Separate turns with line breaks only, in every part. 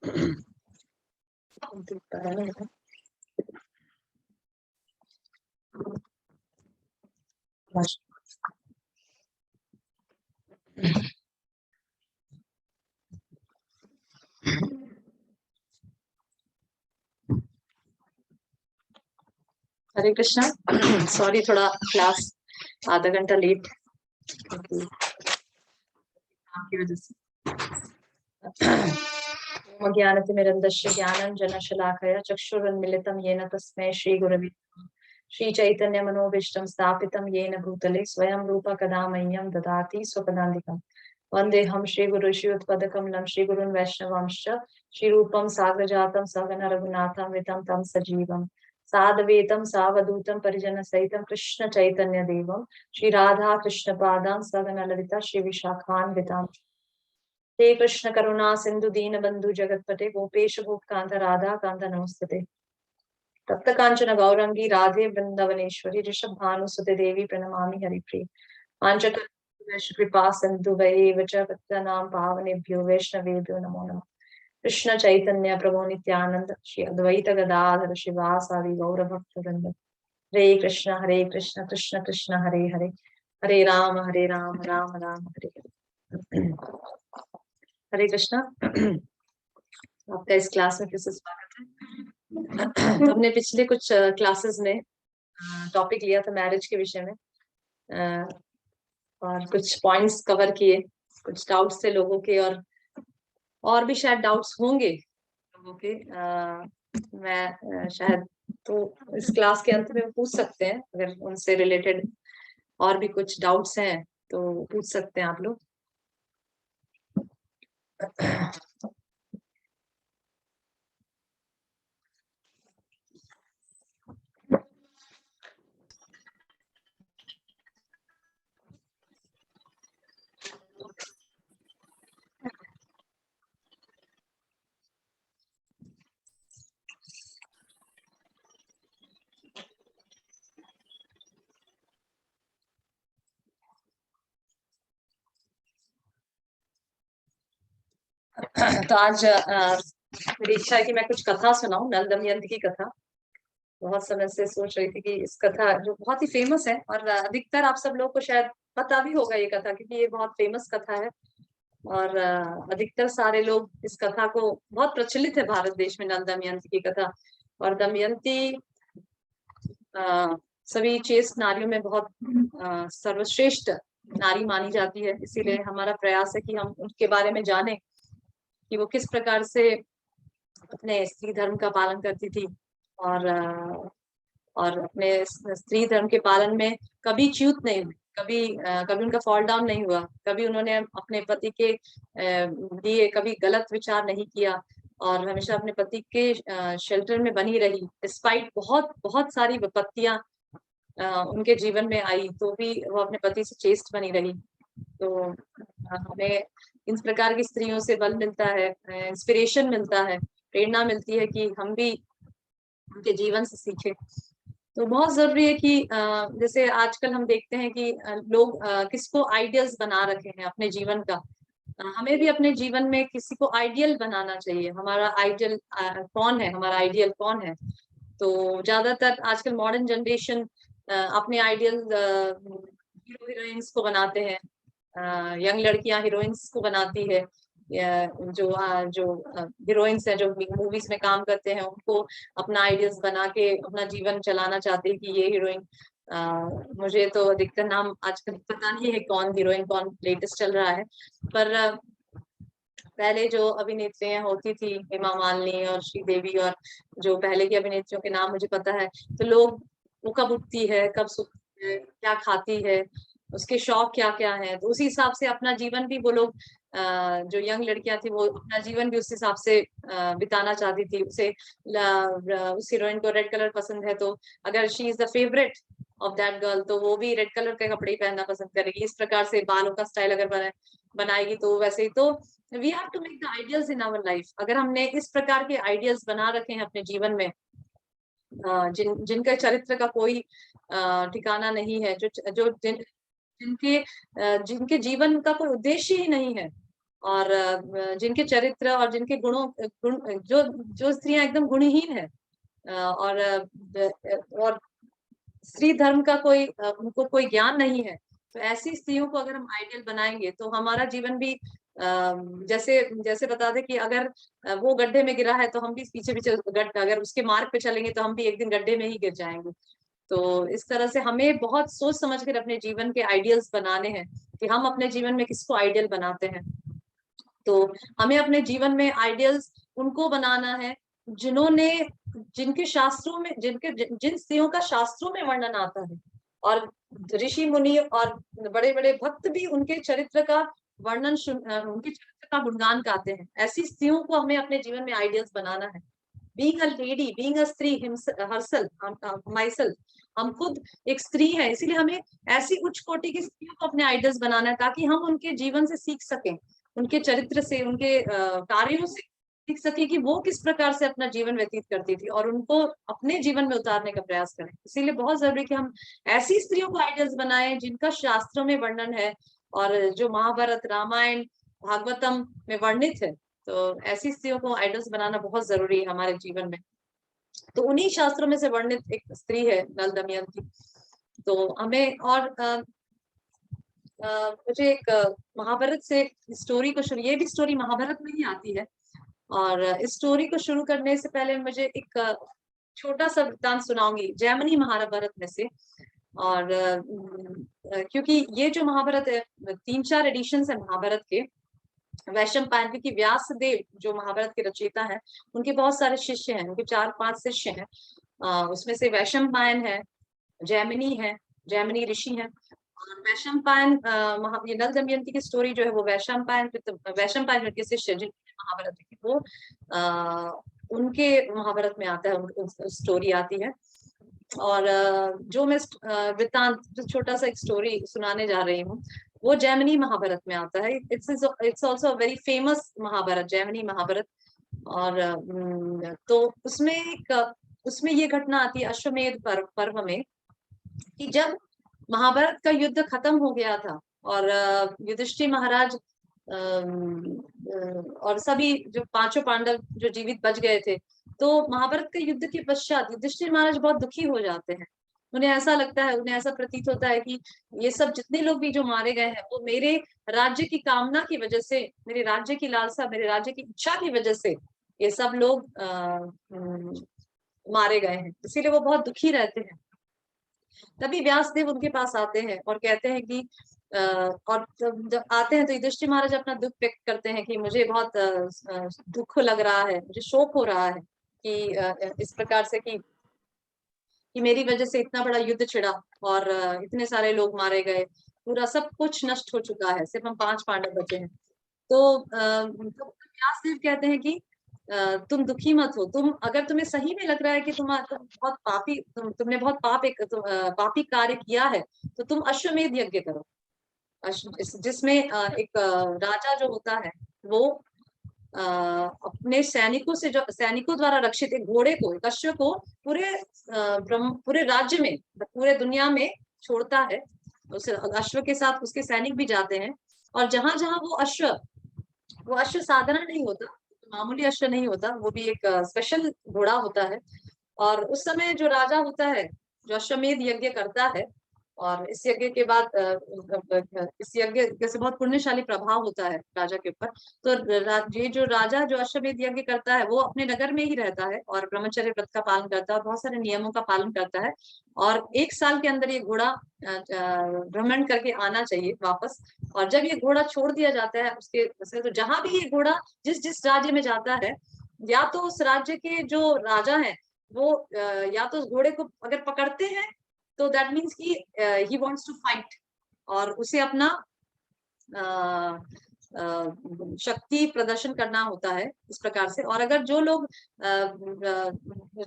हरे Krishna. Sorry, थोड़ा class आधा घंटा लेट आपकी वजह से। ज्ञानतिमिरन्दस्य ज्ञानञ्जनशलाकया चक्षुरुन्मिलितं येन तस्मै श्रीगुरवे नमः। श्रीचैतन्यमनोभीष्टं स्थापितं येन भूतले स्वयं रूप कदा मह्यं ददाति स्वपदान्तिकम्। वन्देऽहं श्रीगुरु श्रीयुतपदकमलं श्रीगुरुन् वैष्णवांश्च श्रीरूपं साग्रजातं सहगण रघुनाथं वितं तं सजीवं साद्वैतं सावधूतं परिजनसहितं कृष्ण चैतन्य देवं श्री राधा कृष्ण पादां सहगण ललिता श्री विशाखान्वितां। हे कृष्ण करुणा सिंधु दीन बंधु जगतपते गोपेश गोपकांत राधा कांत नमस्ते। तप्त कांचन गौरंगी राधे वृंदावनेश्वरी ऋषभ भानुसुते देवी प्रणमामि हरिप्रिय। पांचकृ कृपा सिंधु वैव च पतितानां पावनेभ्यो वैष्णवेभ्यो नमो नमः। कृष्ण चैतन्य प्रभु नित्यानंद श्री अद्वैत गदाधर शिवासादि गौर भक्तवृंद। हरे कृष्ण कृष्ण कृष्ण हरे हरे, हरे राम राम राम हरे हरे। हरे कृष्णा। आपका इस क्लास में फिर से स्वागत है। तो हमने पिछले कुछ क्लासेस में टॉपिक लिया था मैरिज के विषय में, और कुछ पॉइंट्स कवर किए, कुछ डाउट्स थे लोगों के, और भी शायद डाउट्स होंगे लोगों के। मैं शायद तो इस क्लास के अंत में पूछ सकते हैं, अगर उनसे रिलेटेड और भी कुछ डाउट्स हैं तो पूछ सकते हैं आप लोग। तो आज मेरी इच्छा है कि मैं कुछ कथा सुनाऊं, नल दमयंती की कथा। बहुत समय से सोच रही थी कि इस कथा जो बहुत ही फेमस है, और अधिकतर आप सब लोग को शायद पता भी होगा ये कथा, क्योंकि ये बहुत फेमस कथा है और अधिकतर सारे लोग इस कथा को, बहुत प्रचलित है भारत देश में नल दमयंती की कथा। और दमयंती सभी चेस्ट नारियों में बहुत सर्वश्रेष्ठ नारी मानी जाती है, इसीलिए हमारा प्रयास है कि हम उनके बारे में जानें कि वो किस प्रकार से अपने स्त्री धर्म का पालन करती थी, और अपने स्त्री धर्म के पालन में कभी च्यूत नहीं हुई, कभी उनका फॉल डाउन नहीं हुआ, कभी उन्होंने अपने पति के लिए कभी गलत विचार नहीं किया, और हमेशा अपने पति के शेल्टर में बनी रही, डिस्पाइट बहुत बहुत सारी विपत्तियां उनके जीवन में आई, तो भी वो अपने पति से चेस्ट बनी रही। तो हमें इस प्रकार की स्त्रियों से बल मिलता है, इंस्पिरेशन मिलता है, प्रेरणा मिलती है कि हम भी उनके जीवन से सीखें। तो बहुत जरूरी है कि जैसे आजकल हम देखते हैं कि लोग किसको आइडियल्स बना रखे हैं अपने जीवन का। हमें भी अपने जीवन में किसी को आइडियल बनाना चाहिए। हमारा आइडियल कौन है, हमारा आइडियल कौन है? तो ज्यादातर आजकल मॉडर्न जनरेशन अपने आइडियल हीरो हीरोइंस को बनाते हैं, यंग लड़कियां हीरोइंस को बनाती है, जो हीरोइंस हैं जो मूवीज में काम करते हैं उनको अपना आइडियल्स बना के अपना जीवन चलाना चाहते हैं कि ये हीरोइन। मुझे तो अधिकतर नाम आजकल पता नहीं है कौन हीरोइन कौन लेटेस्ट चल रहा है, पर पहले जो अभिनेत्रियां होती थी, हेमा मालिनी और श्रीदेवी, और जो पहले की अभिनेत्रियों के नाम मुझे पता है, तो लोग वो कब उठती है, कब सोती है, क्या खाती है, उसके शौक क्या क्या है, तो उसी हिसाब से अपना जीवन भी वो लोग, जो यंग लड़कियां थी वो अपना जीवन भी उस हिसाब से बिताना चाहती थी। उस हीरोइन को रेड कलर पसंद है, तो अगर she is the favourite of that girl तो वो भी रेड कलर के कपड़े पहनना पसंद करेगी। इस प्रकार से बालों का स्टाइल अगर बनाएगी तो वैसे ही। तो we have to make the ideals in our life. अगर हमने इस प्रकार के आइडियल्स बना रखे हैं अपने जीवन में, जिनका चरित्र का कोई ठिकाना नहीं है, जिनके जीवन का कोई उद्देश्य ही नहीं है, और जिनके चरित्र और जिनके जो स्त्रियां एकदम गुणहीन है, और स्त्री धर्म का उनको कोई ज्ञान नहीं है, तो ऐसी स्त्रियों को अगर हम आइडियल बनाएंगे तो हमारा जीवन भी जैसे जैसे बता दें कि अगर वो गड्ढे में गिरा है तो हम भी पीछे पीछे अगर उसके मार्ग पे चलेंगे तो हम भी एक दिन गड्ढे में ही गिर जाएंगे। तो इस तरह से हमें बहुत सोच समझ कर अपने जीवन के आइडियल्स बनाने हैं कि हम अपने जीवन में किसको आइडियल बनाते हैं। तो हमें अपने जीवन में आइडियल्स उनको बनाना है जिन्होंने जिनके शास्त्रों में जिन स्त्रियों का शास्त्रों में वर्णन आता है, और ऋषि मुनि और बड़े बड़े भक्त भी उनके चरित्र का उनके चरित्र का गुणगान गाते हैं। ऐसी स्त्रियों को हमें अपने जीवन में आइडियल्स बनाना है। Being a lady, being a स्त्री हरसेल्फ, माइसेल्फ, हम खुद एक स्त्री है, इसीलिए हमें ऐसी उच्च कोटि की स्त्रियों को अपने आइडल्स बनाना है ताकि हम उनके जीवन से सीख सकें, उनके चरित्र से, उनके कार्यों से सीख सके कि वो किस प्रकार से अपना जीवन व्यतीत करती थी और उनको अपने जीवन में उतारने का प्रयास करें। इसीलिए बहुत जरूरी कि हम ऐसी स्त्रियों को आइडल्स बनाएं जिनका शास्त्रों में वर्णन है और जो महाभारत, रामायण, भागवतम में वर्णित है। तो ऐसी स्त्रियों को आइडल्स बनाना बहुत जरूरी है हमारे जीवन में। तो उन्हीं शास्त्रों में से वर्णित एक स्त्री है नल दमयंती। तो हमें और मुझे एक महाभारत से स्टोरी को शुरू, ये भी स्टोरी महाभारत में ही आती है, और इस स्टोरी को शुरू करने से पहले मुझे एक छोटा सा वृत्तांत सुनाऊंगी जैमिनी महाभारत में से। और क्योंकि ये जो महाभारत है, 3-4 एडिशन है महाभारत के। वैशंपायन, क्योंकि व्यास देव जो महाभारत के रचयिता हैं, उनके बहुत सारे शिष्य हैं, उनके 4-5 शिष्य हैं। उसमें से वैशंपायन है, जैमिनी है, जैमिनी ऋषि हैं। और वैशंपायन, ये नल दमयंती की स्टोरी जो है वो वैशंपायन के शिष्य जिनके महाभारत लिखी, वो उनके महाभारत में आता है, स्टोरी आती है। और जो मैं वृत्तांत, जो छोटा सा एक स्टोरी सुनाने जा रही हूँ, वो जैमिनी महाभारत में आता है। It's also very famous Mahabharata, Jaimini Mahabharata. और तो उसमें ये घटना आती है अश्वमेध पर्व में, कि जब महाभारत का युद्ध खत्म हो गया था और युधिष्ठिर महाराज और सभी जो 5 पांडव जो जीवित बच गए थे, तो महाभारत के युद्ध के पश्चात युधिष्ठिर महाराज बहुत दुखी हो जाते हैं। उन्हें ऐसा लगता है, उन्हें ऐसा प्रतीत होता है कि ये सब जितने लोग भी जो मारे गए हैं वो मेरे राज्य की कामना की वजह से, मेरे राज्य की लालसा, मेरे राज्य की इच्छा की वजह से ये सब लोग मारे गए हैं, इसीलिए वो बहुत दुखी रहते हैं। तभी व्यासदेव उनके पास आते हैं और कहते हैं कि और जब आते हैं तो युधिष्ठिर महाराज अपना दुख व्यक्त करते हैं कि मुझे बहुत दुख लग रहा है, मुझे शोक हो रहा है कि इस प्रकार से कि मेरी वजह से इतना बड़ा युद्ध छिड़ा और इतने सारे लोग मारे गए, पूरा सब कुछ नष्ट हो चुका है, सिर्फ हम 5 पांडव बचे हैं। तो व्यासदेव कहते हैं कि तुम दुखी मत हो, अगर तुम्हें सही में लग रहा है कि तुम बहुत तुमने बहुत पापी कार्य किया है, तो तुम अश्वमेध यज्ञ करो। जिसमें एक राजा जो होता है वो अपने सैनिकों द्वारा रक्षित एक घोड़े को, एक अश्व को पूरे राज्य में, पूरे दुनिया में छोड़ता है। उस अश्व के साथ उसके सैनिक भी जाते हैं, और जहां जहां वो अश्व साधारण नहीं होता, मामूली अश्व नहीं होता, वो भी एक स्पेशल घोड़ा होता है। और उस समय जो राजा होता है, जो अश्वमेध यज्ञ करता है, और इस यज्ञ के बाद इस यज्ञ से बहुत पुण्यशाली प्रभाव होता है राजा के ऊपर। तो ये जो राजा जो अश्वमेध यज्ञ करता है वो अपने नगर में ही रहता है और ब्रह्मचर्य व्रत का पालन करता है, बहुत सारे नियमों का पालन करता है। और 1 साल के अंदर ये घोड़ा भ्रमण करके आना चाहिए वापस। और जब ये घोड़ा छोड़ दिया जाता है उसके तो जहां भी ये घोड़ा जिस जिस राज्य में जाता है, या तो उस राज्य के जो राजा हैं वो या तो उस घोड़े को अगर पकड़ते हैं तो दैट मीन्स कि ही वांट्स टू फाइट, और उसे अपना शक्ति प्रदर्शन करना होता है इस प्रकार से। और अगर जो लोग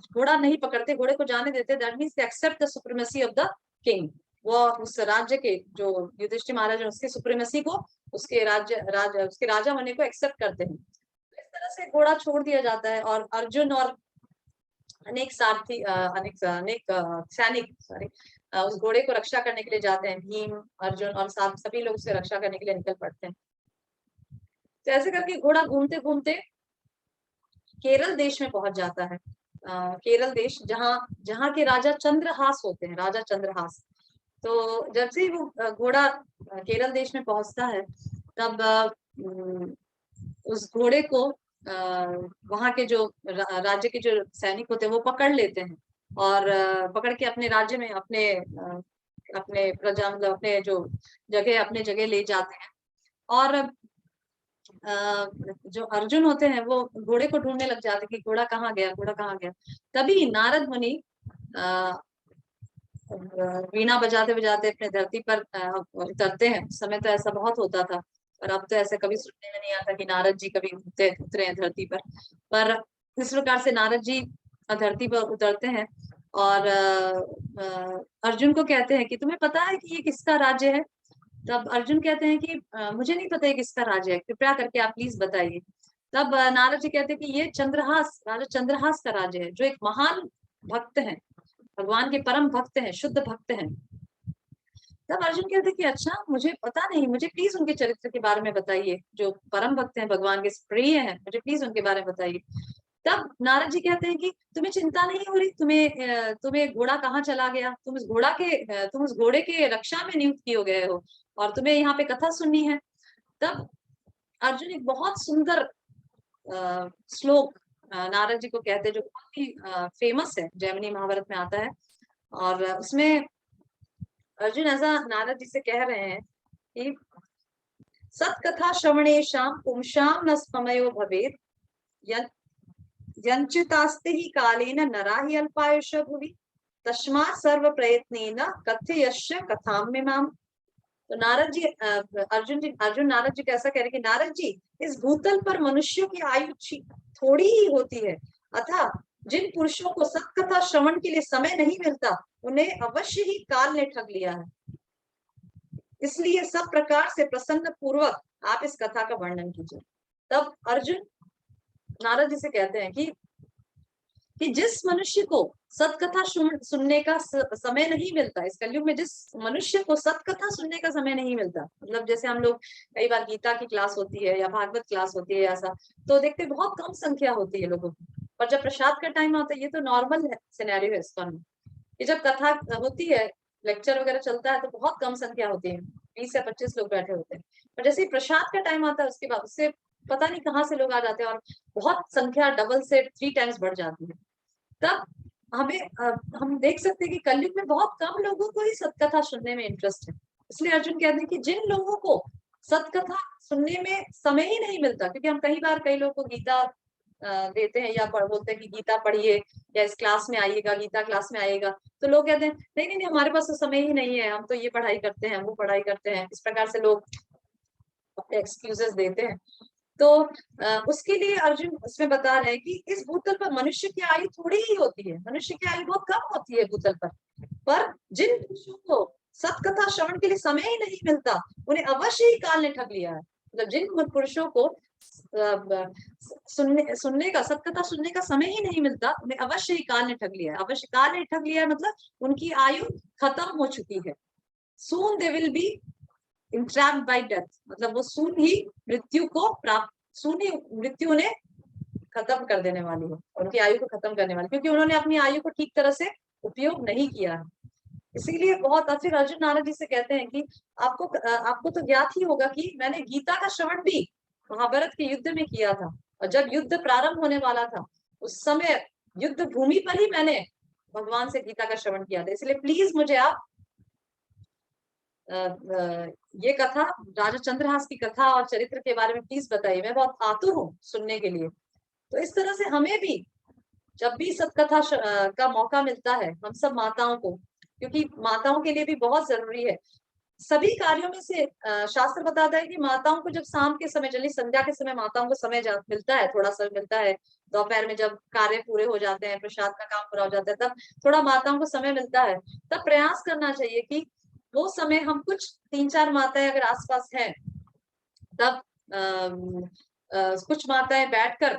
घोड़ा नहीं पकड़ते, घोड़े को जाने देते, that means they accept the supremacy of the king. वो उस राज्य के जो युधिष्ठिर महाराज है उसके सुप्रीमेसी को, उसके राजा होने को एक्सेप्ट करते हैं। इस तरह से घोड़ा छोड़ दिया जाता है, और अर्जुन और अनेक सारथी अनेक सैनिक उस घोड़े को रक्षा करने के लिए जाते हैं। भीम, अर्जुन और सभी लोग उसे रक्षा करने के लिए निकल पड़ते हैं। तो ऐसे करके घोड़ा घूमते घूमते केरल देश में पहुंच जाता है। केरल देश, जहाँ जहाँ के राजा चंद्रहास होते हैं, राजा चंद्रहास। तो जब से वो घोड़ा केरल देश में पहुंचता है, तब उस घोड़े को वहां के जो राज्य के जो सैनिक होते हैं वो पकड़ लेते हैं, और पकड़ के अपने राज्य में, अपने प्रजा, मतलब अपने जो जगह, अपने जगह ले जाते हैं। और जो अर्जुन होते हैं वो घोड़े को ढूंढने लग जाते हैं कि घोड़ा कहाँ गया, घोड़ा कहाँ गया। तभी नारद मुनि अ, वीणा बजाते बजाते अपने धरती पर उतरते हैं। उस समय तो ऐसा बहुत होता था, और अब तो ऐसे कभी सुनने में नहीं आता कि नारद जी कभी उतरे हैं धरती पर इस प्रकार से नारद जी धरती पर उतरते हैं, और अर्जुन को कहते हैं कि तुम्हें पता है कि ये किसका राज्य है? तब अर्जुन कहते हैं कि मुझे नहीं पता ये किसका राज्य है, कृपया करके आप प्लीज बताइए। तब नारद जी कहते हैं कि ये चंद्रहास, राजा चंद्रहास का राज्य है, जो एक महान भक्त हैं, भगवान के परम भक्त हैं, शुद्ध भक्त हैं। तब अर्जुन कहते हैं कि अच्छा, मुझे पता नहीं, मुझे प्लीज उनके चरित्र के बारे में बताइए, जो परम भक्त हैं, भगवान के प्रिय हैं, मुझे प्लीज उनके बारे में बताइए। तब नारद जी कहते हैं कि तुम्हें चिंता नहीं हो रही, तुम्हें घोड़ा कहाँ चला गया, तुम उस घोड़े के रक्षा में नियुक्त किए गए हो, और तुम्हें यहाँ पे कथा सुननी है। तब अर्जुन एक बहुत सुंदर श्लोक नारद जी को कहते हैं, जो बहुत ही फेमस है, जैमिनी महाभारत में आता है। और उसमें अर्जुन ऐसा नारद जी से कह रहे हैं कि सत्कथा श्रवणेशाम पुंसाम न स्मयो भवेत्, यंचितास्ते ही कालेन नरा ही अल्पायुष भुवि, तस्मात् सर्व प्रयत्नेन कथयश्य कथाम मिमाम। तो नारद जी, अर्जुन नारद जी कैसा कह रहे हैं कि नारद जी, इस भूतल पर मनुष्यों की आयु थोड़ी ही होती है, अतः जिन पुरुषों को सत्कथा श्रवण के लिए समय नहीं मिलता, उन्हें अवश्य ही काल ने ठग लिया है। इसलिए सब प्रकार से प्रसन्न पूर्वक आप इस कथा का वर्णन कीजिए। तब अर्जुन नारद जी से कहते हैं कि जिस मनुष्य को सतकथा सुनने का समय नहीं मिलता, इस कलयुग में जिस मनुष्य को सतकथा सुनने का समय नहीं मिलता, मतलब जैसे हम लोग कई बार गीता की क्लास होती है या भागवत क्लास होती है, ऐसा तो देखते बहुत कम संख्या होती है लोगों की। पर जब प्रसाद का टाइम आता है, ये तो नॉर्मल सिनेरियो है इसका, कि जब कथा होती है, लेक्चर वगैरह चलता है, तो बहुत कम संख्या होती है, 20 या 25 लोग बैठे होते हैं। पर जैसे ही प्रसाद का टाइम आता है, उसके बाद उससे पता नहीं कहाँ से लोग आ जाते हैं, और बहुत संख्या डबल से 3 टाइम्स बढ़ जाती है। तब हम देख सकते हैं कि कलयुग में बहुत कम लोगों को ही सतकथा सुनने में इंटरेस्ट है। इसलिए अर्जुन कहते हैं कि जिन लोगों को सतकथा सुनने में समय ही नहीं मिलता, क्योंकि हम कई लोगों को गीता देते हैं या बोलते हैं कि गीता पढ़िए, या इस क्लास में आइएगा, गीता क्लास में आइएगा, तो लोग कहते हैं नहीं नहीं नहीं, हमारे पास तो समय ही नहीं है, हम तो ये पढ़ाई करते हैं, वो पढ़ाई करते हैं, इस प्रकार से लोग अपने एक्सक्यूजेस देते हैं। तो उसके लिए अर्जुन उसमें बता रहे हैं कि इस भूतल पर मनुष्य की आयु थोड़ी ही होती है, मनुष्य की आयु बहुत कम होती है भूतल पर जिन पुरुषों को सतकथा श्रवण के लिए समय ही नहीं मिलता, उन्हें अवश्य ही काल ने ठग लिया है। मतलब जिन पुरुषों को सुनने का, सतकथा सुनने का समय ही नहीं मिलता, उन्हें अवश्य ही काल ने ठग लिया है। अवश्य काल ने ठग लिया है, मतलब उनकी आयु खत्म हो चुकी है। Soon they will be entrapped by death, मतलब वो सून ही मृत्यु को प्राप्त, सून ही मृत्यु ने खत्म कर देने वाली है, उनकी आयु को खत्म करने वाली, क्योंकि उन्होंने अपनी आयु को ठीक तरह से उपयोग नहीं किया है। इसीलिए बहुत फिर अर्जुन नारद जी से कहते हैं कि आपको तो ज्ञात ही होगा कि मैंने गीता का श्रवण भी महाभारत के युद्ध में किया था, और जब युद्ध प्रारंभ होने वाला था, उस समय युद्ध भूमि पर ही मैंने भगवान से गीता का श्रवण किया था। इसलिए प्लीज मुझे आप ये कथा, राजा चंद्रहास की कथा और चरित्र के बारे में प्लीज बताइए, मैं बहुत आतुर हूँ सुनने के लिए। तो इस तरह से हमें भी जब भी सतकथा का मौका मिलता है, हम सब माताओं को, क्योंकि माताओं के लिए भी बहुत जरूरी है, सभी कार्यों में से शास्त्र बताता है कि माताओं को जब शाम के समय, चलिए संध्या के समय माताओं को समय मिलता है, थोड़ा सा मिलता है, दोपहर में जब कार्य पूरे हो जाते हैं, प्रसाद का काम पूरा हो जाता है, तब थोड़ा माताओं को समय मिलता है। तब प्रयास करना चाहिए कि वो समय हम कुछ 3-4 माताएं अगर आसपास हैं, तब कुछ माताएं बैठकर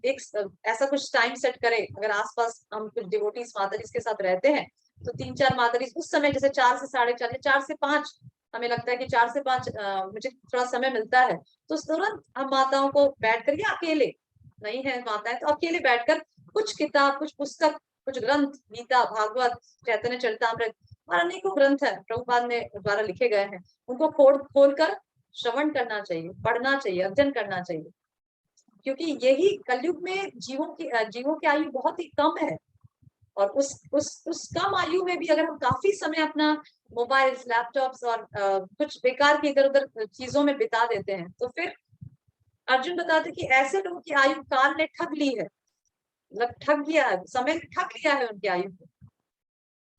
एक ऐसा कुछ टाइम सेट करें, अगर आसपास हम कुछ डिवोटीज माता जिसके साथ रहते हैं, तो 3-4 माता उस समय, जैसे 4 से 4:30 या 4 से 5 हमें लगता है कि 4 से 5 मुझे थोड़ा समय मिलता है, तो उस दौरान हम माताओं को बैठ कर, या अकेले नहीं है माताएं तो अकेले बैठकर कुछ किताब, कुछ पुस्तक, कुछ ग्रंथ, गीता, भागवत, चैतन्य चरितामृत और अनेकों ग्रंथ है प्रभुपाद ने द्वारा लिखे गए हैं, उनको खोल कर श्रवण करना चाहिए, पढ़ना चाहिए, अध्ययन करना चाहिए। क्योंकि यही कलयुग में जीवों की आयु बहुत ही कम है, और उस कम आयु में भी अगर हम काफी समय अपना मोबाइल्स, लैपटॉप्स और कुछ बेकार की इधर उधर चीजों में बिता देते हैं, तो फिर अर्जुन बताते कि ऐसे लोगों की आयु काल ने ठग ली है, मतलब ठग गया है, समय ने ठग लिया है उनकी आयु को,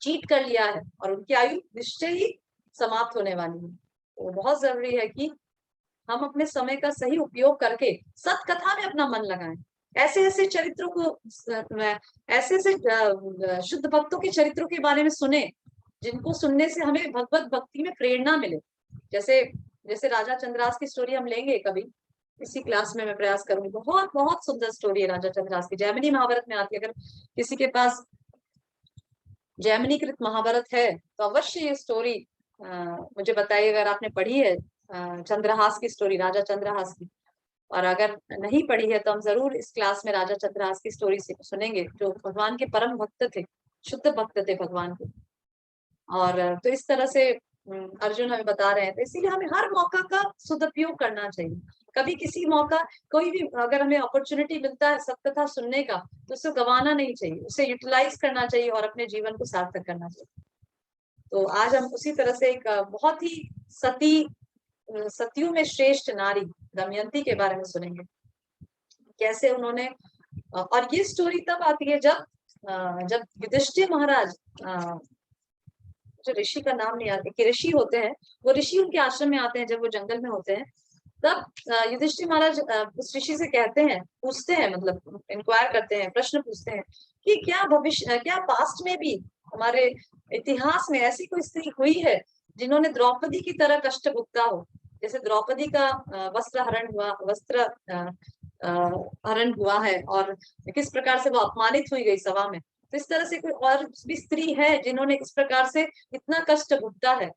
चीट कर लिया है, और उनकी आयु निश्चय ही समाप्त होने वाली है। तो बहुत जरूरी है कि हम अपने समय का सही उपयोग करके सत्कथा में अपना मन लगाएं, ऐसे ऐसे चरित्रों को, ऐसे ऐसे शुद्ध भक्तों के चरित्रों के बारे में सुने, जिनको सुनने से हमें भगवत भक्ति में प्रेरणा मिले। जैसे जैसे राजा चंद्रास की स्टोरी हम लेंगे कभी, इसी क्लास में मैं प्रयास करूंगी। बहुत बहुत सुंदर स्टोरी है राजा चंद्रास की, जैमिनी महाभारत में आती है। अगर किसी के पास जैमिनीकृत महाभारत है तो अवश्य ये स्टोरी मुझे बताइए, अगर आपने पढ़ी है चंद्रहास की स्टोरी, राजा चंद्रहास की। और अगर नहीं पढ़ी है तो हम जरूर इस क्लास में राजा चंद्रहास की स्टोरी सुनेंगे, जो भगवान के परम भक्त थे, शुद्ध भक्त थे भगवान के। और तो इस तरह से अर्जुन हमें बता रहे हैं, तो इसीलिए हमें हर मौका का सदुपयोग करना चाहिए। कभी किसी मौका, कोई भी अगर हमें अपॉर्चुनिटी मिलता है सत्कथा सुनने का, तो उसे गंवाना नहीं चाहिए, उसे यूटिलाइज करना चाहिए और अपने जीवन को सार्थक करना चाहिए। तो आज हम उसी तरह से एक बहुत ही सतियों में श्रेष्ठ नारी दमयंती के बारे में सुनेंगे, कैसे उन्होंने, और ये स्टोरी तब आती है जब युधिष्ठिर महाराज, जो ऋषि का नाम नहीं आता, कि ऋषि होते हैं, वो ऋषि उनके आश्रम में आते हैं जब वो जंगल में होते हैं, तब युधिष्ठिर महाराज उस ऋषि से कहते हैं, पूछते हैं, मतलब इंक्वायर करते हैं, प्रश्न पूछते हैं कि क्या पास्ट में भी, हमारे इतिहास में ऐसी कोई स्त्री हुई है जिन्होंने द्रौपदी की तरह कष्ट भुगता हो, जैसे द्रौपदी का वस्त्र हरण हुआ है, और किस प्रकार से वो अपमानित हुई गई सभा में। तो इस तरह से कोई और भी स्त्री है जिन्होंने इस प्रकार से इतना कष्ट भुगता है,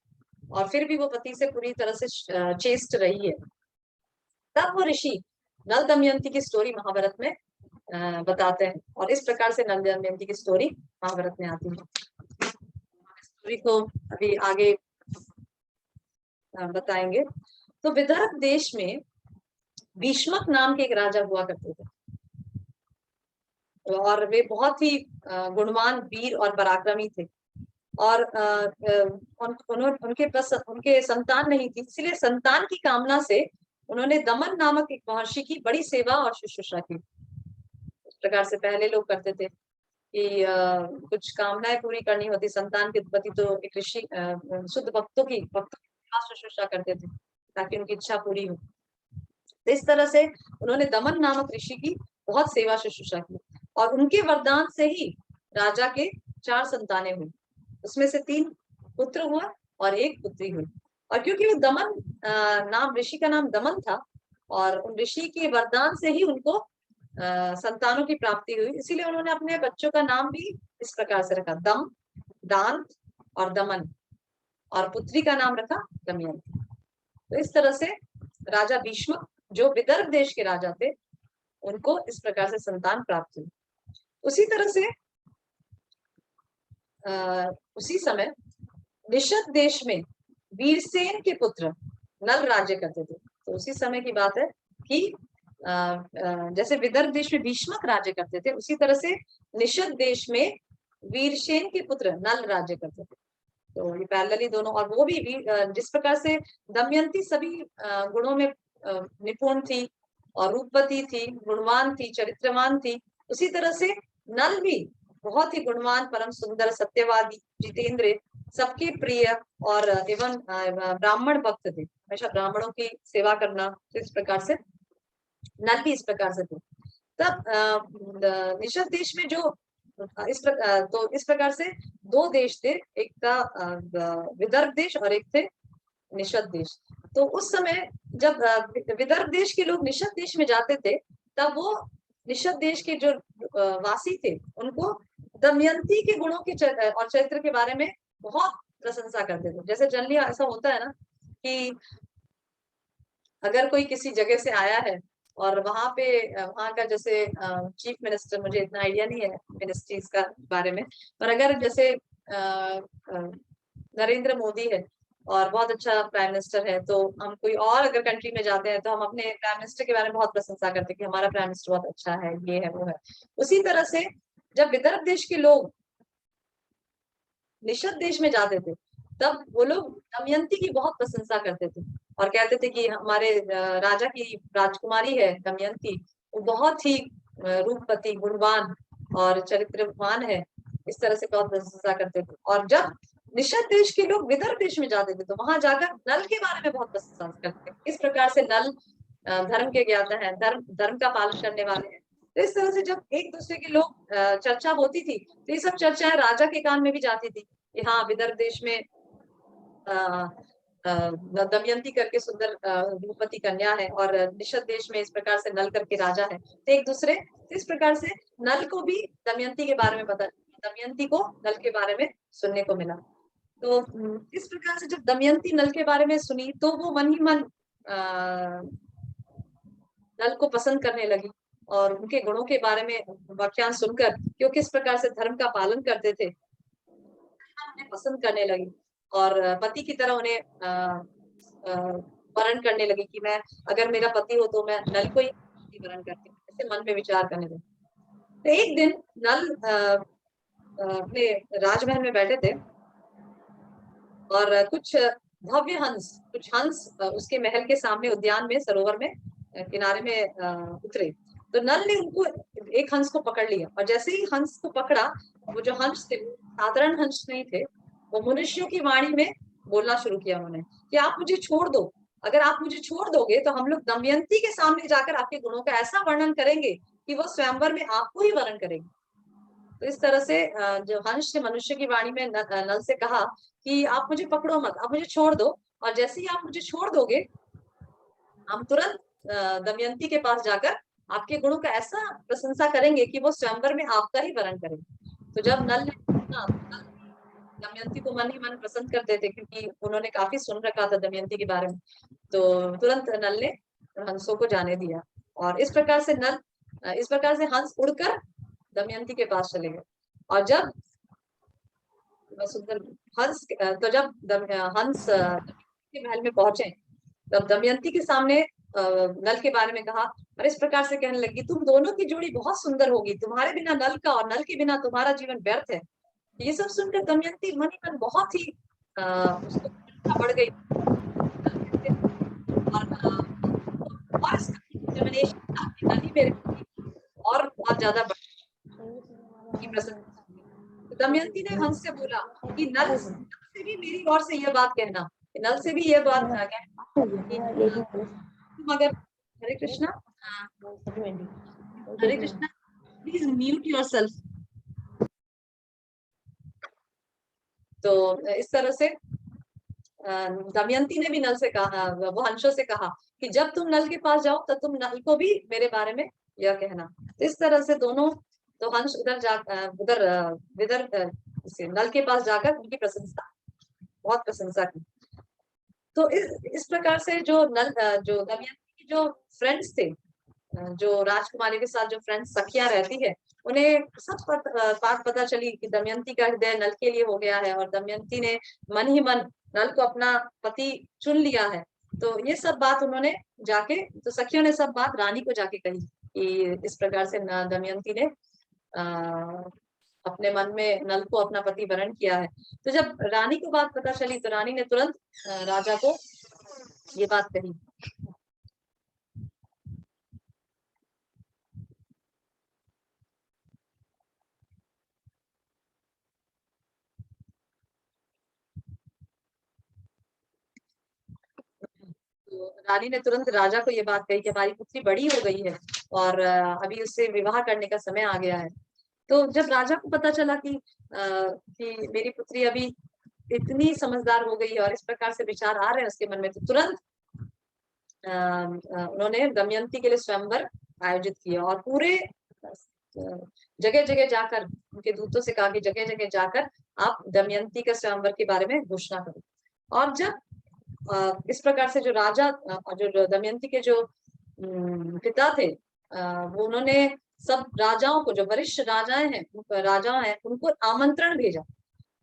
और फिर भी वो पति से पूरी तरह से चेस्ट रही है। तब वो ऋषि नल दमयंती की स्टोरी महाभारत में बताते हैं, और इस प्रकार से नल दमयंती की स्टोरी महाभारत में आती है। स्टोरी को अभी आगे बताएंगे। तो विदर्भ देश में भीष्मक नाम के एक राजा हुआ करते थे, और वे बहुत ही गुणवान, वीर और पराक्रमी थे। और उनके संतान नहीं थी, इसलिए संतान की कामना से उन्होंने दमन नामक एक महर्षि की बड़ी सेवा और शुश्रूषा की। इस प्रकार से पहले लोग करते थे कि कुछ कामनाएं पूरी करनी होती संतान की उत्पत्ति, तो एक ऋषि शुद्ध भक्तों की शुश्रूषा करते थे ताकि उनकी इच्छा पूरी हो। तो इस तरह से उन्होंने दमन नामक ऋषि की बहुत सेवा शुश्रूषा की, और उनके वरदान से ही राजा के 4 संतानें हुई, उसमें से 3 पुत्र हुआ और 1 पुत्री हुई। और क्योंकि वो दमन नाम, ऋषि का नाम दमन था, और उन ऋषि के वरदान से ही उनको संतानों की प्राप्ति हुई, इसीलिए उन्होंने अपने बच्चों का नाम भी इस प्रकार से रखा, दम, दांत और दमन, और पुत्री का नाम रखा दमयंती। तो इस तरह से राजा भीष्म, जो विदर्भ देश के राजा थे, उनको इस प्रकार से संतान प्राप्त हुई। उसी तरह से उसी समय निषद देश में वीरसेन के पुत्र नल राज्य करते थे। तो उसी समय की बात है कि जैसे विदर्भ देश में भीष्मक राज्य करते थे, उसी तरह से निषद देश में वीरसेन के पुत्र नल राज्य करते थे। तो ये पैरेलली दोनों, और वो भी जिस प्रकार से दमयंती सभी गुणों में निपुण थी, और रूपवती थी, गुणवान थी, चरित्रवान थी, उसी तरह से नल भी बहुत ही गुणवान, परम सुंदर, सत्यवादी, जितेंद्र, सबके प्रिय और एवं ब्राह्मण भक्त थे, हमेशा ब्राह्मणों की सेवा करना। तो इस प्रकार से नल भी इस प्रकार से थे। तब निषद देश में जो तो इस प्रकार से 2 देश थे, एक था विदर्भ देश और एक थे निषद देश। तो उस समय जब विदर्भ देश के लोग निषद देश में जाते थे, तब वो निषद देश के जो वासी थे, उनको दमयंती के गुणों के और चरित्र के बारे में बहुत प्रशंसा करते थे। जैसे जनरली ऐसा होता है ना कि अगर कोई किसी जगह से आया है और वहां पे वहां का जैसे चीफ मिनिस्टर, मुझे इतना आइडिया नहीं है मिनिस्ट्रीज का बारे में, पर अगर जैसे नरेंद्र मोदी है और बहुत अच्छा प्राइम मिनिस्टर है, तो हम कोई और अगर कंट्री में जाते हैं तो हम अपने प्राइम मिनिस्टर के बारे में बहुत प्रशंसा करते हैं कि हमारा प्राइम मिनिस्टर बहुत अच्छा है, ये है वो है। उसी तरह से जब विदर्भ देश के लोग निषद देश में जाते थे, तब वो लोग दमयंती की बहुत प्रशंसा करते थे और कहते थे कि हमारे राजा की राजकुमारी है दमयंती, वो बहुत ही रूपवती, गुणवान और चरित्रवान है, इस तरह से बहुत प्रशंसा करते थे। और जब निषद देश के लोग विदर्भ देश में जाते थे तो वहां जाकर नल के बारे में बहुत प्रशंसा करते थे। इस प्रकार से नल धर्म के ज्ञाता है, धर्म धर्म का पालन करने वाले हैं। तो इस तरह से जब एक दूसरे के लोग चर्चा होती थी तो ये सब चर्चाएं राजा के कान में भी जाती थी कि हाँ, विदर्भ देश में दमयंती करके सुंदर रूपवती कन्या है और निषद देश में इस प्रकार से नल करके राजा है। तो एक दूसरे इस प्रकार से नल को भी दमयंती के बारे में पता, दमयंती को नल के बारे में सुनने को मिला। तो इस प्रकार से जब दमयंती नल के बारे में सुनी तो वो मन ही मन नल को पसंद करने लगी और उनके गुणों के बारे में व्याख्यान सुनकर कि वो किस प्रकार से धर्म का पालन करते थे, उन्हें पसंद करने लगी और पति की तरह उन्हें वर्ण करने लगी कि मैं, अगर मेरा पति हो तो मैं नल को ही वर्ण करती हूँ, ऐसे मन में विचार करने लगी। तो एक दिन नल अपने राजमहल में बैठे थे और कुछ भव्य हंस, कुछ हंस उसके महल के सामने उद्यान में, सरोवर में किनारे में उतरे। तो नल ने उनको एक हंस को पकड़ लिया और जैसे ही हंस को पकड़ा, वो जो हंस थे साधारण हंस नहीं थे, वो मनुष्यों की वाणी में बोलना शुरू किया उन्होंने कि आप मुझे छोड़ दो, अगर आप मुझे छोड़ दोगे तो हम लोग दमयंती के सामने जाकर आपके गुणों का ऐसा वर्णन करेंगे कि वो स्वयंवर में आपको ही वर्ण करेंगे। तो इस तरह से जो हंस ने मनुष्य की वाणी में नल से कहा कि आप मुझे पकड़ो मत, आप मुझे छोड़ दो, और जैसे ही आप मुझे छोड़ दोगे हम तुरंत दमयंती के पास जाकर आपके गुणों का ऐसा प्रशंसा करेंगे कि वो स्वयंवर में आपका ही वर्ण करेंगे। तो जब नल ने दमयंती को मन ही मन पसंद करते थे क्योंकि उन्होंने काफी सुन रखा था दमयंती के बारे में, तो तुरंत नल ने हंसों को जाने दिया और इस प्रकार से हंस उड़कर दमयंती के पास चले गए। और जब सुंदर हंस तो जब हंस के महल में पहुंचे तब दमयंती के सामने नल के बारे में कहा और इस प्रकार से कहने लगी, तुम दोनों की जोड़ी बहुत सुंदर होगी, तुम्हारे बिना नल का और नल के बिना तुम्हारा जीवन व्यर्थ है। ये सब सुनकर दमयंती मन ही मन बहुत ही उसको बढ़ गई और इसका डिटर्मिनेशन था कि नल ही मेरे और बहुत ज्यादा की प्रसन्न। तो दमयंती ने हंस से बोला कि नल से भी मेरी ओर से यह बात कहना, नल से भी यह बात कहना कि तुम अगर, हरे Krishna, Hare Krishna, please mute yourself. तो इस तरह से दमयंती ने भी नल से कहा, वो हंसों से कहा कि जब तुम नल के पास जाओ तो तुम नल को भी मेरे बारे में यह कहना। तो इस तरह से दोनों, तो हंस उधर विदर नल के पास जाकर उनकी प्रशंसा, बहुत प्रशंसा की। तो इस प्रकार से जो दमयंती की जो फ्रेंड्स थे, जो राजकुमारी के साथ जो फ्रेंड्स सखियां रहती है, उन्हें सब बात पता चली कि दमयंती का हृदय नल के लिए हो गया है और दमयंती ने मन ही मन नल को अपना पति चुन लिया है। तो ये सब बात उन्होंने जाके, तो सखियों ने सब बात रानी को जाके कही कि इस प्रकार से दमयंती ने अपने मन में नल को अपना पति वरण किया है। तो जब रानी को बात पता चली तो रानी ने तुरंत राजा को ये बात कही। तो रानी ने तुरंत राजा को ये बात कही कि हमारी पुत्री बड़ी हो गई है और अभी उससे विवाह करने का समय आ गया है। तो जब राजा को पता चला कि मेरी पुत्री अभी इतनी समझदार हो गई है और इस प्रकार से विचार आ रहे हैं उसके मन में, तो तुरंत उन्होंने दमयंती के लिए स्वयंवर आयोजित किया और पूरे जगह जगह जाकर उनके दूतों से कहा कि जगह जगह जाकर आप दमयंती के स्वयंवर के बारे में घोषणा करो। और जब इस प्रकार से जो राजा जो दमयंती के जो पिता थे, वो उन्होंने सब राजाओं को, जो वरिष्ठ राजा हैं उनको आमंत्रण भेजा।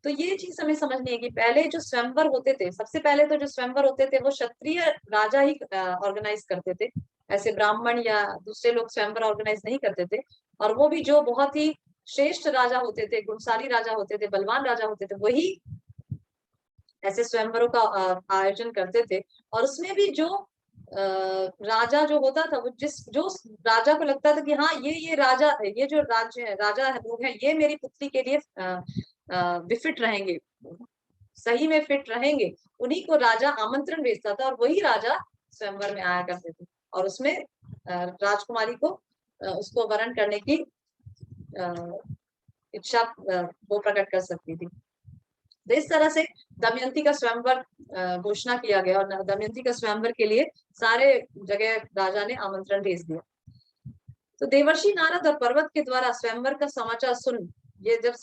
तो ये चीज हमें समझनी है कि पहले जो स्वयंवर होते थे, सबसे पहले तो जो स्वयंवर होते थे वो क्षत्रिय राजा ही ऑर्गेनाइज करते थे, ऐसे ब्राह्मण या दूसरे लोग स्वयंवर ऑर्गेनाइज नहीं करते थे। और वो भी जो बहुत ही श्रेष्ठ राजा होते थे, गुणशाली राजा होते थे, बलवान राजा होते थे, वही ऐसे स्वयंवरों का आयोजन करते थे। और उसमें भी जो राजा जो होता था, वो जो राजा को लगता था कि हाँ ये राजा, ये जो राजा लोग हैं ये मेरी पुत्री के लिए विफिट रहेंगे, सही में फिट रहेंगे, उन्हीं को राजा आमंत्रण भेजता था और वही राजा स्वयंवर में आया करते थे। और उसमें राजकुमारी को उसको वरण करने की इच्छा वो प्रकट कर सकती थी। तो इस तरह से दमयंती का स्वयंवर घोषणा किया गया और दमयंती का स्वयंवर के लिए सारे जगह राजा ने आमंत्रण भेज दिया। तो देवर्षि नारद और पर्वत के द्वारा स्वयंवर का समाचार सुन, ये जब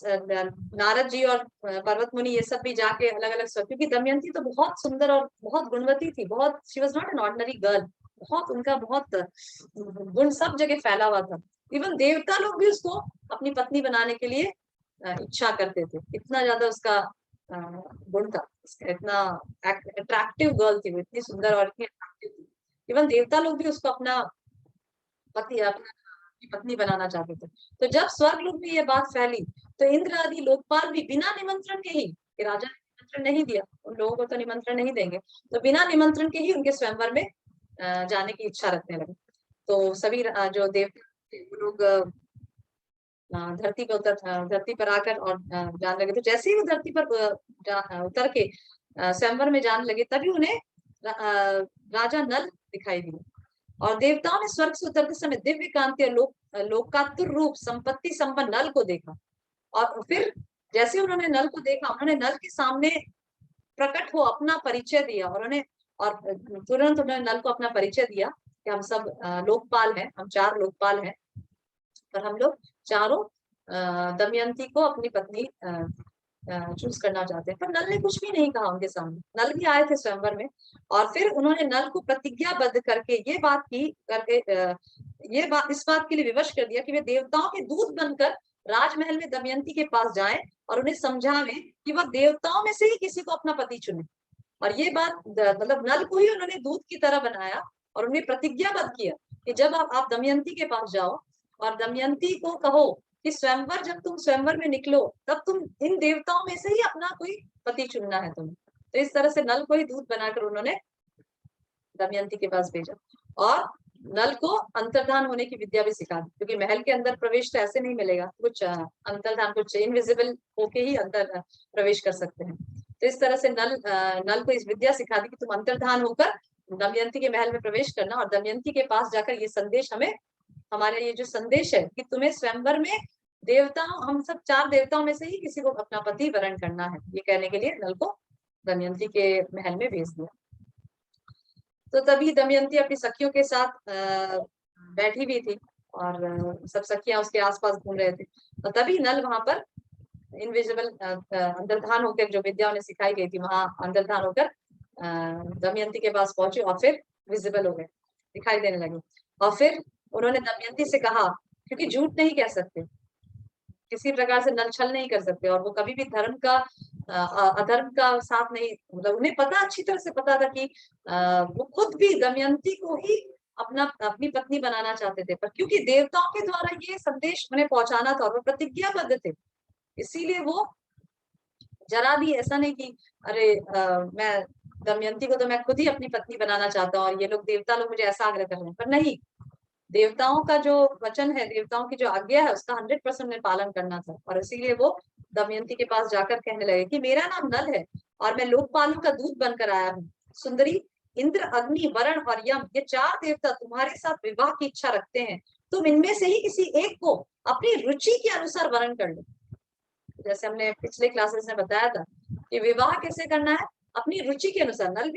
नारद जी और पर्वत मुनि ये सब भी जाके अलग अलग सब, क्योंकि दमयंती तो बहुत सुंदर और बहुत गुणवती थी, बहुत, she was not an ordinary girl, बहुत उनका बहुत गुण सब जगह फैला हुआ था। इवन देवता लोग भी उसको अपनी पत्नी बनाने के लिए इच्छा करते थे, इतना ज्यादा उसका गुण था, इतना अट्रैक्टिव गर्ल थी वो, इतनी सुंदर और इतनी अट्रैक्टिव थी। इवन देवता लोग भी उसको अपना पत्नी बनाना चाहते थे। तो जब स्वर्ग लोक में ये बात फैली, तो इंद्र आदि लोकपाल भी बिना निमंत्रण के ही, कि राजा ने निमंत्रण नहीं दिया, उन लोगों को तो निमंत्रण नहीं देंगे, तो बिना निमंत्रण के ही उनके स्वयंवर में जाने की इच्छा रखने लगे। तो सभी जो देवता थे वो लोग धरती पर आकर और जाने लगे। तो जैसे ही वो धरती पर उतर के स्वयंवर में जाने लगे, तभी उन्हें राजा नल दिखाई दिए। और देवताओं ने स्वर्ग से उतरते समय दिव्य कांति और लोकातुर रूप संपत्ति संपन्न नल को देखा। और फिर जैसे उन्होंने नल को देखा, उन्होंने नल के सामने प्रकट हो अपना परिचय दिया, और तुरंत उन्होंने नल को अपना परिचय दिया कि हम सब लोकपाल हैं, हम 4 लोकपाल हैं, और हम लोग चारों दमयंती को अपनी पत्नी चूज करना चाहते हैं। पर नल ने कुछ भी नहीं कहा उनके सामने, नल भी आए थे स्वयंवर में। और फिर उन्होंने नल को प्रतिज्ञाबद्ध करके इस बात के लिए विवश कर दिया कि वे देवताओं के दूत बनकर राजमहल में दमयंती के पास जाएं और उन्हें समझावें कि वह देवताओं में से ही किसी को अपना पति चुने। और ये बात मतलब नल को ही उन्होंने दूत की तरह बनाया और उन्हें प्रतिज्ञाबद्ध किया कि जब आप दमयंती के पास जाओ और दमयंती को कहो कि स्वयंवर, जब तुम स्वयंवर में निकलो तब तुम इन देवताओं में से ही अपना कोई पति चुनना है तुम्हें। तो इस तरह से नल को ही दूत बनाकर उन्होंने दमयंती के पास भेजा और नल को अंतर्धान होने की विद्या भी सिखा दी, क्योंकि महल के अंदर प्रवेश तो ऐसे नहीं मिलेगा, कुछ अंतर्धान, कुछ इनविजिबल होके ही अंदर प्रवेश कर सकते हैं। तो इस तरह से नल को इस विद्या सिखा दी कि तुम अंतर्धान होकर दमयंती के महल में प्रवेश करना और दमयंती के पास जाकर ये संदेश हमारे ये जो संदेश है कि तुम्हें स्वयंवर में हम सब 4 देवताओं में से ही किसी को अपना पति वरण करना है, ये कहने के लिए नल को दमयंती के महल में भेज दिया। तो तभी दमयंती अपनी सखियों के साथ बैठी भी थी और सब सखियां उसके आसपास घूम रहे थे। तो तभी नल वहां पर इनविजिबल अंतर्धान होकर, जो विद्या उन्हें सिखाई गई थी, वहां अंतर्धान होकर दमयंती के पास पहुंचे और फिर विजिबल हो गए, दिखाई देने लगे। और फिर उन्होंने दमयंती से कहा, क्योंकि झूठ नहीं कह सकते, किसी प्रकार से नल छल नहीं कर सकते, और वो कभी भी धर्म का अधर्म का साथ नहीं, मतलब उन्हें पता, अच्छी तरह से पता था कि वो खुद भी दमयंती को ही अपनी पत्नी बनाना चाहते थे, पर क्योंकि देवताओं के द्वारा ये संदेश उन्हें पहुंचाना था और वो प्रतिज्ञाबद्ध थे, इसीलिए वो जरा भी ऐसा नहीं कि अरे मैं दमयंती को तो मैं खुद ही अपनी पत्नी बनाना चाहता हूँ और ये लोग देवता लोग मुझे ऐसा आग्रह कर रहे हैं, पर नहीं, देवताओं का जो वचन है, देवताओं की जो आज्ञा है, उसका 100% में पालन करना था। और इसीलिए वो दमयंती के पास जाकर कहने लगे कि मेरा नाम नल है और मैं लोकपालों का दूत बनकर आया हूँ। सुंदरी, इंद्र, अग्नि, वरुण और यम, ये 4 देवता तुम्हारे साथ विवाह की इच्छा रखते हैं, तुम इनमें से ही किसी एक को अपनी रुचि के अनुसार वरण कर लो। जैसे हमने पिछले क्लासेस में बताया था कि विवाह कैसे करना है, अपनी रुचि के अनुसार। नल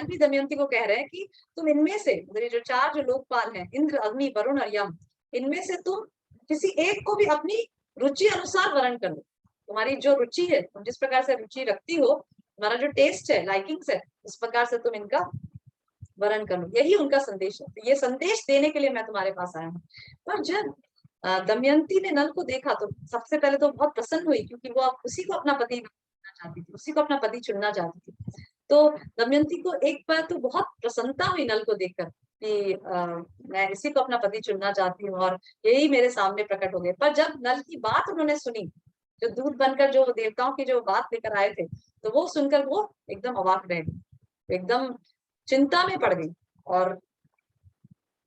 भी दमयंती को कह रहे हैं कि तुम इनमें से, जो 4 जो लोकपाल हैं, इंद्र, अग्नि, वरुण और यम, इनमें से तुम किसी एक को भी अपनी रुचि अनुसार वरण कर लो। तुम्हारी जो रुचि है, तुम जिस प्रकार से रुचि रखती हो, तुम्हारा जो टेस्ट है, लाइकिंग्स है, उस प्रकार से तुम इनका वर्ण कर लो। यही उनका संदेश है। तो ये संदेश देने के लिए मैं तुम्हारे पास आया हूँ। पर जब दमयंती ने नल को देखा तो सबसे पहले तो बहुत प्रसन्न हुई, क्योंकि वो उसी को अपना पति बनना चाहती थी, उसी को अपना पति चुनना चाहती थी। तो दमयंती को एक बार तो बहुत प्रसन्नता हुई नल को देखकर कि मैं इसी को अपना पति चुनना चाहती हूँ और यही मेरे सामने प्रकट हो गए। पर जब नल की बात उन्होंने सुनी, जो दूत बनकर जो देवताओं की जो बात लेकर आए थे, तो वो सुनकर वो एकदम अवाक रह गई, एकदम चिंता में पड़ गई और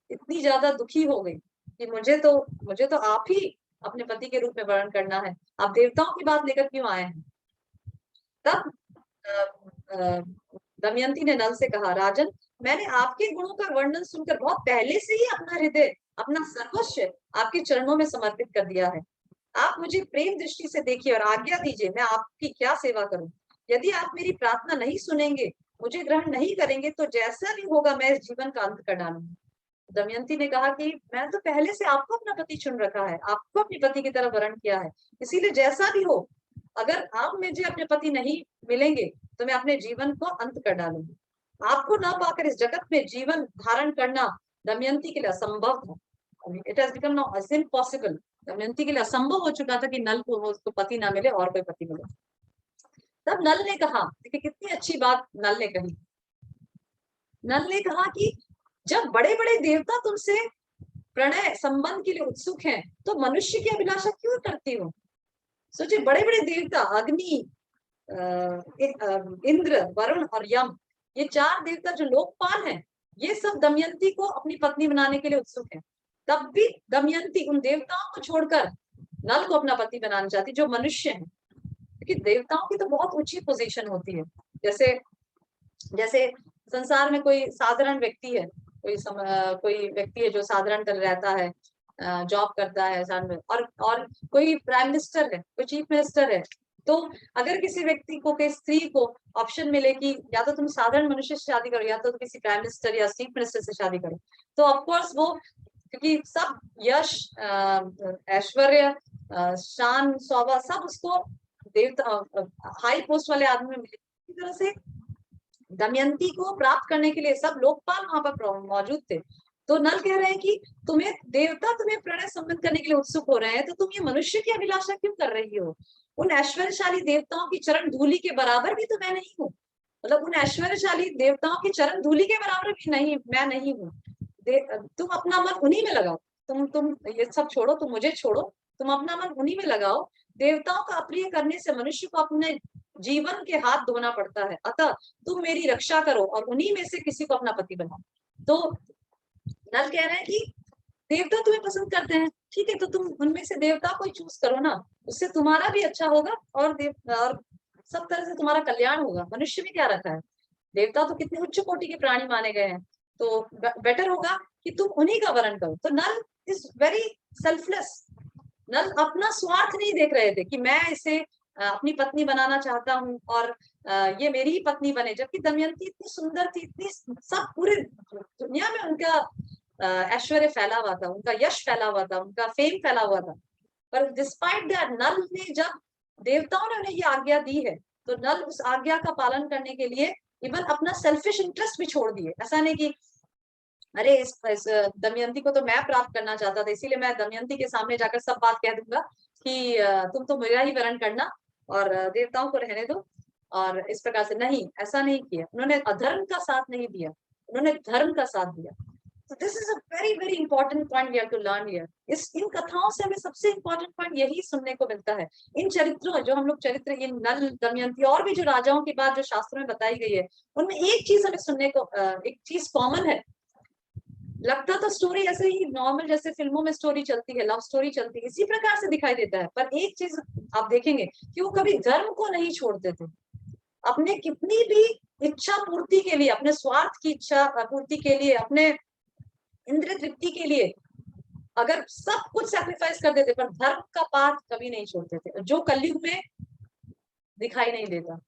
इतनी ज्यादा दुखी हो गई कि मुझे तो आप ही अपने पति के रूप में वर्ण करना है, आप देवताओं की बात लेकर क्यों आए हैं। तब दमयंती ने नल से कहा, राजन, मैंने आपके गुणों का वर्णन सुनकर बहुत पहले से ही अपना हृदय, अपना सर्वस्व आपके चरणों में समर्पित कर दिया है। आप मुझे प्रेम दृष्टि से देखिए और आज्ञा दीजिए, मैं आपकी क्या सेवा करूं। यदि आप मेरी प्रार्थना नहीं सुनेंगे, मुझे ग्रहण नहीं करेंगे, तो जैसा भी होगा मैं इस जीवन का अंत कर डालूंगी। दमयंती ने कहा कि मैं तो पहले से आपको अपना पति चुन रखा है, आपको अपने पति की तरह वर्ण किया है, इसीलिए जैसा भी हो, अगर आप मुझे अपने पति नहीं मिलेंगे तो मैं अपने जीवन को अंत कर डालूंगी। आपको ना पाकर इस जगत में जीवन धारण करना दमयंती के लिए असंभव था। It has become now impossible. Damayanti के लिए असंभव हो चुका था कि नल को उसको पति ना मिले और कोई पति मिले। तब नल ने कहा, देखिए कितनी अच्छी बात नल ने कही। नल ने कहा कि जब बड़े बड़े देवता तुमसे प्रणय संबंध के लिए उत्सुक हैं, तो मनुष्य की अभिलाषा क्यों करती हो। सोचिए, बड़े बड़े देवता अग्नि, इंद्र, वरुण और यम, ये चार देवता जो लोकपाल हैं, ये सब दमयंती को अपनी पत्नी बनाने के लिए उत्सुक हैं। तब भी दमयंती उन देवताओं को छोड़कर नल को अपना पति बनाना चाहती, जो मनुष्य हैं, क्योंकि देवताओं की तो बहुत ऊंची पोजीशन होती है। जैसे जैसे संसार में कोई साधारण व्यक्ति है, कोई व्यक्ति है जो साधारण कर रहता है, जॉब करता है और कोई प्राइम मिनिस्टर है, कोई चीफ मिनिस्टर है। तो अगर किसी व्यक्ति को, किसी स्त्री को ऑप्शन मिले कि या तो तुम साधारण मनुष्य से शादी करो या तो किसी प्राइम मिनिस्टर या चीफ मिनिस्टर से शादी करो, तो ऑफकोर्स वो, क्योंकि सब यश, ऐश्वर्य, शान शोभा सब उसको देवता, हाई पोस्ट वाले आदमी में मिले। इसी तरह से दमयंती को प्राप्त करने के लिए सब लोकपाल वहां पर मौजूद थे। तो नल कह रहे हैं कि देवता तुम्हें प्रणय संबंध करने के लिए उत्सुक हो रहे हैं, तो तुम ये मनुष्य की अभिलाषा क्यों कर रही हो। उन ऐश्वर्यशाली देवताओं की चरण धूलि के बराबर भी तो मैं नहीं हूँ। मतलब उन ऐश्वर्यशाली देवताओं की चरण धूलि के बराबर भी नहीं, मैं नहीं हूँ। तुम अपना मन उन्हीं में लगाओ। तुम ये सब छोड़ो, तुम मुझे छोड़ो, तुम अपना मन उन्हीं में लगाओ। देवताओं का अप्रिय करने से मनुष्य को अपने जीवन के हाथ धोना पड़ता है, अतः तुम मेरी रक्षा करो और उन्हीं में से किसी को अपना पति बनाओ। तो नल कह रहे हैं कि देवता तुम्हें पसंद करते हैं, ठीक है, तो तुम उनमें से देवता को चूज करो ना, उससे तुम्हारा भी अच्छा होगा और सब तरह से तुम्हारा कल्याण होगा। मनुष्य में क्या रखा है, देवता तो कितने उच्च कोटि के प्राणी माने गए हैं, तो बेटर होगा कि तुम उन्हीं का वर्ण करो। तो नल इज वेरी सेल्फलेस। नल अपना स्वार्थ नहीं देख रहे थे कि मैं इसे अपनी पत्नी बनाना चाहता हूँ और ये मेरी ही पत्नी बने, जबकि दमयंती इतनी सुंदर थी, इतनी सब पूरे दुनिया में उनका ऐश्वर्य फैला हुआ था, उनका यश फैला हुआ था, उनका फेम फैला हुआ था। पर डिस्पाइट दैट नल ने, जब देवताओं ने उन्हें ये आज्ञा दी है, तो नल उस आज्ञा का पालन करने के लिए इवन अपना सेल्फिश इंटरेस्ट भी छोड़ दिए। ऐसा नहीं कि अरे इस दमयंती को तो मैं प्राप्त करना चाहता था, इसीलिए मैं दमयंती के सामने जाकर सब बात कह दूंगा कि तुम तो मेरा ही वर्ण करना और देवताओं को रहने दो। और इस प्रकार से नहीं, ऐसा नहीं किया उन्होंने। अधर्म का साथ नहीं दिया, उन्होंने धर्म का साथ दिया। So this is a very very important point we have to learn here. इन कथाओं से हमें सबसे important point यही सुनने को मिलता है। इन चरित्रों, जो हम लोग चरित्र, इन नल, दमयंती और भी जो राजाओं की बात जो शास्त्रों में बताई गई है, उनमें एक चीज हमें सुनने को, एक चीज कॉमन है। लगता तो स्टोरी ऐसे ही नॉर्मल, जैसे फिल्मों में स्टोरी चलती है, लव स्टोरी चलती है, इसी प्रकार से दिखाई देता है। पर एक चीज आप देखेंगे कि वो कभी धर्म को नहीं छोड़ते थे। अपने कितनी भी इच्छा पूर्ति के लिए, अपने स्वार्थ की इच्छा पूर्ति के लिए, अपने इंद्रिय तृप्ति के लिए अगर सब कुछ सैक्रिफाइस कर देते, पर धर्म का पाठ कभी नहीं छोड़ते थे, जो कलयुग में दिखाई नहीं देता।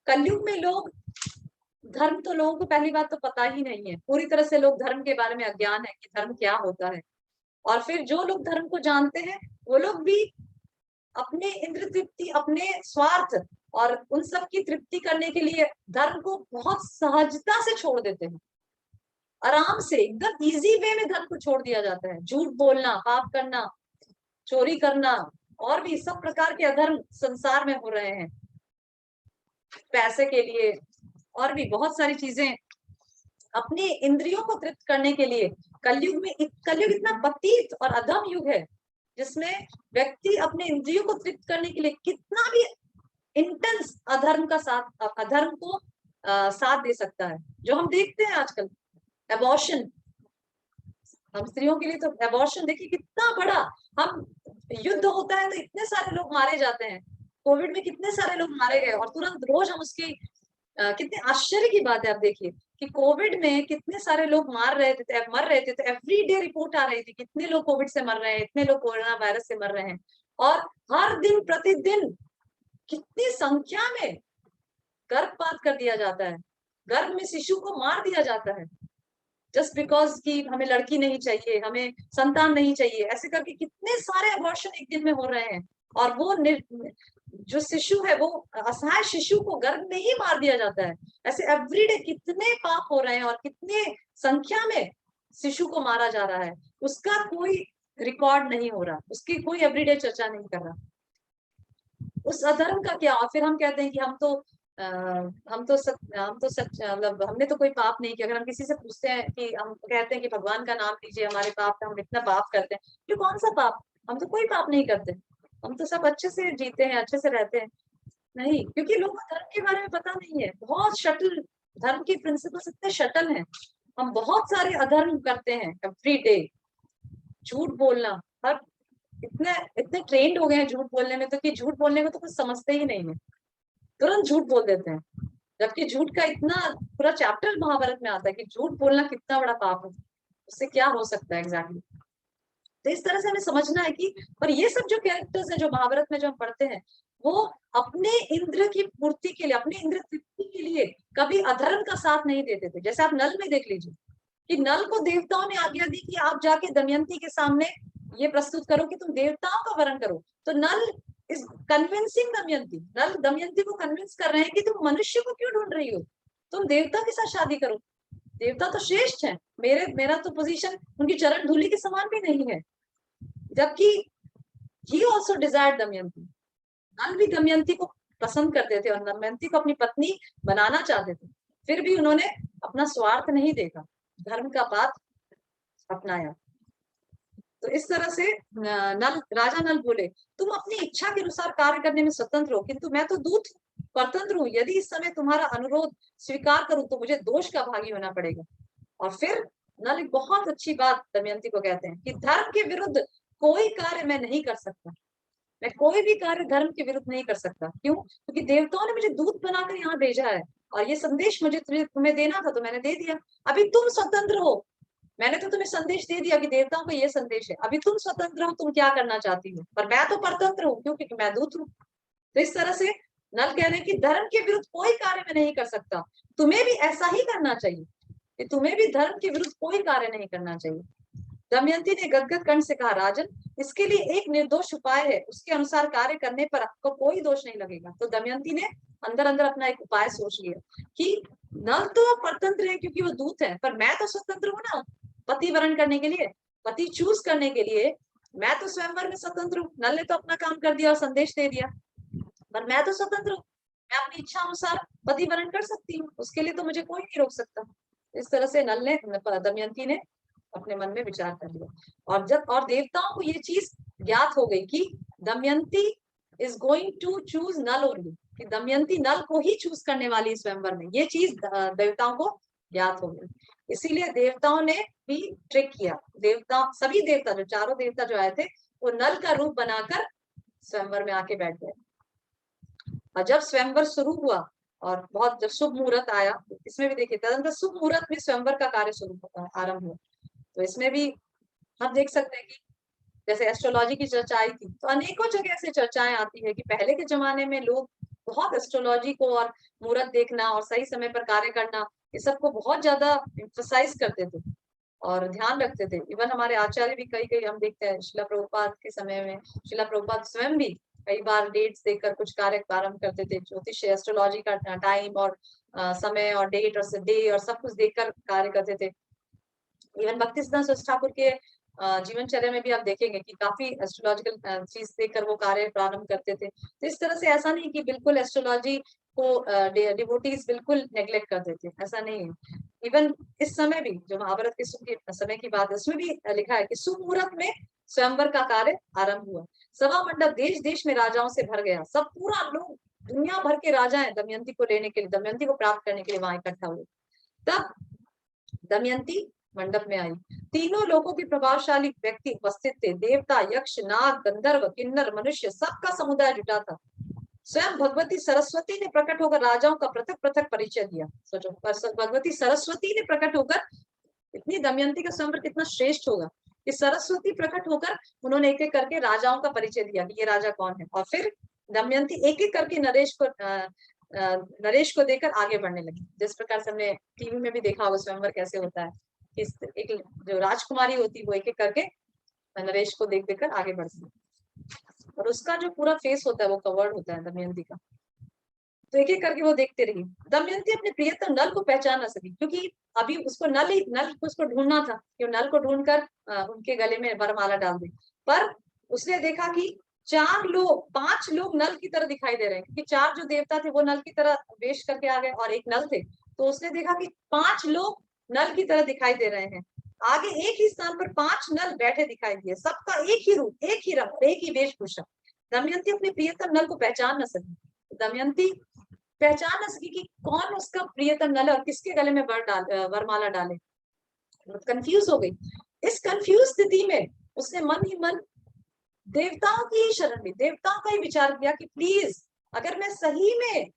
कलयुग में लोग, धर्म तो लोगों को पहली बात तो पता ही नहीं है, पूरी तरह से लोग धर्म के बारे में अज्ञान है कि धर्म क्या होता है। और फिर जो लोग धर्म को जानते हैं, वो लोग भी अपने इंद्र तृप्ति, अपने स्वार्थ और उन सब की तृप्ति करने के लिए धर्म को बहुत सहजता से छोड़ देते हैं, आराम से एकदम इजी वे में धर्म को छोड़ दिया जाता है। झूठ बोलना, पाप करना, चोरी करना और भी सब प्रकार के अधर्म संसार में हो रहे हैं पैसे के लिए, और भी बहुत सारी चीजें अपने इंद्रियों को तृप्त करने के लिए। कलयुग इतना पतित और अधम युग है जिसमें व्यक्ति अपने इंद्रियों को तृप्त करने के लिए कितना भी इंटेंस अधर्म को साथ दे सकता है। जो हम देखते हैं आजकल एबॉर्शन, हम स्त्रियों के लिए तो एबॉर्शन देखिए कितना बड़ा, हम युद्ध होता है तो इतने सारे लोग मारे जाते हैं, कोविड में कितने सारे लोग मारे गए और तुरंत रोज हम उसकी कितने आश्चर्य की बात है। आप देखिए कि कोविड में कितने सारे लोग मर रहे थे तो एवरी डे रिपोर्ट आ रही थी कितने लोग कोविड से मर रहे हैं, इतने लोग कोरोना वायरस से मर रहे हैं, और हर दिन प्रतिदिन कितनी संख्या में गर्भपात कर दिया जाता है, गर्भ में शिशु को मार दिया जाता है जस्ट बिकॉज कि हमें लड़की नहीं चाहिए, हमें संतान नहीं चाहिए, ऐसे करके कितने सारे अबॉर्शन एक दिन में हो रहे हैं। और वो जो शिशु है वो असहाय शिशु को गर्भ में ही मार दिया जाता है। ऐसे एवरीडे कितने पाप हो रहे हैं और कितने संख्या में शिशु को मारा जा रहा है, उसका कोई रिकॉर्ड नहीं हो रहा, उसकी कोई एवरीडे चर्चा नहीं कर रहा। उस अधर्म का क्या? और फिर हम कहते हैं कि हम तो सच मतलब हमने तो कोई पाप नहीं किया। अगर हम किसी से पूछते हैं कि हम कहते हैं कि भगवान का नाम लीजिए, हमारे पाप हम इतना पाप करते हैं, ये कौन सा पाप? हम तो कोई पाप नहीं करते, हम तो सब अच्छे से जीते हैं, अच्छे से रहते हैं। नहीं, क्योंकि लोगों को धर्म के बारे में पता नहीं है, बहुत शटल धर्म के प्रिंसिपल्स इतने शटल हैं। हम बहुत सारे अधर्म करते हैं एवरी डे, झूठ बोलना, हर इतने इतने ट्रेंड हो गए हैं झूठ बोलने में, तो कि झूठ बोलने में तो कुछ समझते ही नहीं है, तुरंत झूठ बोल देते हैं। जबकि झूठ का इतना पूरा चैप्टर महाभारत में आता है कि झूठ बोलना कितना बड़ा पाप है, उससे क्या हो सकता है एग्जैक्टली। तो इस तरह से हमें समझना है कि, पर ये सब जो कैरेक्टर्स हैं जो महाभारत में जो हम पढ़ते हैं, वो अपने इंद्र की पूर्ति के लिए, अपने इंद्र तृप्ति के लिए कभी अधर्म का साथ नहीं देते थे। जैसे आप नल में देख लीजिए कि नल को देवताओं ने आज्ञा दी कि आप जाके दमयंती के सामने ये प्रस्तुत करो कि तुम देवताओं का वरण करो। तो नल इज कन्विंसिंग दमयंती, नल दमयंती को कन्विंस कर रहे हैं कि तुम मनुष्य को क्यों ढूंढ रही हो, तुम देवता के साथ शादी करो, देवता तो श्रेष्ठ है, मेरा तो पोजीशन उनकी चरण धूलि के समान भी नहीं है। जबकि ही ऑल्सो डिजायर्ड दमयंती, नल भी दमयंती को पसंद करते थे और दमयंती को अपनी पत्नी बनाना चाहते थे, फिर भी उन्होंने अपना स्वार्थ नहीं देखा, धर्म का पाथ अपनाया। तो इस तरह से राजा नल बोले, तुम अपनी इच्छा के अनुसार कार्य करने में स्वतंत्र हो, किंतु मैं तो दूत परतंत्र हूँ, यदि इस समय तुम्हारा अनुरोध स्वीकार करूं तो मुझे दोष का भागी होना पड़ेगा। और फिर नल एक बहुत अच्छी बात दमयंती को कहते हैं कि धर्म के विरुद्ध कोई कार्य मैं नहीं कर सकता, मैं कोई भी कार्य धर्म के विरुद्ध नहीं कर सकता। क्यों? क्योंकि देवताओं ने मुझे दूत बनाकर यहाँ भेजा है और ये संदेश मुझे तुम्हें देना था तो मैंने दे दिया। अभी तुम स्वतंत्र हो, मैंने तो तुम्हें संदेश दे दिया कि देवताओं का ये संदेश है, अभी तुम स्वतंत्र हो, तुम क्या करना चाहती हो, पर मैं तो परतंत्र हूँ क्योंकि मैं दूत हूँ। तो इस तरह से नल कह रहे हैं कि धर्म के विरुद्ध कोई कार्य मैं नहीं कर सकता, तुम्हें भी ऐसा ही करना चाहिए कि तुम्हें भी धर्म के विरुद्ध कोई कार्य नहीं करना चाहिए। दमयंती ने गदगद कंठ से कहा, राजन इसके लिए एक निर्दोष उपाय है, उसके अनुसार कार्य करने पर आपको कोई दोष नहीं लगेगा। तो दमयंती ने अंदर अंदर अपना एक उपाय सोच लिया कि नल तो परतंत्र है क्योंकि वो दूत है, पर मैं तो स्वतंत्र हूँ ना, पति वरण करने के लिए, पति चूज करने के लिए मैं तो स्वयंवर में स्वतंत्र हूँ। नल ने तो अपना काम कर दिया और संदेश दे दिया, पर मैं तो स्वतंत्र हूँ, मैं अपनी इच्छा अनुसार पति वरण कर सकती हूँ, उसके लिए तो मुझे कोई नहीं रोक सकता। इस तरह से नल ने, दमयंती ने अपने मन में विचार कर लिया। और देवताओं को ये चीज ज्ञात हो गई कि Damayanti is going to choose Nala only, कि दमयंती नल को ही चूज करने वाली स्वयंवर में, ये चीज देवताओं को ज्ञात हो गई। इसीलिए देवताओं ने भी ट्रिक किया, सभी देवता जो चारों देवता जो आए थे वो नल का रूप बनाकर स्वयंवर में आके बैठ गए। और जब स्वयंवर शुरू हुआ और बहुत जब शुभ मुहूर्त आया, इसमें भी देखिए तदनंतर शुभ मुहूर्त में स्वयंवर का कार्य शुरू आरंभ हुआ। तो इसमें भी हम देख सकते हैं कि जैसे एस्ट्रोलॉजी की चर्चा आई थी, तो अनेकों जगह से चर्चाएं आती है कि पहले के जमाने में लोग बहुत एस्ट्रोलॉजी को और मुहूर्त देखना और सही समय पर कार्य करना, ये सबको बहुत ज्यादा एम्फसाइज करते थे और ध्यान रखते थे। इवन हमारे आचार्य भी कई हम देखते हैं, शिला प्रभुपाद के समय में शिला प्रभुपाद स्वयं भी कई बार डेट्स देखकर कुछ कार्य प्रारंभ करते थे। ज्योतिष एस्ट्रोलॉजी का टाइम और समय और डेट और डे और सब कुछ देखकर कार्य करते थे। इवन भक्ति सिद्धांत सरस्वती ठाकुर के जीवनचर्या में भी आप देखेंगे कि काफी एस्ट्रोलॉजिकल चीज देखकर वो कार्य प्रारंभ करते थे। तो इस तरह से ऐसा नहीं कि बिल्कुल एस्ट्रोलॉजी को डिवोटीज बिल्कुल नेग्लेक्ट कर देते, ऐसा नहीं है। इवन इस समय भी जो महाभारत के समय की बात है, उसमें भी लिखा है कि सुमुहूर्त में स्वयंवर का कार्य आरंभ हुआ। सभा मंडप देश देश में राजाओं से भर गया। सब पूरा लोग, दुनिया भर के राजा है दमयंती को लेने के लिए, दमयंती को प्राप्त करने के लिए वहां इकट्ठा हुए। तब दमयंती मंडप में आई। तीनों लोगों के प्रभावशाली व्यक्ति उपस्थित थे। देवता, यक्ष, नाग, गंधर्व, किन्नर, मनुष्य, सबका समुदाय जुटा था। स्वयं भगवती सरस्वती ने प्रकट होकर राजाओं का पृथक पृथक परिचय दिया। सोचो, भगवती सरस्वती ने प्रकट होकर, इतनी दमयंती का स्वयंवर कितना श्रेष्ठ होगा कि सरस्वती प्रकट होकर उन्होंने एक एक करके राजाओं का परिचय दिया कि ये राजा कौन है। और फिर दमयंती एक एक करके नरेश को देकर आगे बढ़ने लगी। जिस प्रकार से हमने टीवी में भी देखा होगा स्वयंवर कैसे होता है, एक जो राजकुमारी होती है वो एक एक करके नरेश को देख देकर आगे बढ़ती है, और उसका जो पूरा फेस होता है वो कवर्ड होता है दमयंती का। तो एक एक करके वो देखते रही। दमयंती अपने प्रियतम नल को पहचान ना सकी, क्योंकि अभी उसको नल को उसको ढूंढना था कि नल को ढूंढकर उनके गले में वरमाला डाल दी। पर उसने देखा कि 5 लोग नल की तरह दिखाई दे रहे हैं, क्योंकि 4 जो देवता थे वो नल की तरह वेश करके आ गए और एक नल थे। तो उसने देखा कि 5 लोग नल की तरह दिखाई दे रहे हैं। आगे एक ही स्थान पर 5 नल बैठे दिखाई दिए, सबका एक ही रूप, एक ही रंग, एक ही वेशभूषा। दमयंती अपने प्रियतम नल को पहचान न सकी। दमयंती पहचान न सकी कि कौन उसका प्रियतम नल है और किसके गले में वरमाला डाले। कंफ्यूज हो गई। इस कंफ्यूज स्थिति में उसने मन ही मन देवताओं की ही शरण ली, देवताओं का ही विचार किया कि प्लीज, अगर मैं सही में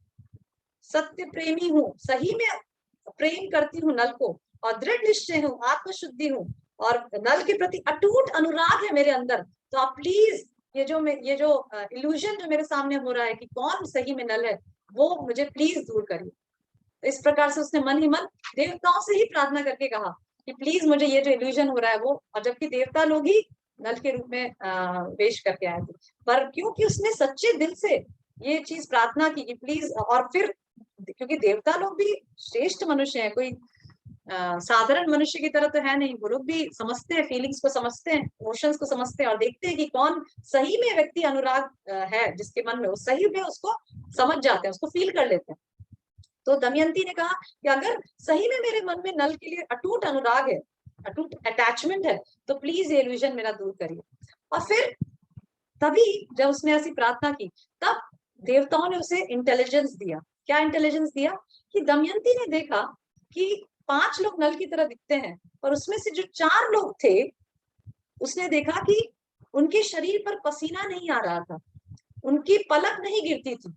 सत्य प्रेमी हूँ, सही में प्रेम करती हूँ नल को, और दृढ़ निश्चय हूँ, आत्मशुद्धि हूँ, और नल के प्रति अटूट अनुराग है मेरे अंदर, तो आप प्लीज ये जो इल्यूजन जो मेरे सामने हो रहा है कि कौन सही में नल है, वो मुझे प्लीज दूर करिए। इस प्रकार से उसने मन ही मन देवताओं से ही प्रार्थना करके कहा कि प्लीज मुझे ये जो इल्यूजन हो रहा है वो, और जबकि देवता लोग ही नल के रूप में वेश करके आए थे, पर क्योंकि उसने सच्चे दिल से ये चीज प्रार्थना की कि प्लीज, और फिर क्योंकि देवता लोग भी श्रेष्ठ मनुष्य हैं, कोई साधारण मनुष्य की तरह तो है नहीं, वो लोग भी समझते हैं, फीलिंग्स को समझते हैं, इमोशंस को समझते हैं, और देखते हैं कि कौन सही में व्यक्ति अनुराग है जिसके मन में, वो सही में उसको समझ जाते हैं, उसको फील कर लेते हैं। तो दमयंती ने कहा कि अगर सही में मेरे मन में नल के लिए अटूट अनुराग है, अटूट अटैचमेंट है, तो प्लीज ये इल्यूजन मेरा दूर करिए। और फिर तभी जब उसने ऐसी प्रार्थना की, तब देवताओं ने उसे इंटेलिजेंस दिया। क्या इंटेलिजेंस दिया? कि दमयंती ने देखा कि 5 लोग नल की तरह दिखते हैं, और उसमें से जो 4 लोग थे, उसने देखा कि उनके शरीर पर पसीना नहीं आ रहा था, उनकी पलक नहीं गिरती थी।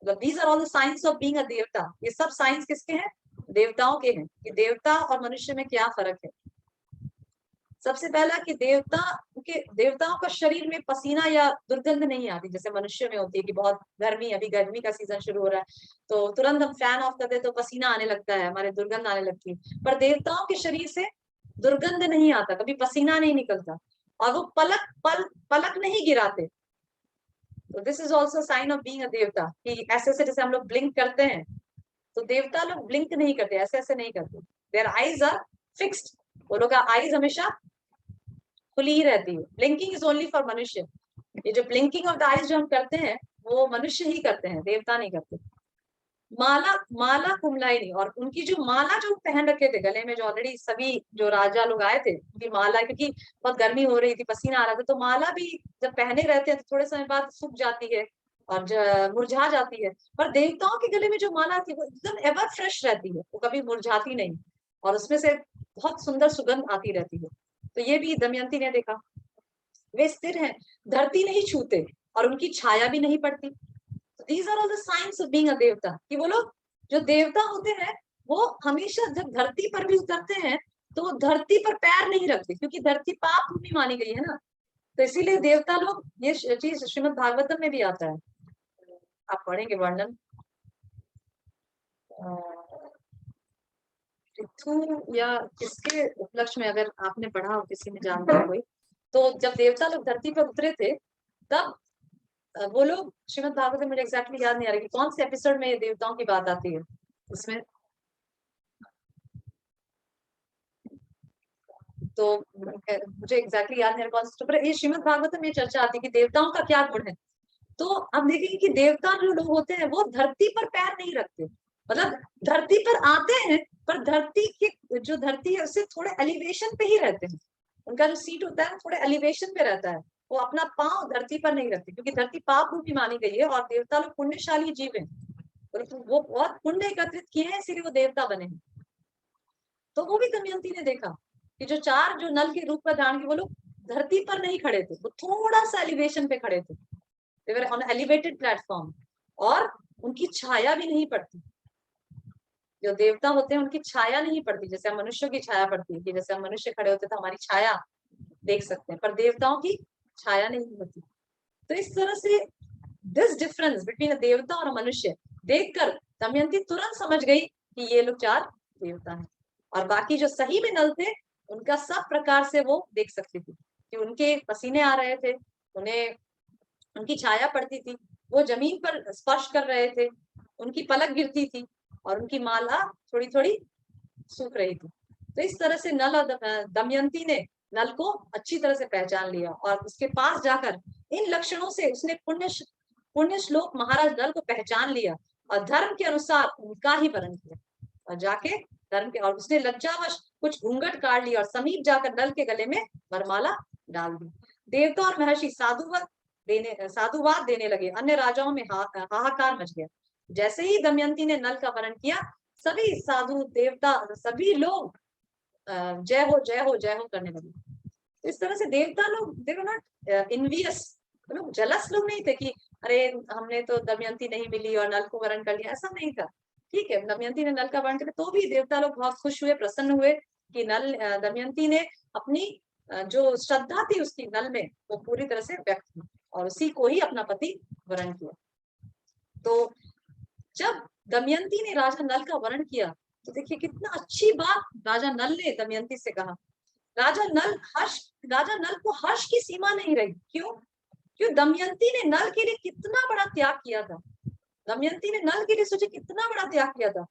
These are all the science of being a devata. ये सब साइंस किसके हैं? देवताओं के हैं, कि देवता और मनुष्य में क्या फर्क है। सबसे पहला कि देवताओं का शरीर में पसीना या दुर्गंध नहीं आती, जैसे मनुष्य में होती है कि बहुत गर्मी, अभी गर्मी का सीजन शुरू हो रहा है तो तुरंत हम फैन ऑफ करते तो पसीना आने लगता है, हमारे दुर्गंध आने लगती है। पर देवताओं के शरीर से दुर्गंध नहीं आता, कभी पसीना नहीं निकलता, और वो पलक नहीं गिराते। तो this is also sign of being a devata, कि ऐसे ऐसे जैसे हम लोग ब्लिंक करते हैं, तो देवता लोग ब्लिंक नहीं करते, ऐसे ऐसे नहीं करते। देयर आईज आर फिक्स्ड, वो लोग का आईज हमेशा खुली ही रहती है। ब्लिंकिंग इज ओनली फॉर मनुष्य। ये जो ब्लिंकिंग ऑफ द आईज जो हम करते हैं वो मनुष्य ही करते हैं, देवता नहीं करते। माला कुमलाई नहीं, और उनकी जो माला जो पहन रखे थे गले में, जो ऑलरेडी सभी जो राजा लोग आए थे उनकी माला, क्योंकि बहुत गर्मी हो रही थी, पसीना आ रहा था, तो माला भी जब पहने रहते हैं तो थोड़े समय बाद सूख जाती है और मुरझा जाती है। पर देवताओं के गले में जो माला थी वो एकदम एवर फ्रेश रहती है, वो कभी मुरझाती नहीं, और उसमें से बहुत सुंदर सुगंध आती रहती है। तो ये भी दमयंती ने देखा। वे स्थिर हैं, धरती नहीं छूते, और उनकी छाया भी नहीं पड़ती। These are all the signs of being a देवता, कि वो लोग जो देवता होते हैं वो हमेशा जब धरती पर भी उतरते हैं तो वो धरती पर पैर नहीं रखते, क्योंकि धरती पाप भूमि मानी गई है ना। तो इसीलिए देवता लोग, ये चीज श्रीमद् भागवतम में भी आता है, आप पढ़ेंगे वर्णन, पृथु या किसके उपलक्ष्य में, अगर आपने पढ़ा हो, किसी ने जानता हो कोई, तो जब देवता लोग धरती पर उतरे थे तब वो लोग श्रीमद् भागवत में, मुझे एग्जैक्टली याद नहीं आ रही कौन से एपिसोड में ये देवताओं की बात आती है उसमें, तो मुझे एग्जैक्टली याद नहीं आ रहा कौन सा, पर ये श्रीमद् भागवत में चर्चा आती है कि देवताओं का क्या गुण है। तो अब देखेंगे कि देवता जो लोग होते हैं वो धरती पर पैर नहीं रखते, मतलब धरती पर आते हैं पर धरती की जो धरती है उससे थोड़े एलिवेशन पे ही रहते हैं, उनका जो सीट होता है थोड़े एलिवेशन पे रहता है, वो अपना पांव धरती पर नहीं रखते, क्योंकि धरती पाप भूमि मानी गई है और देवता लोग पुण्यशाली जीव हैं, वो बहुत पुण्य एकत्रित किए हैं इसीलिए वो देवता बने हैं। तो वो भी दमयंती ने देखा कि जो चार जो नल के रूप का धारण किए वो लोग धरती पर नहीं खड़े थे, वो थोड़ा सा एलिवेशन पे खड़े थे, they were on elevated platform, और उनकी छाया भी नहीं पड़ती। जो देवता होते हैं उनकी छाया नहीं पड़ती, जैसे हम मनुष्यों की छाया पड़ती है कि जैसे हम मनुष्य खड़े होते तो हमारी छाया देख सकते हैं, पर देवताओं की छाया नहीं होती। तो इस तरह से दिस डिफरेंस बिटवीन अ देवता और मनुष्य देखकर दमयंती तुरंत समझ गई कि ये लोग चार देवता हैं, और बाकी जो सही में नल थे उनका सब प्रकार से वो देख सकती थी कि उनके पसीने आ रहे थे, उन्हें उनकी छाया पड़ती थी, वो जमीन पर स्पर्श कर रहे थे, उनकी पलक गिरती थी और उनकी माला थोड़ी थोड़ी सूख रही थी। तो इस तरह से नल और दमयंती ने नल को अच्छी तरह से पहचान लिया और उसके पास जाकर इन लक्षणों से उसने पुण्य श्लोक महाराज नल को पहचान लिया और धर्म के अनुसार उनका ही वर्ण किया, और जाके धर्म के, और उसने लज्जावश कुछ घूंघट काट लिया और समीप जाकर नल के गले में वरमाला डाल दी। देवता और महर्षि साधुवाद देने लगे, अन्य राजाओं में हाहाकार मच गया। जैसे ही दमयंती ने नल का वर्ण किया सभी साधु देवता सभी लोग जय हो जय हो जय हो करने लगे। इस तरह से देवता लोग दे वर नॉट इनवियस, लोग जलस लोग नहीं थे कि अरे हमने तो दमयंती नहीं मिली और नल को वर्ण कर लिया, ऐसा नहीं था। ठीक है, दमयंती ने नल का वर्ण किया तो भी देवता लोग बहुत खुश हुए, प्रसन्न हुए कि नल दमयंती ने अपनी जो श्रद्धा थी उसकी नल में वो पूरी तरह से व्यक्त की और उसी को ही अपना पति वर्ण किया। तो जब दमयंती ने राजा नल का वर्ण किया तो देखिए कितना अच्छी बात राजा नल ने दमयंती से कहा। राजा नल को हर्ष की सीमा नहीं रही। क्यों? क्यों? दमयंती ने नल के लिए कितना बड़ा त्याग किया था। दमयंती ने नल के लिए सोचे कितना बड़ा त्याग किया था।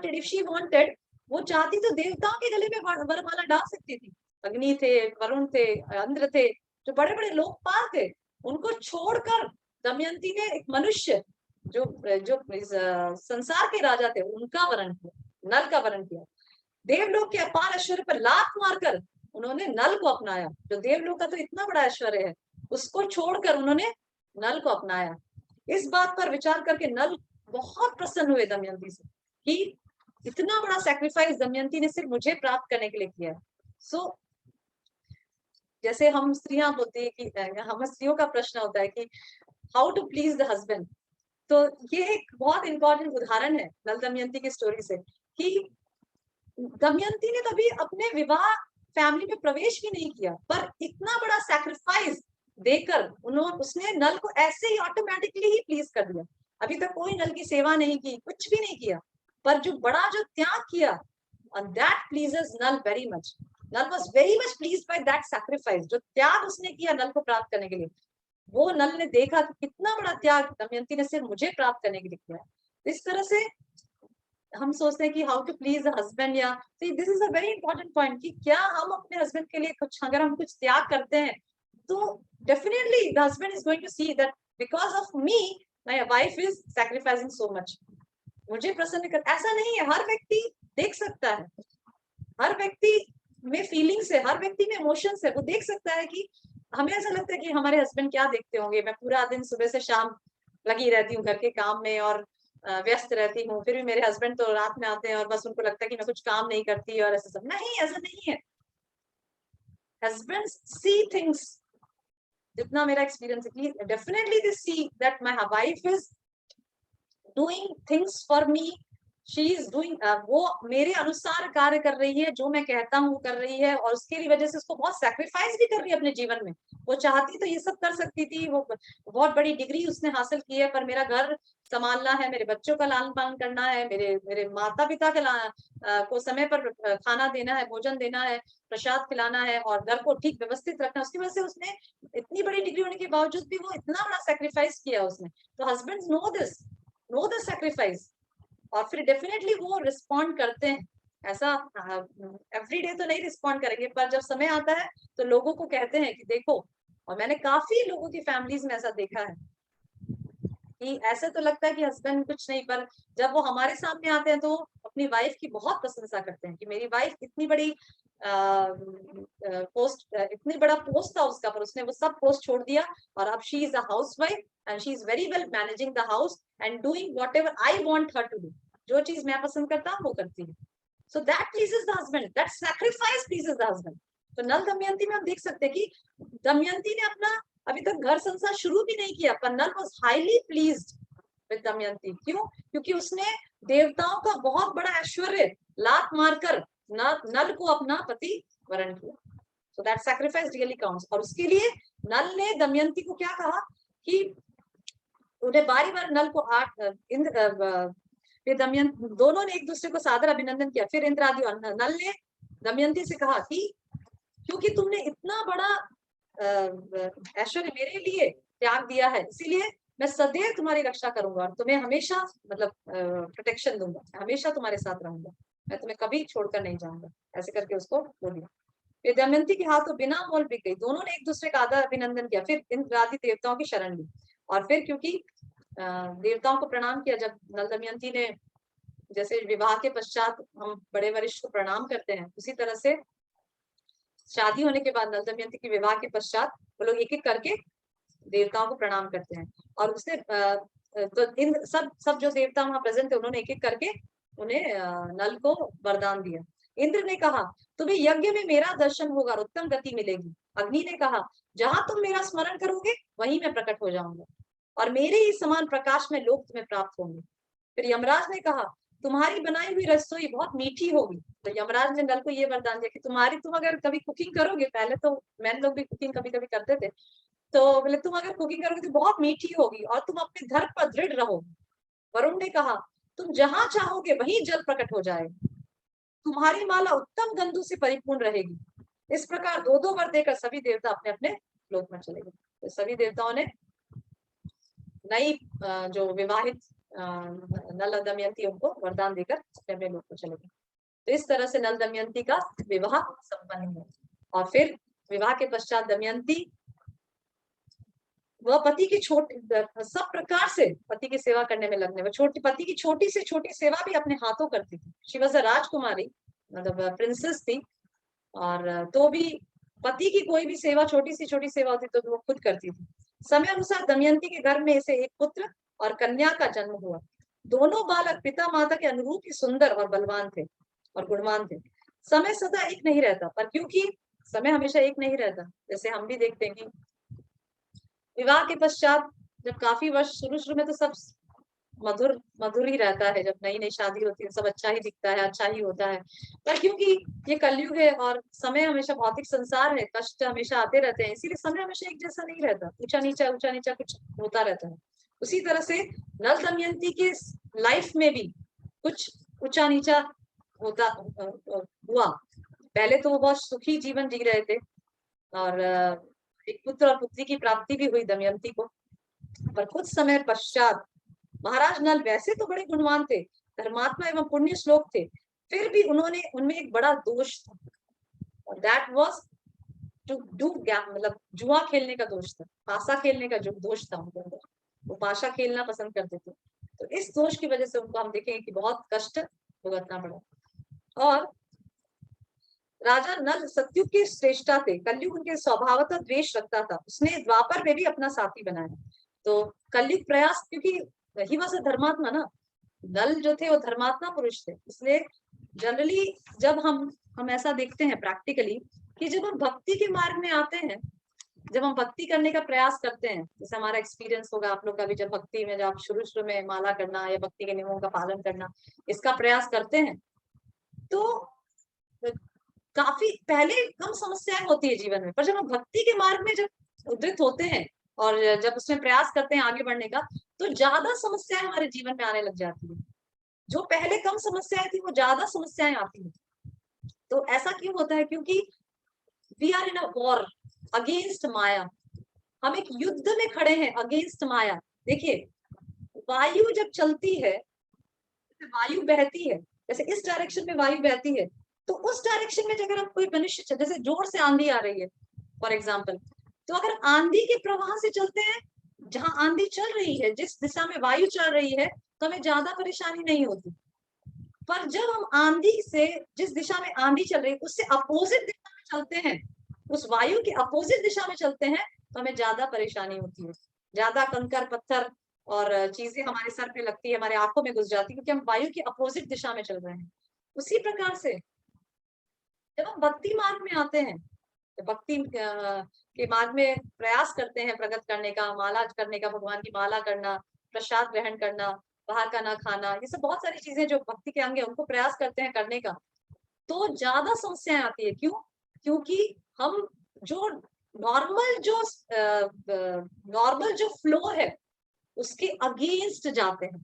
इफ शी वांटेड, वो चाहती तो देवताओं के गले में वरमाला डाल सकती थी। अग्नि थे, वरुण थे, इंद्र थे, जो बड़े बड़े लोकपाल थे, उनको छोड़कर दमयंती ने एक मनुष्य जो जो संसार के राजा थे उनका वर्ण किया, नल का वर्ण किया। देवलोक के अपार ऐश्वर्य पर लात मारकर उन्होंने नल को अपनाया। जो देवलोक का तो इतना बड़ा ऐश्वर्य है उसको छोड़कर उन्होंने नल को अपनाया। इस बात पर विचार करके नल बहुत प्रसन्न हुए दमयंती से कि इतना बड़ा सैक्रिफाइस दमयंती ने सिर्फ मुझे प्राप्त करने के लिए किया है। सो जैसे हम स्त्रियां होती है कि हम स्त्रियों का प्रश्न होता है कि how to please the husband, तो ये एक बहुत इंपॉर्टेंट उदाहरण है नल दमयंती की स्टोरी से कि दमयंती ने कभी अपने विवाह फैमिली में प्रवेश भी नहीं किया, पर इतना बड़ा सैक्रिफाइस देकर उसने नल को ऐसे ही ऑटोमेटिकली ही प्लीज कर दिया। अभी तक कोई नल की सेवा नहीं की, कुछ भी नहीं किया, पर जो बड़ा जो त्याग किया, and that pleases null very much. Null was very much pleased by that sacrifice. जो त्याग उसने किया नल को प्राप्त करने के लिए, वो नल ने देखा कि कितना बड़ा त्याग दमयंती ने सिर्फ मुझे प्राप्त करने के लिए किया। इस तरह से हम सोचते हैं कि हाउ टू प्लीज हस्बैंड, या this is a very important point कि क्या हम अपने हस्बैंड के लिए कुछ, अगर हम कुछ त्याग करते हैं तो definitely the husband is going to see that because of me my wife is sacrificing so much. मुझे प्रसन्न कर, ऐसा नहीं है, हर व्यक्ति देख सकता है, हर व्यक्ति में फीलिंग्स है, हर व्यक्ति में इमोशंस है, वो देख सकता है कि हमें ऐसा लगता है कि हमारे हस्बैंड क्या देखते होंगे, मैं पूरा दिन सुबह से शाम लगी रहती हूँ घर के काम में और व्यस्त रहती हूँ, फिर भी मेरे हस्बैंड तो रात में आते हैं और बस उनको लगता है कि मैं कुछ काम नहीं करती और ऐसा सब नहीं, ऐसा नहीं है। हस्बैंड्स सी थिंग्स, जितना मेरा एक्सपीरियंस है, definitely they see that my wife is doing things for me she is doing, वो मेरे अनुसार कार्य कर रही है, जो मैं कहता हूँ कर रही है, और उसके वजह से उसको बहुत सैक्रिफाइस भी कर रही है अपने जीवन में। वो चाहती तो ये सब कर सकती थी, वो बहुत बड़ी डिग्री उसने हासिल की है, पर मेरा घर संभालना है, मेरे बच्चों का लालन पालन करना है, मेरे मेरे माता पिता को समय पर खाना देना है, भोजन देना है, प्रसाद खिलाना है, और घर को ठीक व्यवस्थित रखना। उसकी वजह से उसने इतनी बड़ी डिग्री होने के बावजूद भी वो इतना बड़ा सेक्रीफाइस किया उसने। तो husband know this, know the sacrifice, और फिर डेफिनेटली वो रिस्पॉन्ड करते हैं। ऐसा एवरीडे तो नहीं रिस्पॉन्ड करेंगे, पर जब समय आता है तो लोगों को कहते हैं कि देखो, और मैंने काफी लोगों की फैमिलीज में ऐसा देखा है कि ऐसे तो लगता है कि हस्बैंड कुछ नहीं, पर जब वो हमारे सामने आते हैं तो अपनी वाइफ की बहुत प्रशंसा करते हैं कि मेरी वाइफ इतनी बड़ी पोस्ट, इतनी बड़ा पोस्ट था उसका, पर उसने वो सब पोस्ट छोड़ दिया, और अब she is a housewife and she is very well managing the house and doing whatever I want her to do. जो चीज मैं पसंद करता हूँ वो करती है। So that pleases the husband, that sacrifice pleases the husband. तो नल दमयंती में हम देख सकते हैं कि दमयंती ने अपना अभी तक घर संसार शुरू भी नहीं किया, पर Nal was highly pleased with Damayanti. क्यों? क्योंकि उसने देवताओं का बहुत बड़ा ऐश्वर्य लात मारकर नल को अपना पति वरण किया। So that sacrifice really counts. और उसके लिए नल ने दमयंती को क्या कहा कि उन्हें बारी बार नल को फिर दमयंती दोनों ने एक दूसरे को सादर अभिनंदन किया। फिर इंद्र आदि और नल ने दमयंती से कहा कि क्योंकि तुमने इतना बड़ा ऐश्वर्य मेरे लिए त्याग दिया है, इसीलिए मैं सदैव तुम्हारी रक्षा करूंगा और तुम्हें हमेशा मतलब प्रोटेक्शन दूंगा, हमेशा तुम्हारे साथ रहूंगा, मैं तुम्हें कभी छोड़कर नहीं जाऊंगा। ऐसे करके उसको बोलिए। फिर दमयंती के हाथ तो बिना मोल बिक गई। दोनों ने एक दूसरे का आदर अभिनंदन किया। फिर इंद्र आदि देवताओं की शरण ली, और फिर क्योंकि देवताओं को प्रणाम किया, जब नल दमयंती ने, जैसे विवाह के पश्चात हम बड़े वरिष्ठ को प्रणाम करते हैं, उसी तरह से शादी होने के बाद नल दमयंती के विवाह के पश्चात वो लोग एक एक करके देवताओं को प्रणाम करते हैं। और उसने तो इन सब जो देवता वहां प्रेजेंट थे, उन्होंने एक एक करके उन्हें नल को वरदान दिया। इंद्र ने कहा तुम्हें यज्ञ में मेरा दर्शन होगा और उत्तम गति मिलेगी। अग्नि ने कहा जहां तुम मेरा स्मरण करोगे वहीं मैं प्रकट हो जाऊंगा, और मेरे ही समान प्रकाश में लोग तुम्हें प्राप्त होंगे। फिर यमराज ने कहा तुम्हारी बनाई हुई रसोई बहुत मीठी होगी। तो यमराज ने नल को ये वरदान दिया कि तुम अगर कभी कुकिंग करोगे, पहले तो मैंने लोग भी कुकिंग कभी कभी करते थे, तो बोले तुम अगर कुकिंग करोगे तो बहुत मीठी होगी और तुम अपने धर्म पर दृढ़ रहोगे। वरुण ने कहा तुम जहां चाहोगे वहीं जल प्रकट हो जाएगा, तुम्हारी माला उत्तम गंधों से परिपूर्ण रहेगी। इस प्रकार दो दो वर देकर सभी देवता अपने अपने लोक में चले गए। तो सभी देवताओं ने नई जो विवाहित नल दमयंती उनको वरदान देकर अपने अपने लोक में चले गए। तो इस तरह से नल दमयंती का विवाह संपन्न हुआ। और फिर विवाह के पश्चात दमयंती वह पति की छोटी सब प्रकार से पति की सेवा करने में लगने, वह पति की छोटी से छोटी सेवा भी अपने हाथों करती थी। शी वॉज अ राजकुमारी, मतलब प्रिंसेस थी, और तो भी पति की कोई भी सेवा, छोटी सी छोटी सेवा होती तो वो खुद करती थी। समय अनुसार दमयंती के घर में इसे एक पुत्र और कन्या का जन्म हुआ। दोनों बालक पिता माता के अनुरूप ही सुंदर और बलवान थे और गुणवान थे। समय सदा एक नहीं रहता, पर क्योंकि समय हमेशा एक नहीं रहता, जैसे हम भी देखते हैं कि विवाह के पश्चात जब काफी वर्ष, शुरू शुरू में तो सब मधुर मधुर ही रहता है, जब नई नई शादी होती है सब अच्छा ही दिखता है, अच्छा ही होता है। पर क्योंकि ये कलयुग है और समय हमेशा भौतिक संसार है, कष्ट हमेशा आते रहते हैं, इसीलिए समय हमेशा एक जैसा नहीं रहता, ऊंचा नीचा कुछ होता रहता है। उसी तरह से नल दमयंती के लाइफ में भी कुछ ऊंचा नीचा होता हुआ। पहले तो वो बहुत सुखी जीवन जी रहे थे, और एक पुत्र और पुत्री की प्राप्ति भी हुई दमयंती को। पर कुछ समय पश्चात महाराज नल वैसे तो बड़े गुणवान थे, धर्मात्मा एवं पुण्य श्लोक थे, फिर भी उनमें एक बड़ा दोष था, और दैट वाज टू डू मतलब जुआ खेलने का दोष था, पासा खेलने का जो दोष था उनके अंदर, वो पाशा खेलना पसंद करते थे। तो इस दोष की वजह से उनको हम देखेंगे कि बहुत कष्ट भुगतना पड़ा। और राजा नल सतयुग के श्रेष्ठा थे, कलयुग उनके स्वभावतः द्वेष रखता था, उसने द्वापर में भी अपना साथी बनाया। तो कलयुग प्रयास, क्योंकि ही वॉज अ धर्मात्मा ना, नल जो थे वो धर्मात्मा पुरुष थे, इसलिए जनरली जब हम ऐसा देखते हैं प्रैक्टिकली कि जब हम भक्ति के मार्ग में आते हैं जब हम भक्ति करने का प्रयास करते हैं, जैसे हमारा एक्सपीरियंस होगा आप लोग का भी, जब भक्ति में, जब आप शुरू शुरू में माला करना या भक्ति के नियमों का पालन करना इसका प्रयास करते हैं, तो काफी पहले कम समस्याएं होती है जीवन में, पर जब हम भक्ति के मार्ग में जब उद्धृत होते हैं और जब उसमें प्रयास करते हैं आगे बढ़ने का, तो ज्यादा समस्याएं हमारे जीवन में आने लग जाती है। जो पहले कम समस्याएं थी वो ज्यादा समस्याएं आती है। तो ऐसा क्यों होता है? क्योंकि we are in a war against maya. हम एक युद्ध में खड़े हैं अगेंस्ट माया। देखिए, वायु जब चलती है, वायु बहती है, जैसे इस डायरेक्शन में वायु बहती है, तो उस डायरेक्शन में अगर हम कोई मनुष्य, जैसे जोर से आंधी आ रही है फॉर एग्जाम्पल, तो अगर आंधी के प्रवाह से चलते हैं, जहां आंधी चल रही है, जिस दिशा में वायु चल रही है, तो हमें ज्यादा परेशानी नहीं होती। पर जब हम आंधी से, जिस दिशा में आंधी चल रही है उससे अपोजिट दिशा में चलते हैं, उस वायु के अपोजिट दिशा में चलते हैं, तो हमें ज्यादा परेशानी होती है। ज्यादा कंकर पत्थर और चीजें हमारे सर पे लगती है, हमारे आंखों में घुस जाती है, क्योंकि हम वायु के अपोजिट दिशा में चल रहे हैं। उसी प्रकार से जब हम भक्ति मार्ग में आते हैं, तो भक्ति के मार्ग में प्रयास करते हैं प्रगत करने का, माला करने का, भगवान की माला करना, प्रसाद ग्रहण करना, बाहर का ना खाना, ये सब बहुत सारी चीजें जो भक्ति के अंग है उनको प्रयास करते हैं करने का, तो ज्यादा समस्याएं आती है। क्यों? क्योंकि हम जो नॉर्मल जो फ्लो है उसके अगेंस्ट जाते हैं।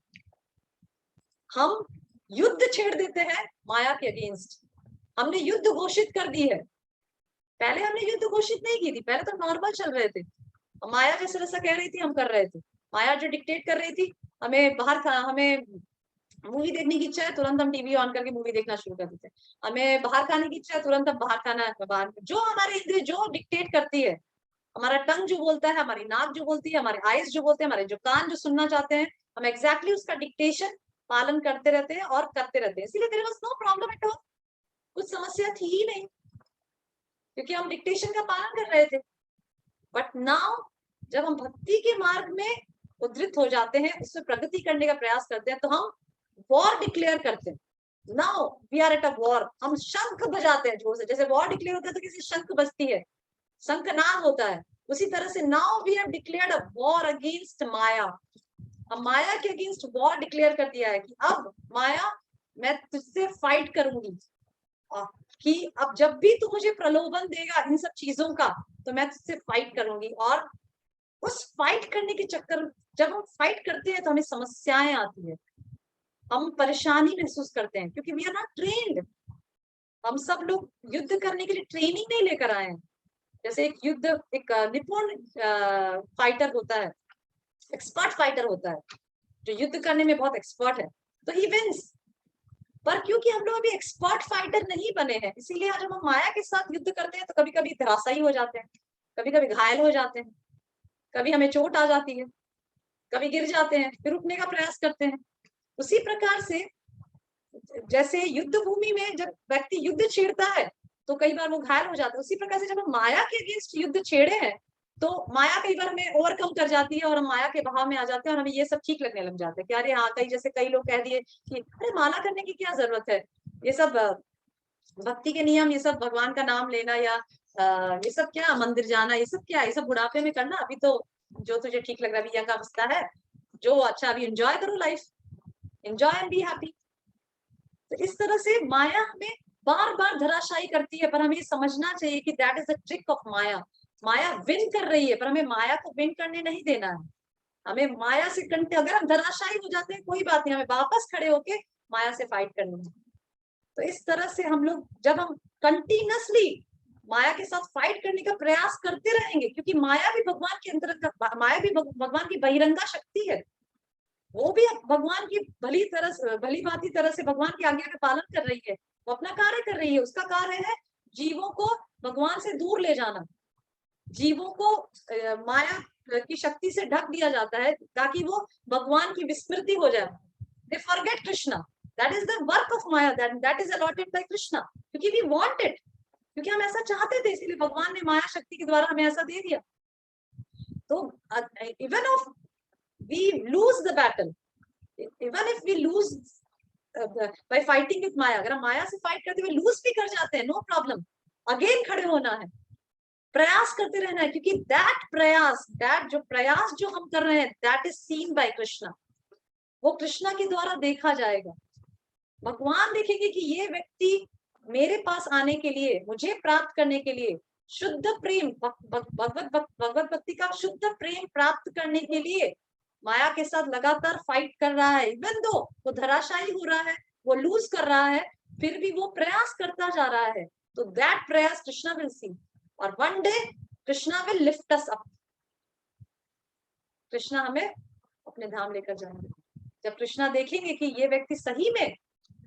हम युद्ध छेड़ देते हैं माया के अगेंस्ट। हमने युद्ध घोषित कर दी है। पहले हमने युद्ध घोषित नहीं की थी, पहले तो नॉर्मल चल रहे थे। माया जैसे जैसा कह रही थी हम कर रहे थे। माया जो डिक्टेट कर रही थी, हमें हमें मूवी देखने की इच्छा है, तुरंत हम टीवी ऑन करके मूवी देखना शुरू कर देते हैं। हमें बाहर खाने की इच्छा है, तुरंत हम बाहर खाना, बाहर जो हमारे इंद्रिय जो डिक्टेट करती है, हमारा टंग जो बोलता है, हमारी नाक जो बोलती है, हमारे आईज जो बोलते हैं, हमारे जो कान जो सुनना चाहते हैं, हम एग्जैक्टली उसका डिक्टेशन पालन करते रहते हैं और करते रहते हैं। इसीलिए मेरे पास नो प्रॉब्लम एट ऑल, कुछ समस्या थी ही नहीं, क्योंकि हम डिक्टेशन का पालन कर रहे थे। बट नाउ जब हम भक्ति के मार्ग में उद्धृत हो जाते हैं, उसमें प्रगति करने का प्रयास करते हैं, तो हम वॉर डिक्लेयर करते हैं। Now we are at a war. हम शंख बजाते हैं जोर से, जैसे वॉर डिक्लेयर होता है तो किसी शंख बजती है, शंखनाद होता है, उसी तरह से now we have declared a war against maya. हम माया के अगेंस्ट वॉर डिक्लेयर कर दिया है कि अब माया, मैं तुझसे फाइट करूंगी, कि अब जब भी तू मुझे प्रलोभन देगा इन सब चीजों का, तो मैं तुझसे फाइट करूंगी। और उस फाइट करने के चक्कर, जब हम फाइट करते हैं तो हमें समस्याएं आती है, हम परेशानी महसूस करते हैं, क्योंकि वी आर नॉट ट्रेन्ड। हम सब लोग युद्ध करने के लिए ट्रेनिंग नहीं लेकर आए हैं। जैसे एक युद्ध, एक निपुण फाइटर होता है, एक्सपर्ट फाइटर होता है, जो युद्ध करने में बहुत एक्सपर्ट है, तो ही विंस। पर क्योंकि हम लोग अभी एक्सपर्ट फाइटर नहीं बने हैं, इसीलिए जब हम माया के साथ युद्ध करते हैं तो कभी कभी धराशायी हो जाते हैं, कभी कभी घायल हो जाते हैं, कभी हमें चोट आ जाती है, कभी गिर जाते हैं, फिर उठने का प्रयास करते हैं। उसी प्रकार से जैसे युद्ध भूमि में जब व्यक्ति युद्ध छेड़ता है तो कई बार वो घायल हो जाता है, उसी प्रकार से जब हम माया के अगेंस्ट युद्ध छेड़े हैं तो माया कई बार हमें ओवरकम कर जाती है और हम माया के बहाव में आ जाते हैं, और हमें ये सब ठीक लगने लग जाते हैं कि अरे हाँ, कई लोग कह दिए कि अरे माला करने की क्या जरूरत है, ये सब भक्ति के नियम, ये सब भगवान का नाम लेना, या ये सब क्या, मंदिर जाना, ये सब क्या, ये सब बुढ़ापे में करना, अभी तो जो तुझे ठीक लग रहा है, अभी यंग अवस्था है, जो अच्छा अभी एंजॉय करो life, enjoy and be happy. तो इस तरह से माया हमें बार बार धराशायी करती है, पर हमें ये समझना चाहिए कि that is the trick of Maya. Maya win कर रही है, पर हमें माया को विन करने नहीं देना है। हमें माया से अगर हम धराशायी हो जाते हैं कोई बात नहीं, हमें वापस खड़े होके माया से फाइट करनी है। तो इस तरह से हम लोग, जब हम कंटिन्यूअसली माया के साथ फाइट करने का प्रयास करते रहेंगे, क्योंकि माया भी भगवान के अंतर्गत, माया भी भगवान की बहिरंगा शक्ति है, वो भी भगवान की भली भांति तरह से भगवान की आज्ञा का पालन कर रही है, वो अपना कार्य कर रही है। उसका कार्य है जीवों को भगवान से दूर ले जाना, जीवों को माया की शक्ति से ढक दिया जाता है ताकि वो भगवान की विस्मृति हो जाए, they forget Krishna. That is the work of maya, that is allotted by Krishna, क्योंकि वी वांट इट, क्योंकि हम ऐसा चाहते थे, इसलिए भगवान ने माया शक्ति के द्वारा हमें ऐसा दे दिया। तो even of we lose the battle, even if we lose by fighting with maya, अगर हम माया से फाइट करते हुए लूज भी कर जाते हैं, नो प्रॉब्लम, अगेन खड़े होना है। प्रयास करते रहना है, क्योंकि दैट जो प्रयास जो हम कर रहे हैं, that is seen by Krishna. वो कृष्णा के द्वारा देखा जाएगा। भगवान देखेंगे कि ये व्यक्ति मेरे पास आने के लिए, मुझे प्राप्त करने के लिए, शुद्ध प्रेम, भगवत भक्ति का शुद्ध प्रेम प्राप्त करने के लिए माया के साथ लगातार फाइट कर रहा है। इवन दो वो धराशायी हो रहा है, वो लूज कर रहा है, फिर भी वो प्रयास करता जा रहा है। तो दैट प्रयास कृष्णा विल सी, और one day Krishna will lift us up. Krishna हमें अपने धाम लेकर जाएंगे। जब कृष्णा देखेंगे कि ये व्यक्ति सही में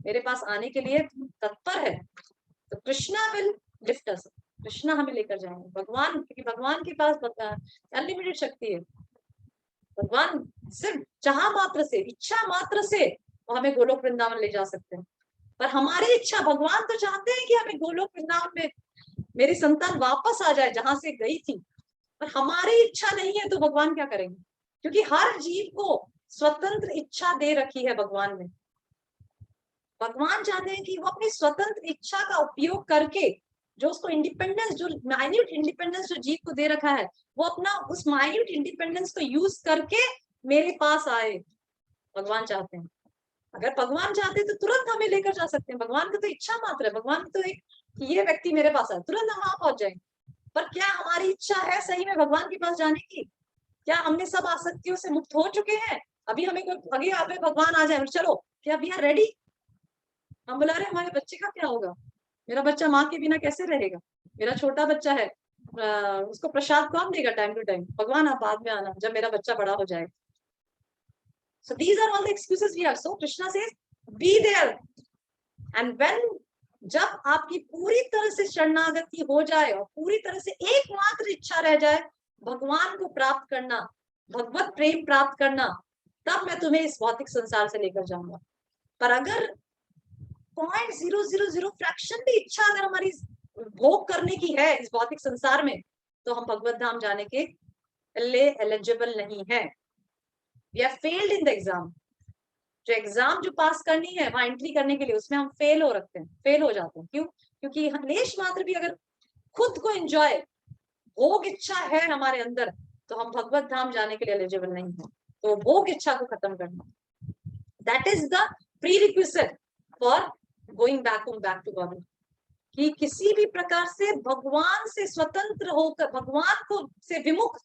मेरे पास आने के लिए तत्पर है, तो कृष्णा विल लिफ्ट अस। कृष्णा हमें लेकर जाएंगे। भगवान, क्योंकि भगवान के पास अनलिमिटेड शक्ति है। भगवान सिर्फ चाह मात्र से, इच्छा मात्र से वो हमें गोलोक वृंदावन ले जा सकते हैं। पर हमारी इच्छा, भगवान तो चाहते हैं कि हमें गोलोक वृंदावन में मेरी संतान वापस आ जाए जहां से गई थी, पर हमारी इच्छा नहीं है, तो भगवान क्या करेंगे? क्योंकि हर जीव को स्वतंत्र इच्छा दे रखी है भगवान ने। भगवान चाहते हैं कि वो अपनी स्वतंत्र इच्छा का उपयोग करके, जो उसको इंडिपेंडेंस, जो माइन्यूट इंडिपेंडेंस जो जीव को दे रखा है, वो अपना उस माइन्यूट इंडिपेंडेंस को यूज करके मेरे पास आए। भगवान चाहते हैं। अगर भगवान चाहते तो तुरंत हमें लेकर जा सकते हैं। भगवान की तो इच्छा मात्र है। भगवान तो एक, ये व्यक्ति मेरे पास आए, तुरंत हम वहां पहुंच जाएंगे। पर क्या हमारी इच्छा है सही में भगवान के पास जाने की? क्या हमने सब आसक्तियों से मुक्त हो चुके हैं? अभी हमें अभी आप भगवान आ जाए, चलो, क्या वी आर रेडी? हम बुला रहे हमारे बच्चे का क्या होगा? मेरा बच्चा माँ के बिना कैसे रहेगा? मेरा छोटा बच्चा है, उसको प्रसाद कौन देगा टाइम टू टाइम? भगवान आप बाद में आना, जब मेरा बच्चा बड़ा हो जाए। So these are all the excuses we have. So Krishna says, be there. And when, जब आपकी पूरी तरह से शरणागति हो जाए और पूरी तरह से एकमात्र इच्छा रह जाए भगवान को प्राप्त करना, भगवत प्रेम प्राप्त करना, तब मैं तुम्हें इस भौतिक संसार से लेकर जाऊंगा। पर अगर 0.000 फ्रैक्शन भी इच्छा अगर हमारी भोग करने की है इस भौतिक संसार में, तो हम भगवत धाम जाने के लिए एलिजिबल नहीं है। We have failed in the exam. जो एग्जाम जो पास करनी है वहां एंट्री करने के लिए, उसमें हम फेल हो रखते हैं, फेल हो जाते हैं। क्यों? क्योंकि लेश मात्र भी अगर खुद को एंजॉय, भोग इच्छा है हमारे अंदर, तो हम भगवत धाम जाने के लिए एलिजिबल नहीं है। तो भोग इच्छा को खत्म करना, that is the prerequisite for going back to God. कि किसी भी प्रकार से भगवान से स्वतंत्र होकर, भगवान को से विमुख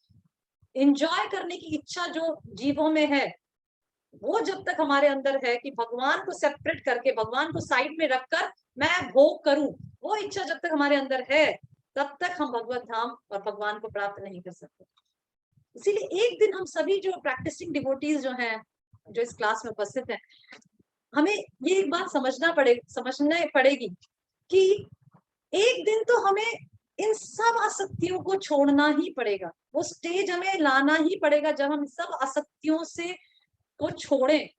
एंजॉय करने की इच्छा जो जीवों में है, वो जब तक हमारे अंदर है कि भगवान को सेपरेट करके, भगवान को साइड में रखकर मैं भोग करूं, वो इच्छा जब तक हमारे अंदर है, तब तक हम भगवत धाम और भगवान को प्राप्त नहीं कर सकते। इसीलिए एक दिन हम सभी जो प्रैक्टिसिंग डिवोटीज जो हैं, जो इस क्लास में उपस्थित हैं, हमें ये एक बात समझना पड़ेगी कि एक दिन तो हमें इन सब आसक्तियों को छोड़ना ही पड़ेगा। वो स्टेज हमें लाना ही पड़ेगा जब हम सब आसक्तियों से को छोड़ें।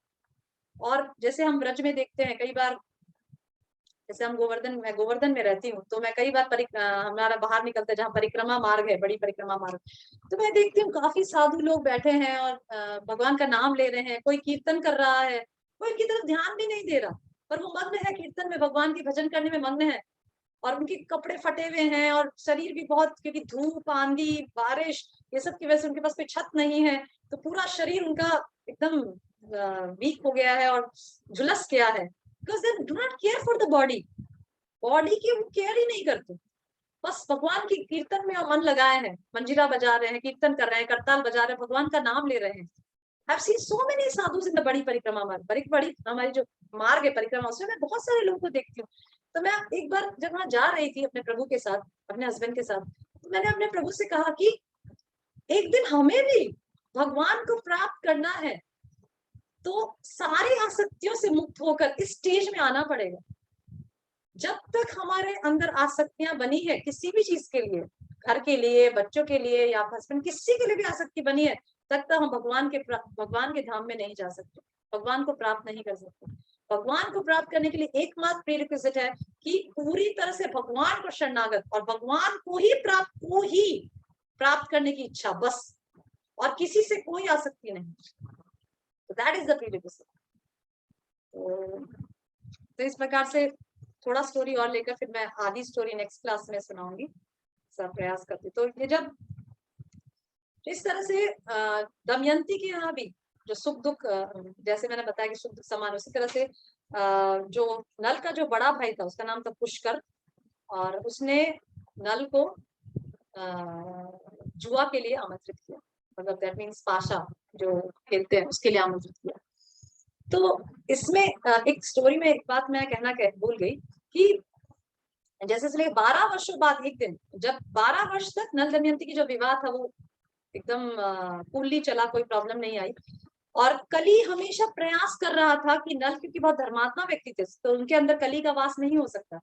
और जैसे हम ब्रज में देखते हैं कई बार, जैसे हम मैं गोवर्धन में रहती हूँ, तो मैं कई बार हमारा बाहर निकलते हैं जहाँ परिक्रमा मार्ग है, बड़ी परिक्रमा मार्ग, तो मैं देखती हूँ काफी साधु लोग बैठे हैं और भगवान का नाम ले रहे हैं। कोई कीर्तन कर रहा है, कोई की तरफ ध्यान भी नहीं दे रहा, पर वो मग्न है कीर्तन में, भगवान के भजन करने में मग्न है। और उनके कपड़े फटे हुए हैं और शरीर भी बहुत, क्योंकि धूप, आंधी, बारिश, ये सब की वजह से उनके पास कोई छत नहीं है, तो पूरा शरीर उनका एकदम वीक हो गया है और झुलस गया है। Because they do not care for the body की वो केयर ही नहीं करते, बस भगवान की कीर्तन में मन लगाए हैं, मंजीरा बजा रहे हैं, कीर्तन कर रहे हैं, करताल बजा रहे हैं, भगवान का नाम ले रहे हैं। I've seen so many sadhus in the बड़ी परिक्रमा मार्ग, बड़ी हमारी जो मार्ग है परिक्रमा, उसमें मैं बहुत सारे लोगों को देखती हूँ। तो मैं एक बार जब वहां जा रही थी अपने प्रभु के साथ, अपने हस्बैंड के साथ, तो मैंने अपने प्रभु से कहा कि एक दिन हमें भी भगवान को प्राप्त करना है, तो सारी आसक्तियों से मुक्त होकर इस स्टेज में आना पड़ेगा। जब तक हमारे अंदर आसक्तियां बनी है किसी भी चीज के लिए, घर के लिए, बच्चों के लिए या हस्बैंड, किसी के लिए भी आसक्ति बनी है, तब तक हम भगवान के धाम में नहीं जा सकते, भगवान को प्राप्त नहीं कर सकते। भगवान को प्राप्त करने के लिए एकमात्र प्रीरिक्विजिट है कि पूरी तरह से भगवान को शरणागत और भगवान को ही प्राप्त करने की इच्छा, बस, और किसी से कोई आसक्ति नहीं। तो दैट इज द प्रीरिक्विजिट। तो इस प्रकार से थोड़ा स्टोरी और लेकर फिर मैं आधी स्टोरी नेक्स्ट क्लास में सुनाऊंगी। सब प्रयास करती। तो ये जब इस तरह से दमयंती के यहाँ भी जो सुख दुख, जैसे मैंने बताया कि सुख दुख समान, उसी तरह से जो नल का जो बड़ा भाई था उसका नाम था पुष्कर, और उसने नल को जुआ के लिए आमंत्रित किया, मतलब दैट मीन्स पाशा जो खेलते हैं उसके लिए आमंत्रित किया। तो इसमें एक स्टोरी में एक बात मैं कहना भूल गई कि जैसे इसलिए 12 वर्षों बाद एक दिन, जब 12 वर्ष तक नल दमयंती की जो विवाह था वो एकदम कूलली चला, कोई प्रॉब्लम नहीं आई। और कली हमेशा प्रयास कर रहा था कि नल, क्योंकि बहुत धर्मात्मा व्यक्ति थे तो उनके अंदर कली का वास नहीं हो सकता,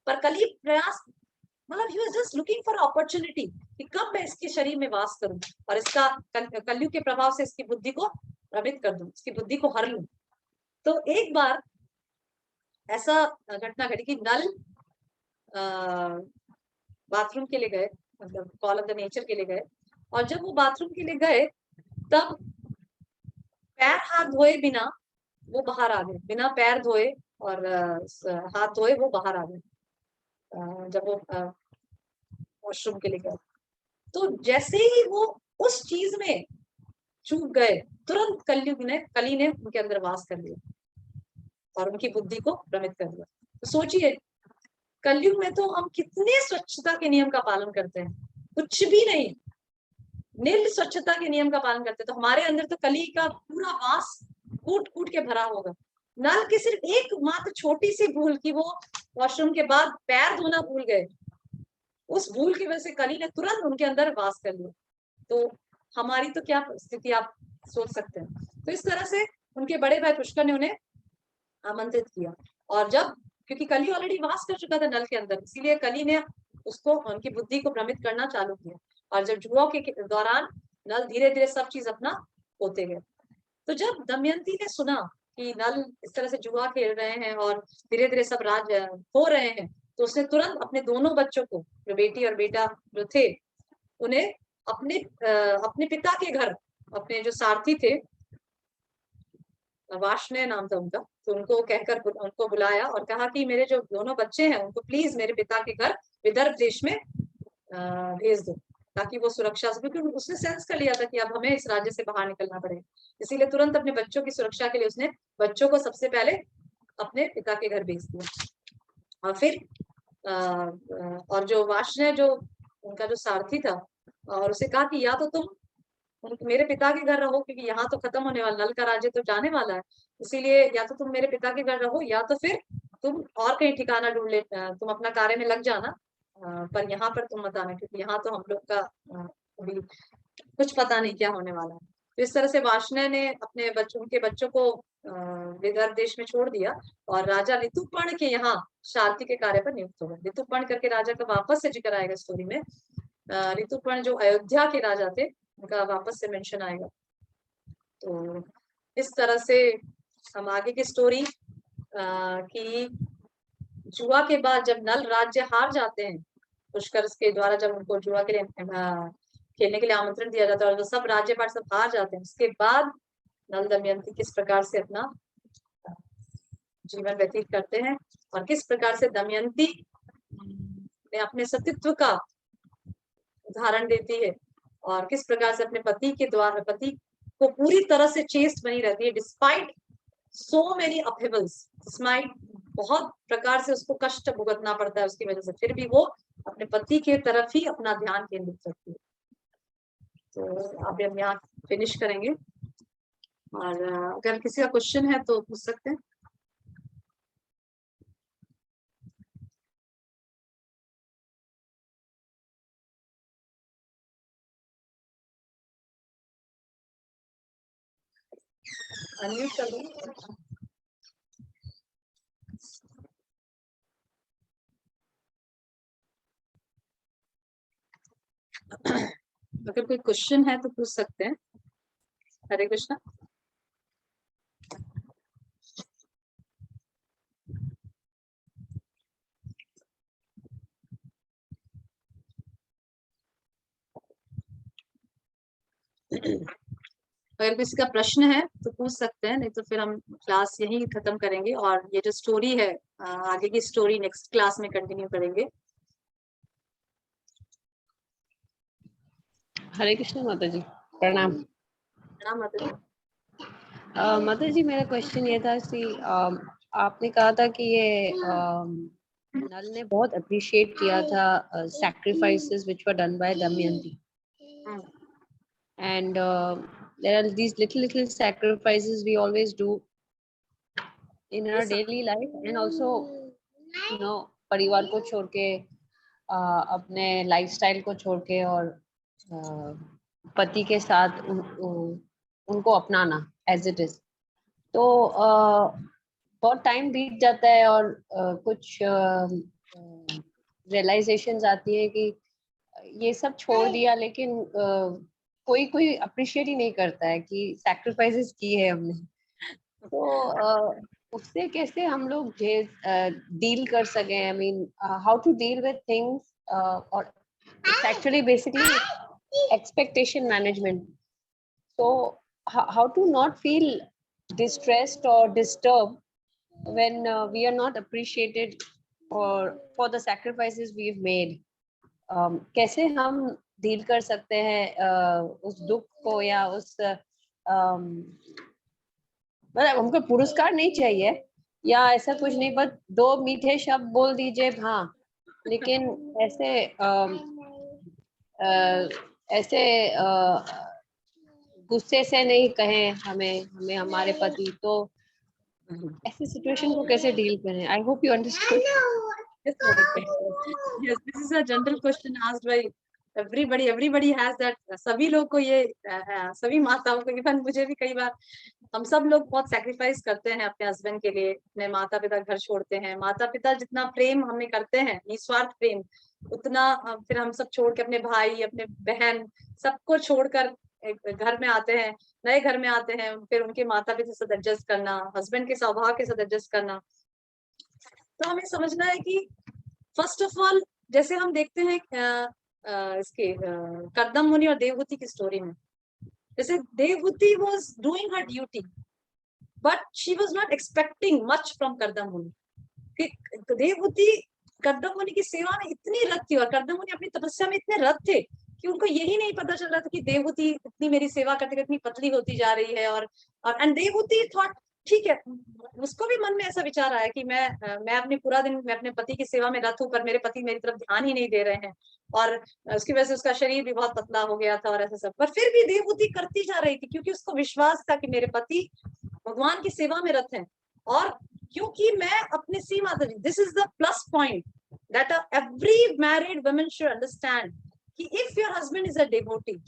पर कली प्रयास, मतलब he was just looking for opportunity कि कब मैं इसके शरीर में वास करूं और इसका कलयुग के प्रभाव से इसकी बुद्धि को भ्रमित कर दूं, इसकी बुद्धि को हर लूं। तो एक बार ऐसा घटना घटी कि नल बाथरूम के लिए गए, मतलब कॉल ऑफ द नेचर के लिए गए, और जब वो बाथरूम के लिए गए तब पैर हाथ धोए बिना वो बाहर आ गए, बिना पैर धोए और हाथ धोए वो बाहर आ गए जब वो वॉशरूम के लिए गए। तो जैसे ही वो उस चीज में चूक गए, तुरंत कली ने उनके अंदर वास कर लिया और उनकी बुद्धि को भ्रमित कर दिया। तो सोचिए, कलयुग में तो हम कितने स्वच्छता के नियम का पालन करते हैं, कुछ भी नहीं, नील स्वच्छता के नियम का पालन करते हैं, तो हमारे अंदर तो कली का पूरा वास कूट कूट के भरा होगा। नल की सिर्फ एक मात्र छोटी सी भूल की वो वॉशरूम के बाद पैर धोना भूल गए, उस भूल की वजह से कली ने तुरंत उनके अंदर वास कर लिया। तो हमारी तो क्या स्थिति आप सोच सकते हैं। तो इस तरह से उनके बड़े भाई पुष्कर ने उन्हें आमंत्रित किया, और जब, क्योंकि कली ऑलरेडी वास कर चुका था नल के अंदर, इसीलिए कली ने उसको, उनकी बुद्धि को भ्रमित करना चालू किया। और जब जुआ के दौरान नल धीरे धीरे सब चीज अपना होते गए। तो जब दमयंती ने सुना कि नल इस तरह से जुआ खेल रहे हैं और धीरे धीरे सब राज हो रहे हैं, तो उसने तुरंत अपने दोनों बच्चों को, जो बेटी और बेटा जो थे, उन्हें अपने पिता के घर, अपने जो सारथी थे, वार्ष्णेय नाम था उनका, तो उनको कहकर उनको बुलाया और कहा कि मेरे जो दोनों बच्चे हैं उनको प्लीज मेरे पिता के घर विदर्भ देश में भेज दो, ताकि वो सुरक्षा से, क्योंकि उसने सेंस कर लिया था कि अब हमें इस राज्य से बाहर निकलना पड़ेगा। इसीलिए तुरंत अपने बच्चों की सुरक्षा के लिए उसने बच्चों को सबसे पहले अपने पिता के घर भेज दिया। और फिर और जो वार्ष्णेय, जो उनका जो सारथी था, और उसे कहा कि या तो तुम मेरे पिता के घर रहो, क्योंकि यहाँ तो खत्म होने वाला, नल का राज्य तो जाने वाला है, इसीलिए या तो तुम मेरे पिता के घर रहो या तो फिर तुम और कहीं ठिकाना ढूंढ ले, तुम अपना कार्य में लग जाना, पर यहाँ पर तुम मत आना, क्योंकि यहाँ तो हम लोग का अभी कुछ पता नहीं क्या होने वाला है। तो इस तरह से वार्ष्णेय ने अपने उनके बच्चों को विदर्भ देश में छोड़ दिया और राजा ऋतुपर्ण के यहाँ शांति के कार्य पर नियुक्त हो गए। ऋतुपर्ण करके राजा का वापस से जिक्र आएगा स्टोरी में। ऋतुपर्ण जो अयोध्या के राजा थे, उनका वापस से मेंशन आएगा। तो इस तरह से हम आगे की स्टोरी कि जुआ के बाद जब नल राज्य हार जाते हैं, पुष्कर के द्वारा जब उनको जुआ के लिए खेलने के लिए आमंत्रण दिया जाता है और वो सब राज्यपाट सब हार जाते हैं, उसके बाद नल दमयंती किस प्रकार से अपना जीवन व्यतीत करते हैं और किस प्रकार से दमयंती ने अपने सतीत्व का उदाहरण देती है और किस प्रकार से अपने पति के द्वारा, पति को पूरी तरह से चेस्ट बनी रहती है डिस्पाइट सो मेनी अपहेवल्स, डिस्पाइट बहुत प्रकार से उसको कष्ट भुगतना पड़ता है उसकी वजह से, फिर भी वो अपने पति के तरफ ही अपना ध्यान केंद्रित करती है। तो अभी हम यहाँ फिनिश करेंगे और अगर किसी का क्वेश्चन है तो पूछ सकते हैं। अनम्यूट कर दो। अगर कोई क्वेश्चन है तो पूछ सकते हैं। हरे कृष्णा। अगर किसी का प्रश्न है तो पूछ सकते हैं, नहीं तो फिर हम क्लास यहीं खत्म करेंगे और ये जो स्टोरी है आगे की स्टोरी नेक्स्ट क्लास में कंटिन्यू करेंगे।
हरे कृष्ण माता जी, प्रणाम।
प्रणाम माता जी।
माता जी, मेरा क्वेश्चन ये था कि आपने कहा था कि ये नल ने बहुत अप्रिशिएट किया था sacrifices which were done by Damayanti, and there are these little sacrifices we always do in our daily life, and also परिवार को छोड़ के अपने लाइफस्टाइल को छोड़ के और पति के साथ उनको अपनाना एज इट इज। तो बहुत टाइम बीत जाता है और कुछ रियलाइजेशंस आती है कि ये सब छोड़ दिया, लेकिन कोई कोई अप्रिशिएट ही नहीं करता है कि सैक्रिफाइसेस की है हमने। तो उससे कैसे हम लोग डील कर सकें? I mean how to deal with things, और it's actually basically expectation management. So how to not feel distressed or disturbed when we are not appreciated for the sacrifices we've made. कैसे हम deal कर सकते हैं उस दुख को, या उस मतलब हमको पुरस्कार नहीं चाहिए या ऐसा कुछ नहीं, बस 2 मीठे शब्द बोल दीजिए, हाँ, लेकिन ऐसे ऐसे गुस्से से नहीं कहें हमें हमारे पति। तो ऐसी सिचुएशन को कैसे डील करें? I hope you understood.
Yes, this is a general question asked by everybody. Everybody has that. सभी लोग को ये सभी माताओं को, इवन मुझे भी कई बार, हम सब लोग बहुत सैक्रिफाइस करते हैं अपने हस्बैंड के लिए, अपने माता पिता घर छोड़ते हैं। माता पिता जितना प्रेम हमें करते हैं, निस्वार्थ प्रेम, उतना फिर हम सब छोड़ के अपने भाई, अपने बहन, सबको छोड़कर एक घर में आते हैं, नए घर में आते हैं, फिर उनके माता पिता से एडजस्ट करना, हस्बैंड के स्वभाव के साथ एडजस्ट करना। तो हमें समझना है कि फर्स्ट ऑफ ऑल, जैसे हम देखते हैं इसके कर्दम मुनि और देवहूति की स्टोरी में, जैसे Devahuti was doing her duty but she was not expecting much from Kardam मुनि। देवहूति कर्दम मुनि की सेवा में इतनी रत थी और कर्दम मुनि अपनी तपस्या में इतने रत थे कि उनको यही नहीं पता चल रहा था कि देवहूति इतनी मेरी सेवा करते इतनी पतली होती जा रही है। और एंड देवहूति थॉट, ठीक है, उसको भी मन में ऐसा विचार आया कि मैं अपने पूरा दिन मैं अपने पति की सेवा में रत हूँ, पर मेरे पति मेरी तरफ ध्यान ही नहीं दे रहे हैं, और उसकी वजह से उसका शरीर भी बहुत पतला हो गया था और ऐसा सब। पर फिर भी देवहूति करती जा रही थी क्योंकि उसको विश्वास था कि मेरे पति भगवान की सेवा में रत हैं। और क्योंकि मैं अपने सी माता जी, this is the plus point that every married woman should understand कि if your husband is a devotee,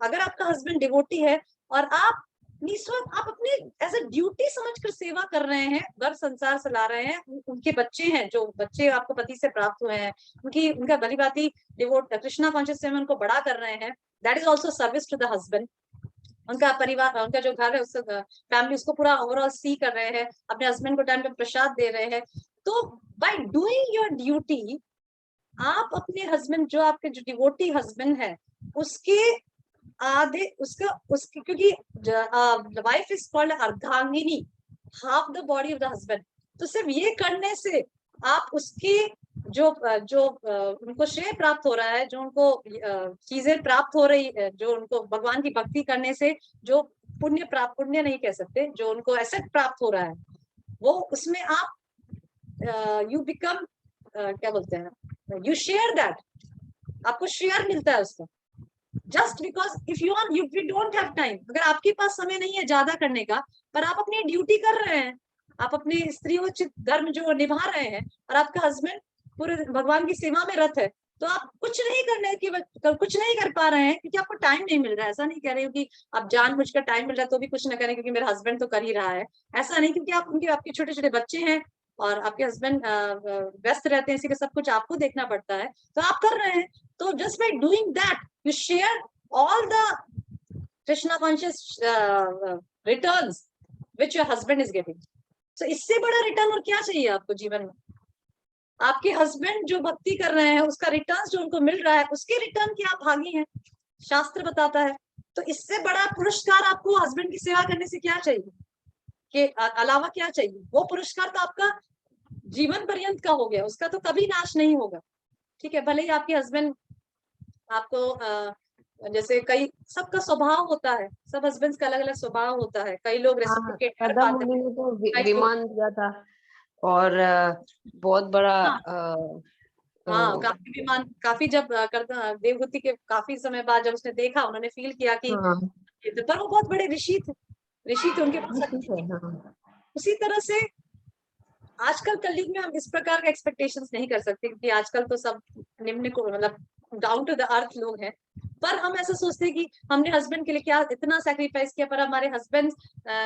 अगर आपका हस्बैंड डिवोटी है और आप निस्वार्थ, आप अपने एज अ ड्यूटी समझकर सेवा कर रहे हैं, घर संसार चला रहे हैं, उनके बच्चे हैं, जो बच्चे आपको पति से प्राप्त हुए हैं, उनका भली भांति डिवोट कृष्णा कॉन्शियस से उनको बड़ा कर रहे हैं, that is also service to the husband. उनका परिवार, उनका जो घर है, उससे फैमिली उसको पूरा ओवरऑल सी कर रहे हैं, अपने हस्बैंड को टाइम पे प्रसाद दे रहे हैं। तो बाय डूइंग योर ड्यूटी, आप अपने हस्बैंड, जो आपके जो डिवोटी हस्बैंड है, उसके आधे उसके क्योंकि wife is called ardhangini, half the body of the husband. तो सिर्फ ये करने से आप उसकी जो जो उनको श्रेय प्राप्त हो रहा है, जो उनको चीजें प्राप्त हो रही है, जो उनको भगवान की भक्ति करने से जो पुण्य प्राप्त, पुण्य नहीं कह सकते, जो उनको एसेट प्राप्त हो रहा है, वो उसमें आप यू बिकम क्या बोलते हैं, यू शेयर दैट, आपको शेयर मिलता है उसका। Just because if you don't have time, अगर आपके पास समय नहीं है ज्यादा करने का, पर आप अपनी ड्यूटी कर रहे हैं, आप अपने स्त्रीयोचित धर्म जो निभा रहे हैं, और आपका हस्बैंड पूरे भगवान की सेवा में रत है, तो आप कुछ नहीं करने की, कुछ नहीं कर पा रहे हैं क्योंकि आपको टाइम नहीं मिल रहा है। ऐसा नहीं कह रही हूँ कि आप जानबूझकर टाइम मिल रहा है तो भी कुछ ना करें क्योंकि मेरा हस्बैंड तो कर ही रहा है, ऐसा नहीं, क्योंकि आपके छोटे छोटे बच्चे हैं और आपके हस्बैंड व्यस्त रहते हैं, इसीलिए सब कुछ आपको देखना पड़ता है, तो आप कर रहे हैं। तो just by doing that you share all the Krishna conscious returns which your husband is getting. So इससे बड़ा रिटर्न और क्या चाहिए आपको जीवन में? आपके हस्बैंड जो भक्ति कर रहे हैं, उसका रिटर्न जो उनको मिल रहा है, उसके रिटर्न की आप भागी हैं, शास्त्र बताता है। तो इससे बड़ा पुरस्कार आपको हस्बैंड की सेवा करने से क्या चाहिए, के अलावा क्या चाहिए? वो पुरस्कार तो आपका जीवन पर्यंत का हो गया, उसका तो कभी नाश नहीं होगा। ठीक है, भले ही आपके हस्बैंड आपको जैसे कई सबका स्वभाव होता है, सब हस्बैंड्स का अलग अलग स्वभाव होता है, कई लोग
हाँ,
रेसिप्रोकेट कर
श्रद्धा
पाते
मुनि
हैं,
ने तो
कई लोग
विमान दिया था और बहुत बड़ा
हाँ हाँ काफी विमान, काफी जब करता देवहूति के काफी समय बाद जब उसने देखा, उन्होंने फील किया कि
हाँ
पर वो बहुत बड़े ऋषि थे, ऋषि थे, उनके पास
ठीक है। हाँ
उसी तरह से आजकल कलयुग में हम इस प्रकार का एक्सपेक्टेशंस नहीं कर सकते, क्योंकि आजकल तो सब निम्न को मतलब डाउन टू द अर्थ लोग हैं। पर हम ऐसा सोचते हैं कि हमने हस्बैंड के लिए क्या इतना सैक्रिफाइस किया, पर हमारे हस्बैंड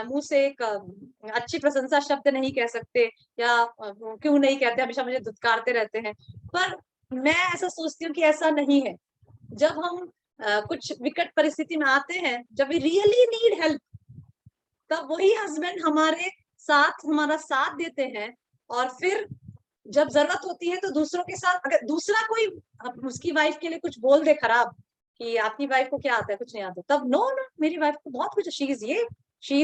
मुंह से एक अच्छी प्रशंसा शब्द नहीं कह सकते, या क्यों नहीं कहते, हमेशा मुझे धुतकारते रहते हैं। पर मैं ऐसा सोचती हूँ कि ऐसा नहीं है। जब हम कुछ विकट परिस्थिति में आते हैं, जब वी रियली नीड हेल्प, तब वही हस्बैंड हमारा साथ देते हैं। और फिर जब जरूरत होती है तो दूसरों के साथ, अगर दूसरा कोई उसकी वाइफ के लिए कुछ बोल दे खराब कि आपकी वाइफ को क्या आता है, कुछ नहीं आता, तब नो नो मेरी वाइफ को बहुत कुछ, शी इज ये, she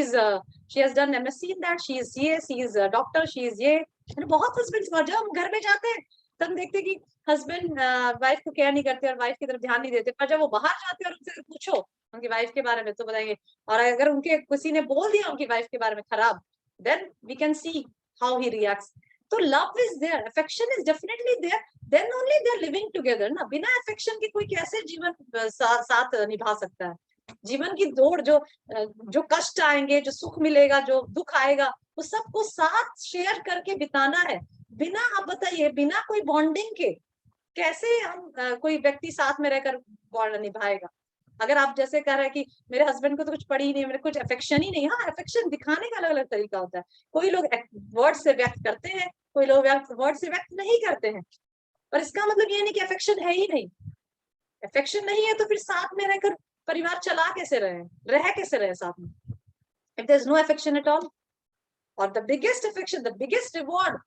has done MSc in that, she is ये, she is doctor, she is ये। बहुत हस्बैंड्स, जब हम घर में जाते हैं तब हम देखते हैं कि हस्बैंड वाइफ को केयर नहीं करते और वाइफ की तरफ ध्यान नहीं देते, पर जब वो बाहर जाते हैं और उनसे पूछो उनकी वाइफ के बारे में तो बताएंगे। और अगर उनके किसी ने बोल दिया उनकी वाइफ के बारे में खराब, then we can see how he reacts. तो love is there, affection is definitely there, then only they are living together ना। बिना अफेक्शन के कोई कैसे जीवन साथ निभा सकता है। जीवन की दौड़, जो कष्ट आएंगे, जो सुख मिलेगा, जो दुख आएगा, वो सबको साथ शेयर करके बिताना है। बिना, आप बताइए, बिना कोई बॉन्डिंग के कैसे हम कोई व्यक्ति साथ में रहकर बॉन्ड निभाएगा। अगर आप जैसे कह रहे हैं कि मेरे हस्बैंड को तो कुछ पड़ी ही नहीं, मेरे कुछ अफेक्शन ही नहीं, हाँ अफेक्शन दिखाने का अलग अलग तरीका होता है। कोई लोग वर्ड से व्यक्त करते हैं, कोई लोग वर्ड से व्यक्त नहीं करते हैं, पर इसका मतलब ये नहीं कि अफेक्शन है ही नहीं। अफेक्शन नहीं है तो फिर साथ में रहकर परिवार चला कैसे रहे, रह कैसे रहे साथ में, if there is no affection at all. और the biggest affection, the biggest reward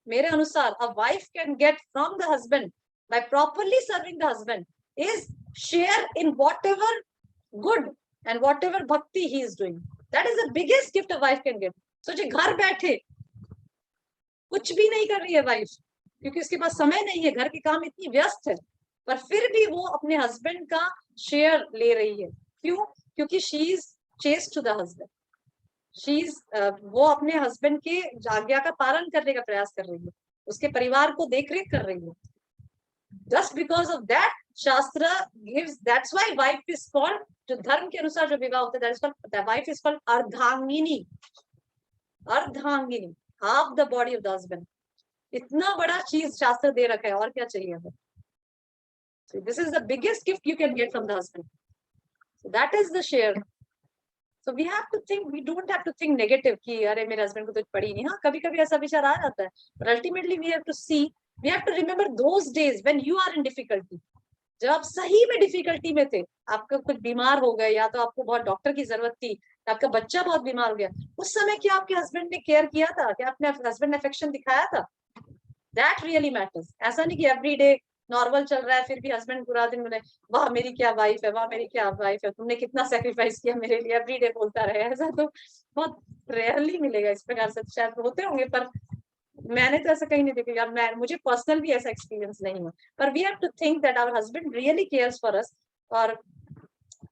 मेरे अनुसार a wife can get from the husband by properly serving the husband is share in whatever good and whatever bhakti he is doing. That is the biggest gift a wife can give. सोचिए, घर बैठे कुछ भी नहीं कर रही है wife, क्योंकि उसके पास समय नहीं है, घर के काम इतनी व्यस्त है, पर फिर भी वो अपने हस्बैंड का शेयर ले रही है। क्यों? क्योंकि she is chaste to the husband, वो अपने हस्बैंड के आज्ञा का पालन करने का प्रयास कर रही है, उसके परिवार को देखरेख कर रही है। Just because of that shastra gives, that's why wife is called, जो धर्म के अनुसार जो विवाह होता है, that's called, wife is called ardhangini. Ardhangini, half the body of the husband. इतना बड़ा चीज शास्त्र दे रखा है, और क्या चाहिए हमें। So this is the biggest gift you can get from the husband. So that is the share. So we have to think, we don't have to think negative कि अरे मेरे हस्बैंड को तो पड़ी नहीं। हाँ, कभी कभी ऐसा विचार आ जाता है, but ultimately we have to see, we have to remember those days when you are in difficulty. जब आप सही में डिफिकल्टी में थे, आपका कुछ बीमार हो गए, या तो आपको बहुत डॉक्टर की जरूरत थी, आपका बच्चा बहुत बीमार हो गया, उस समय क्या आपके हस्बैंड ने केयर किया था, क्या आपने हस्बैंड ने अफेक्शन दिखाया था? That really matters. ऐसा नहीं कि एवरी डे नॉर्मल चल रहा है फिर भी हस्बैंड पूरा दिन बोले वाह मेरी क्या वाइफ है, वाह मेरी क्या वाइफ है, तुमने कितना सेक्रीफाइस किया मेरे लिए, एवरी डे बोलता रहे। ऐसा तो बहुत रेयरली मिलेगा, इस प्रकार से शायद होते होंगे, पर मैंने तो ऐसा कहीं नहीं देखा यार, मुझे पर्सनल भी ऐसा एक्सपीरियंस नहीं हुआ। पर we have to think that our husband really cares for us, और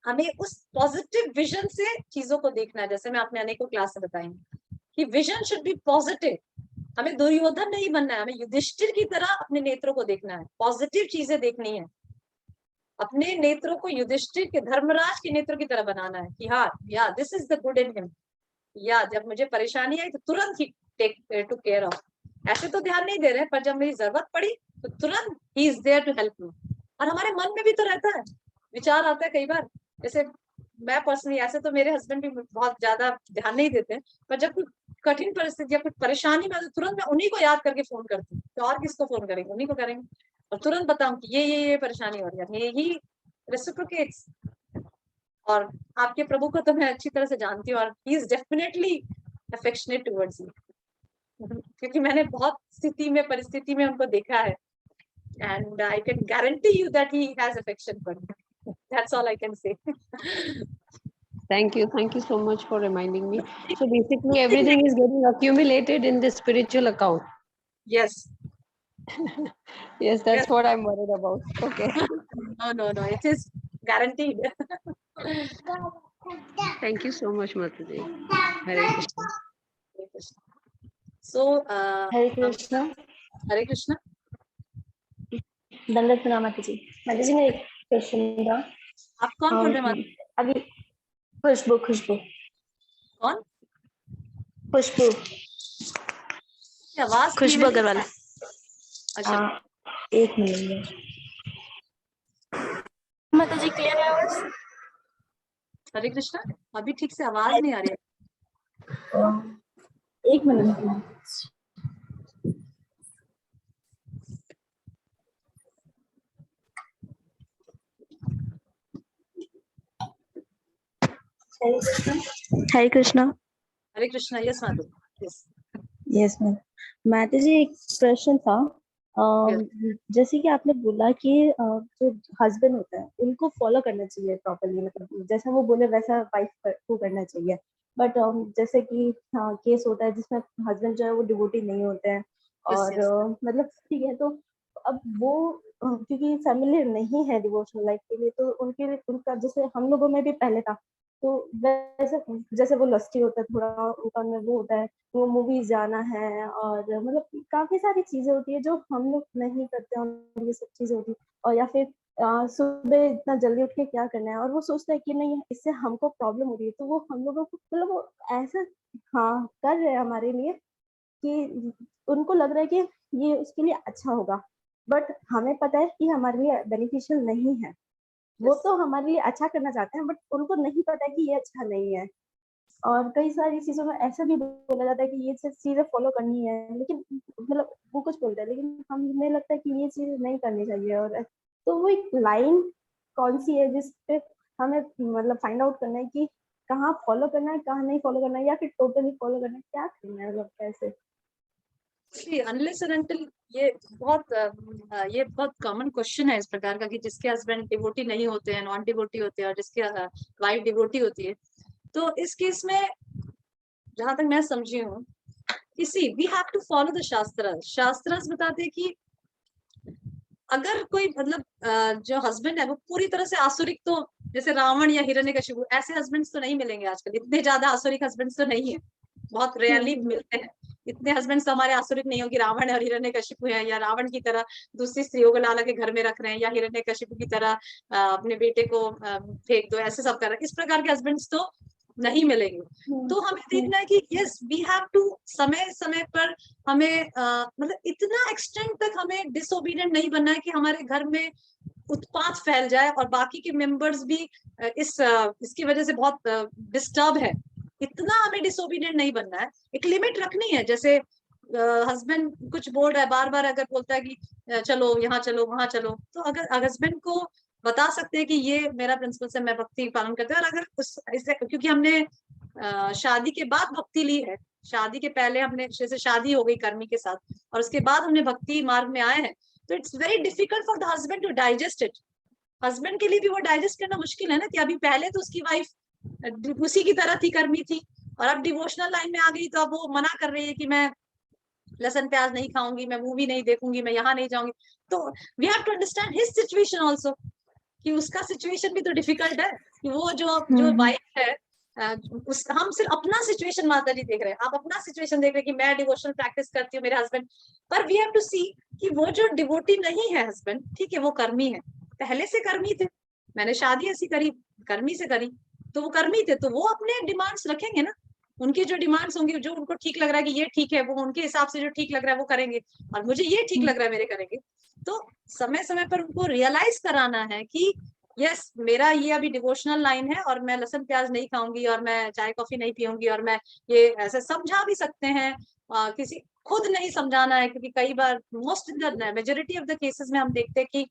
हमें उस पॉजिटिव विजन से चीजों को देखना है। जैसे मैं अपने अनेकों क्लास से बताई कि विजन शुड बी पॉजिटिव। हमें दुर्योधन नहीं बनना है, हमें युधिष्ठिर की तरह अपने नेत्रों को देखना है, पॉजिटिव चीजें देखनी है। अपने नेत्रों को युधिष्ठिर के, धर्मराज के नेत्रों की तरह बनाना है कि हाँ या this is the good in him, या जब मुझे परेशानी आई तो तुरंत ही टेक टू केयर ऑफ। ऐसे तो ध्यान नहीं दे रहे, पर जब मेरी जरूरत पड़ी तो तुरंत ही is there to help me. और हमारे मन में भी तो रहता है, विचार आता है कई बार। जैसे मैं पर्सनली, ऐसे तो मेरे हस्बैंड भी बहुत ज्यादा ध्यान नहीं देते, पर जब कुछ कठिन परिस्थिति या कुछ परेशानी में तो तुरंत मैं उन्हीं को याद करके फोन करती हूँ। तो और किसको फोन करेंगे, उन्हीं को करेंगे, और तुरंत बताऊं कि ये परेशानी हो रही है। ही रेसिप्रोकेट्स। और आपके प्रभु को तो मैं अच्छी तरह से जानती हूँ, और he is definitely affectionate towards you, क्योंकि मैंने बहुत परिस्थिति में उनको देखा है, and I can guarantee you that he has affection for me. That's all I can say.
Thank you so much for reminding me. So basically everything is getting accumulated in the spiritual account.
Yes.
Yes, that's what I'm worried about. Okay.
No. It is guaranteed.
Thank you so much, Mataji. Hare Krishna.
So
Hare Krishna.
Hare Krishna.
दंडवत प्रणाम माता जी। माता जी, मेरा एक question था।
आप कौन बोल रहे हैं?
अभी खुशबू
कौन?
खुशबू
आवाज
खुशबू अग्रवाल।
अच्छा,
एक मिनट माता जी, क्लियर है आवाज?
हरे कृष्णा। अभी ठीक से आवाज नहीं आ रही है।
एक minute. Hare Krishna.
Hare Krishna. Yes Madhu. Yes
yes ma'am. माता जी, एक प्रश्न था। जैसे कि आपने बोला कि जो हस्बैंड होता है उनको फॉलो करना चाहिए प्रॉपरली, मतलब जैसा वो बोले वैसा वाइफ को करना चाहिए। बट जैसे कि केस होता है जिसमें हस्बैंड जो है वो डिवोटी नहीं होते हैं
यस
और
यस।
मतलब ठीक है, तो अब वो क्योंकि फैमिली नहीं है डिवोशनल लाइफ के लिए, तो उनके लिए उनका जैसे हम लोगों में भी पहले था, तो वैसे जैसे वो लस्टी होता है थोड़ा, उनका में वो होता है, वो मूवीज जाना है और मतलब काफी सारी चीजें होती है जो हम लोग नहीं करते हैं, और ये सब चीजें होती है। और या फिर सुबह इतना जल्दी उठ के क्या करना है, और वो सोचता है कि नहीं इससे हमको प्रॉब्लम हो रही है, तो वो हम लोगों को मतलब वो ऐसा कर रहे हैं हमारे लिए कि उनको लग रहा है कि ये उसके लिए अच्छा होगा, बट हमें पता है कि हमारे लिए बेनिफिशियल नहीं है। वो तो हमारे लिए अच्छा करना चाहते हैं, बट उनको नहीं पता कि ये अच्छा नहीं है। और कई सारी चीजों में ऐसा भी बोला जाता है कि ये सब चीजें फॉलो करनी है, लेकिन मतलब वो कुछ बोलते हैं, लेकिन हमें लगता है कि ये चीज नहीं करनी चाहिए। और तो वो एक लाइन कौन सी है जिस पे हमें मतलब फाइंड आउट करना है कि कहाँ फॉलो करना है, कहाँ नहीं फॉलो करना है, या फिर टोटली फॉलो करना है, क्या करना है, मतलब कैसे?
अनलेस एंड अनटिल ये बहुत कॉमन क्वेश्चन है इस प्रकार का कि जिसके हस्बैंड डिवोटी नहीं होते हैं, नॉन डिवोटी होते हैं, और जिसकी वाइफ डिवोटी होती है, तो इस केस में जहां तक मैं समझी हूँ, we have to follow the shastra बताते हैं कि अगर कोई मतलब जो हस्बैंड है वो पूरी तरह से आसुरिक, तो जैसे रावण या हिरण्यकशिपु, ऐसे हस्बैंड्स तो नहीं मिलेंगे आजकल। इतने ज्यादा आसुरिक हस्बैंड्स तो नहीं है, बहुत रेयरली मिलते हैं। इतने हस्बैंड्स तो हमारे आसुरिक नहीं हो कि रावण और हिरण्यकशिपु है, या रावण की तरह दूसरी स्त्रियों को लाला के घर में रख रहे हैं, या हिरण्यकशिपु की तरह अपने बेटे को फेंक दो, ऐसे सब कर रहे हैं। इस प्रकार के हस्बैंड्स तो नहीं मिलेंगे। तो हमें देखना है कि यस वी हैव टू समय समय पर हमें मतलब इतना एक्सटेंड तक हमें डिसोबीडियंट नहीं बनना है कि हमारे घर में उत्पात फैल जाए और बाकी के मेंबर्स भी इसकी वजह से बहुत डिस्टर्ब है। इतना हमें डिसोबीडियंट नहीं बनना है, एक लिमिट रखनी है। जैसे हस्बैंड कुछ बोल रहा है, बार बार अगर बोलता है कि चलो यहाँ चलो वहां चलो, तो अगर हस्बैंड को बता सकते हैं कि ये मेरा प्रिंसिपल है, मैं भक्ति पालन करता हूँ। और अगर क्योंकि हमने शादी के बाद भक्ति ली है, शादी के पहले हमने जैसे शादी हो गई कर्मी के साथ और उसके बाद हमने भक्ति मार्ग में आए हैं, तो it's very difficult for the husband to digest it. Husband के लिए भी वो डाइजेस्ट करना मुश्किल है ना, कि अभी पहले तो उसकी वाइफ उसी की तरह थी, कर्मी थी, और अब डिवोशनल लाइन में आ गई, तो अब वो मना कर रही है कि मैं लहसुन प्याज नहीं खाऊंगी, मैं मूवी नहीं देखूंगी, मैं यहाँ नहीं जाऊंगी। तो we have to understand his situation also, कि उसका सिचुएशन भी तो डिफिकल्ट है। कि वो जो वाइफ है, हम सिर्फ अपना सिचुएशन माता जी देख रहे हैं, आप अपना सिचुएशन देख रहे हैं कि मैं डिवोशनल प्रैक्टिस करती हूँ, मेरे हस्बैंड, पर वी हैव टू सी कि वो जो डिवोटी नहीं है हस्बैंड, ठीक है, वो कर्मी है, पहले से कर्मी थे, मैंने शादी ऐसी करी, कर्मी से करी, तो वो कर्मी थे, तो वो अपने डिमांड्स रखेंगे ना। उनकी जो डिमांड्स होंगी, जो उनको ठीक लग रहा है कि ये ठीक है, वो उनके हिसाब से जो ठीक लग रहा है वो करेंगे, और मुझे ये ठीक लग रहा है मेरे करेंगे। तो समय समय पर उनको रियलाइज कराना है कि यस मेरा ये अभी डिवोशनल लाइन है, और मैं लहसुन प्याज नहीं खाऊंगी, और मैं चाय कॉफी नहीं पीऊंगी, और मैं ये ऐसे समझा भी सकते हैं। किसी खुद नहीं समझाना है, क्योंकि कई बार most in the majority of the cases में हम देखते हैं कि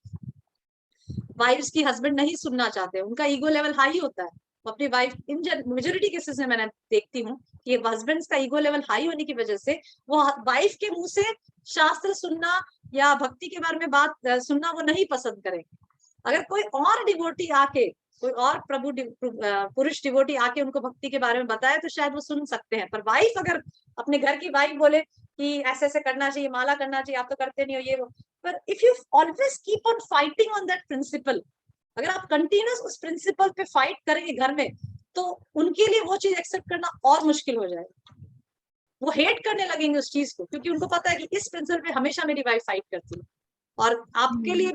वाइफ्स की हस्बैंड नहीं सुनना चाहते, उनका ईगो लेवल हाई होता है। अपनी वाइफ इन मेजोरिटी केसेस में मैंने देखती हूँ कि हस्बैंड्स का ईगो लेवल हाई होने की वजह से वो वाइफ के मुंह से शास्त्र सुनना या भक्ति के बारे में बात सुनना वो नहीं पसंद करेंगे। अगर कोई और डिवोटी आके, कोई और पुरुष डिवोटी आके उनको भक्ति के बारे में बताए, तो शायद वो सुन सकते हैं। पर वाइफ अगर अपने घर की वाइफ बोले कि ऐसे ऐसे करना चाहिए, माला करना चाहिए, आप तो करते नहीं हो ये वो, पर if you always keep on fighting on that principle, अगर आप कंटिन्यूस उस प्रिंसिपल पे फाइट करेंगे घर में, तो उनके लिए वो चीज एक्सेप्ट करना और मुश्किल हो जाएगा। वो हेट करने लगेंगे उस चीज को, क्योंकि उनको पता है कि इस प्रिंसिपल पे हमेशा मेरी वाइफ फाइट करती है, और आपके लिए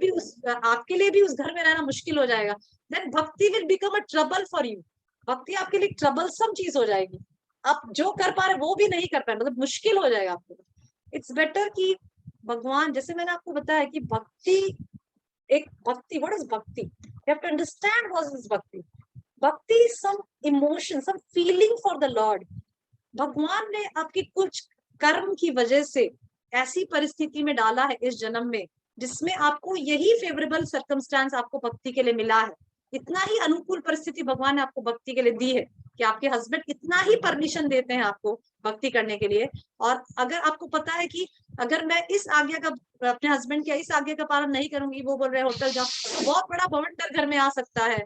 भी उस घर में रहना मुश्किल हो जाएगा। देन भक्ति will become a trouble for you. भक्ति आपके लिए ट्रबलसम चीज हो जाएगी। आप जो कर पा रहे वो भी नहीं कर पाए, मतलब मुश्किल हो जाएगा आपको। इट्स बेटर कि भगवान, जैसे मैंने आपको बताया कि भक्ति, एक bhakti, what is bhakti, you have to understand what is bhakti. Bhakti is some emotion, some feeling for the lord. भगवान ने आपकी कुछ कर्म की वजह से ऐसी परिस्थिति में डाला है इस जन्म में, जिसमें आपको यही फेवरेबल सर्कमस्टांस आपको भक्ति के लिए मिला है। इतना ही अनुकूल परिस्थिति भगवान ने आपको भक्ति के लिए दी है कि आपके हस्बैंड इतना ही परमिशन देते हैं आपको भक्ति करने के लिए। और अगर आपको पता है कि अगर मैं इस आज्ञा का, अपने हस्बैंड के इस आज्ञा का पालन नहीं करूंगी, वो बोल रहे होटल जाओ, तो बहुत बड़ा बवंडर घर में आ सकता है,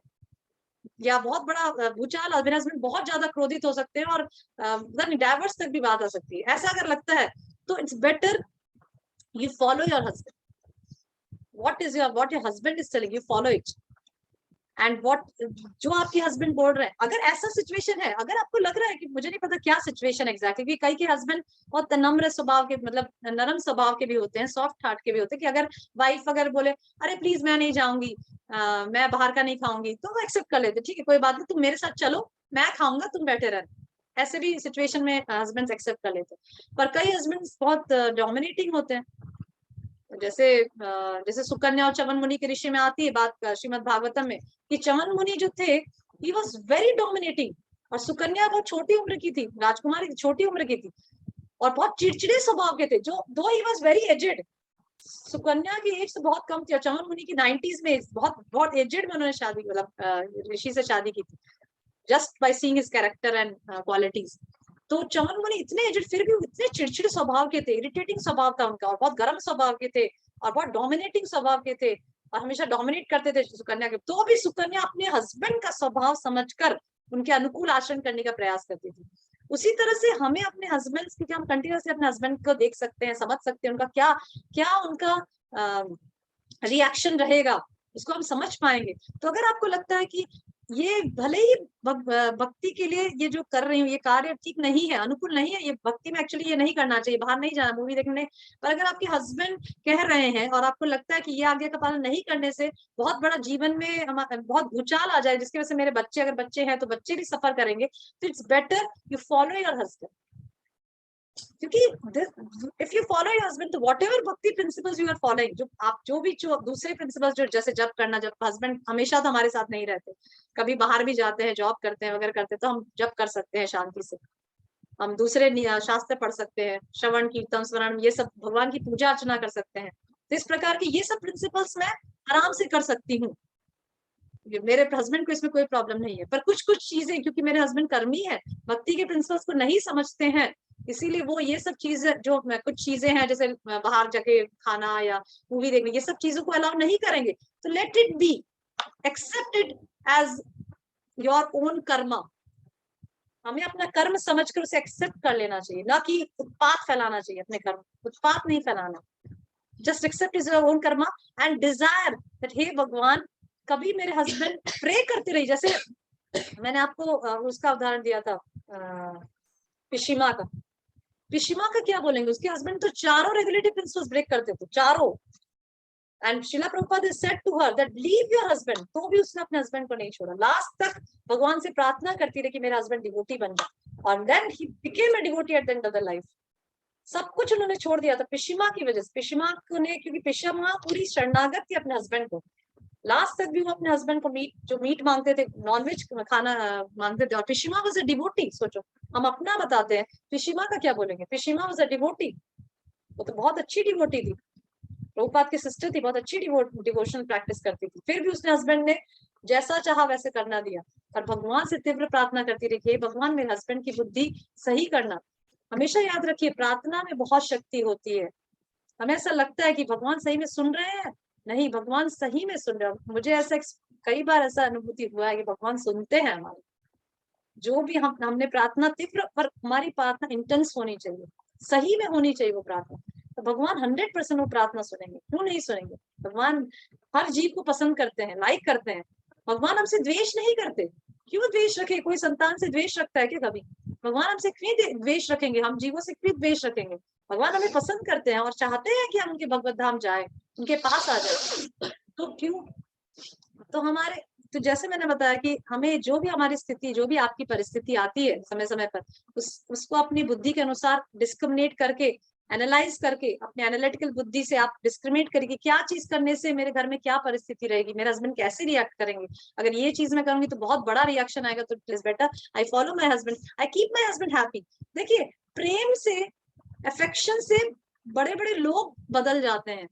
या बहुत बड़ा भूचाल, और मेरे हस्बैंड बहुत ज्यादा क्रोधित हो सकते हैं, और डाइवर्स तक भी बात आ सकती है। ऐसा अगर लगता है तो it's better you follow your husband. What your husband is telling you, follow it. And जो आपके हस्बैंड बोल रहे हैं, अगर ऐसा सिचुएशन है, अगर आपको लग रहा है कि मुझे नहीं पता क्या सिचुएशन एग्जैक्टली, कई के हस्बैंड बहुत नम्र स्वभाव के, मतलब नरम स्वभाव के भी होते हैं, सॉफ्ट हार्ट के भी होते हैं, कि अगर वाइफ अगर बोले अरे प्लीज मैं नहीं जाऊंगी, मैं बाहर का नहीं खाऊंगी, तो वो एक्सेप्ट कर लेते, ठीक है कोई बात नहीं, तुम मेरे साथ चलो, मैं खाऊंगा, तुम बैठे रहना। ऐसे भी सिचुएशन में हस्बैंड एक्सेप्ट कर लेते हैं। पर कई हस्बैंड बहुत डोमिनेटिंग होते हैं, जैसे सुकन्या और चवन मुनि के ऋषि में आती है बात श्रीमद् भागवतम में, कि चवन मुनि जो थे, ही वॉज वेरी डोमिनेटिंग, और सुकन्या बहुत छोटी उम्र की थी, राजकुमारी छोटी उम्र की थी, और बहुत चिड़चिड़े स्वभाव के थे, जो दो ही वॉज वेरी एजेड। सुकन्या की एज तो बहुत कम थी, और चवन मुनि की 90s में, बहुत एजेड में उन्होंने शादी, मतलब ऋषि से शादी की थी, just by seeing his character and qualities. तो चवन मुनि इतने एजेड, फिर भी इतने चिड़चिड़े स्वभाव के थे, इरिटेटिंग स्वभाव था उनका, और बहुत गर्म स्वभाव के थे, और बहुत डोमिनेटिंग स्वभाव के थे, और हमेशा डोमिनेट करते थे सुकन्या के। तो भी सुकन्या अपने हस्बैंड का स्वभाव समझकर उनके अनुकूल आचरण करने का प्रयास करती थी। उसी तरह से हमें अपने हस्बैंड, क्योंकि हम कंटिन्यूसली अपने हस्बैंड को देख सकते हैं, समझ सकते हैं उनका क्या उनका रिएक्शन रहेगा, उसको हम समझ पाएंगे। तो अगर आपको लगता है कि ये भले ही भक्ति के लिए ये जो कर रही हूँ, ये कार्य ठीक नहीं है, अनुकूल नहीं है, ये भक्ति में एक्चुअली ये नहीं करना चाहिए, बाहर नहीं जाना मूवी देखने, पर अगर आपके हस्बैंड कह रहे हैं और आपको लगता है कि ये आज्ञा का पालन नहीं करने से बहुत बड़ा जीवन में बहुत भूचाल आ जाए, जिसकी वजह से मेरे बच्चे, अगर बच्चे हैं तो बच्चे भी सफर करेंगे, तो it's better you follow your husband. क्योंकि if you follow your husband, तो whatever bhakti principles you are following, जो भी दूसरे प्रिंसिपल्स, जो जैसे जब करना, जब हस्बैंड हमेशा तो हमारे साथ नहीं रहते, कभी बाहर भी जाते हैं, जॉब करते हैं वगैरह करते हैं, तो हम जब कर सकते हैं शांति से, हम दूसरे शास्त्र पढ़ सकते हैं, श्रवण कीर्तन स्मरण, ये सब भगवान की पूजा अर्चना कर सकते हैं। तो इस प्रकार के ये सब प्रिंसिपल्स मैं आराम से कर सकती हूँ, मेरे हस्बैंड को इसमें कोई प्रॉब्लम नहीं है। पर कुछ चीजें, क्योंकि मेरे हस्बैंड कर्मी है, भक्ति के प्रिंसिपल्स को नहीं समझते हैं, इसीलिए वो ये सब चीजें, जो कुछ चीजें हैं जैसे बाहर जाके खाना या मूवी देखने, ये सब चीजों को अलाउ नहीं करेंगे। तो let it be, accept it as your own karma. हमें अपना कर्म समझकर उसे एक्सेप्ट कर लेना चाहिए, ना कि उत्पात फैलाना चाहिए अपने कर्म, उत्पात नहीं फैलाना। Just accept is your own karma and desire that हे भगवान, कभी मेरे हस्बैंड प्रे करते रही, जैसे मैंने आपको उसका उदाहरण दिया था पिशिमा का। पिशिमा का क्या बोलेंगे, उसके हस्बैंड तो चारों रेगुलेटरी प्रिंसिपल्स ब्रेक करते थे, चारों। And Srila Prabhupada said to her that leave your husband, तो भी उसने अपने हस्बैंड को नहीं छोड़ा, लास्ट तक भगवान से प्रार्थना करती रही कि मेरा हस्बैंड डिवोटी बन जाए, और then he became a devotee at the end of the life. सब कुछ उन्होंने छोड़ दिया था पिशिमा की वजह से। पिशिमा ने, क्योंकि पिशिमा पूरी शरणागत थी अपने हस्बैंड को, लास्ट तक भी वो अपने हस्बैंड को मीट मांगते थे, नॉनवेज खाना मांगते थे, और पिशिमा वाज अ डिवोटी। सोचो, हम अपना बताते हैं, पिशिमा का क्या बोलेंगे, पिशिमा वाज अ डिवोटी, वो तो बहुत अच्छी डिवोटी थी, प्रभुपाद की सिस्टर थी, बहुत अच्छी डिवोशनल प्रैक्टिस करती थी, फिर भी उसने हस्बैंड ने जैसा चाहा वैसे करना दिया, और भगवान से तीव्र प्रार्थना करती रही कि भगवान मेरे हस्बैंड की बुद्धि सही करना। हमेशा याद रखिए, प्रार्थना में बहुत शक्ति होती है। हमें ऐसा लगता है कि भगवान सही में सुन रहे हैं, नहीं, भगवान सही में सुन रहे हैं। मुझे ऐसा कई बार ऐसा अनुभूति हुआ है कि भगवान सुनते हैं हमारे, जो भी हमने प्रार्थना तीव्र, पर हमारी प्रार्थना इंटेंस होनी चाहिए, सही में होनी चाहिए वो प्रार्थना। तो भगवान 100% वो प्रार्थना सुनेंगे। क्यों नहीं सुनेंगे? भगवान हर जीव को पसंद करते हैं, लाइक करते हैं। भगवान हमसे द्वेष नहीं करते। क्यों द्वेष रखे? कोई संतान से द्वेष रखता है क्या कभी? भगवान हमसे क्यों द्वेष रखेंगे? हम जीवों से क्यों द्वेष रखेंगे? भगवान हमें पसंद करते हैं और चाहते हैं कि हम उनके भगवत धाम जाए, उनके पास आ जाए। तो क्यों? तो हमारे, तो जैसे मैंने बताया कि हमें जो भी हमारी स्थिति, जो भी आपकी परिस्थिति आती है समय समय पर, उसको अपनी बुद्धि के अनुसार डिस्क्रिमिनेट करके, एनालाइज करके, अपने एनालिटिकल बुद्धि से आप डिस्क्रिमिनेट करेंगे क्या चीज करने से मेरे घर में क्या परिस्थिति रहेगी, मेरे हस्बैंड कैसे रिएक्ट करेंगे। अगर ये चीज मैं करूंगी तो बहुत बड़ा रिएक्शन आएगा, तो प्लीज बेटा I follow my husband, I keep my husband happy. देखिए, प्रेम से, अफेक्शन से बड़े बड़े लोग बदल जाते हैं।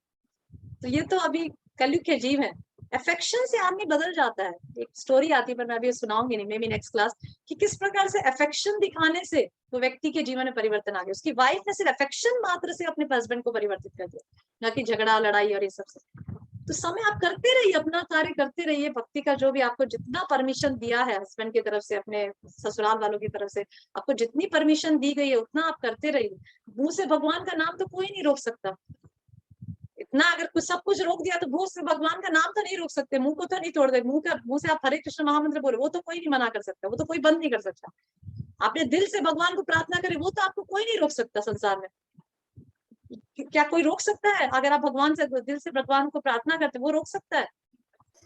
तो ये तो अभी कलयुग के जीव है। अफेक्शन से आदमी बदल जाता है। एक स्टोरी आती है पर मैं अभी सुनाऊंगी नहीं, मे बी नेक्स्ट क्लास, कि किस प्रकार से अफेक्शन दिखाने से वो व्यक्ति के जीवन में परिवर्तन आ गया। उसकी वाइफ ने सिर्फ अफेक्शन मात्र से अपने हस्बैंड को परिवर्तित कर दिया, ना कि झगड़ा लड़ाई और ये सब से। तो समय आप करते रहिए, अपना कार्य करते रहिए। भक्ति का जो भी आपको जितना परमिशन दिया है हस्बैंड की तरफ से, अपने ससुराल वालों की तरफ से आपको जितनी परमिशन दी गई है उतना आप करते रहिए। मुंह से भगवान का नाम तो कोई नहीं रोक सकता। इतना अगर कुछ सब कुछ रोक दिया तो मुंह से भगवान का नाम तो नहीं रोक सकते, मुंह को तो नहीं तोड़ दे। मुंह से आप हरे कृष्ण महामंत्र बोले, वो तो कोई नहीं मना कर सकता, वो तो कोई बंद नहीं कर सकता। आपने दिल से भगवान को प्रार्थना करे, वो तो आपको कोई नहीं रोक सकता संसार में। क्या कोई रोक सकता है? अगर आप भगवान से दिल से भगवान को प्रार्थना करते, वो रोक सकता है?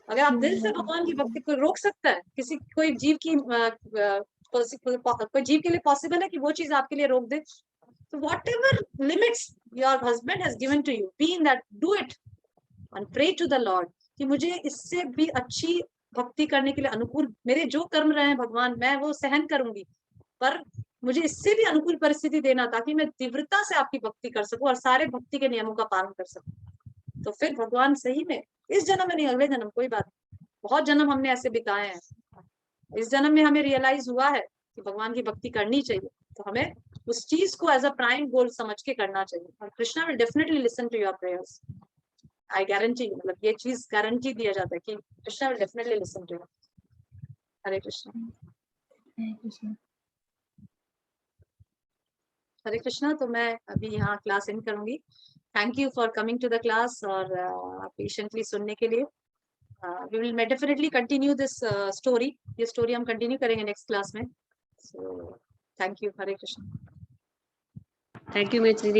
अगर आप दिल से भगवान की भक्ति को रोक सकता है? किसी कोई जीव की कोई जीव के लिए पॉसिबल है कि वो चीज आपके लिए रोक दे? So whatever limits your husband has given to you, be in that, do it and pray to the Lord कि मुझे इससे भी अच्छी भक्ति करने के लिए अनुकूल, मेरे जो कर्म रहे हैं भगवान मैं वो सहन करूंगी, पर मुझे इससे भी अनुकूल परिस्थिति देना ताकि मैं तीव्रता से आपकी भक्ति कर सकूं और सारे भक्ति के नियमों का पालन कर सकूं। तो फिर भगवान सही में, इस जन्म में नहीं अगले जन्म, कोई बात नहीं, बहुत जन्म हमने ऐसे बिताए हैं, इस जन्म में हमें रियलाइज हुआ है कि भगवान की भक्ति करनी चाहिए, तो हमें उस चीज को एज अ प्राइम गोल समझ के करना चाहिए। और Krishna will definitely listen to your prayers, I guarantee. मतलब ये चीज गारंटी दिया जाता है कि Krishna will definitely listen to you. Hare Krishna. Hare Krishna. तो मैं अभी यहाँ क्लास एंड करूंगी। Thank you for coming to the class और पेशेंटली सुनने के लिए। We will definitely continue this story. ये स्टोरी हम कंटिन्यू करेंगे नेक्स्ट क्लास में। So thank you. Hare Krishna.
Thank you मैत्री।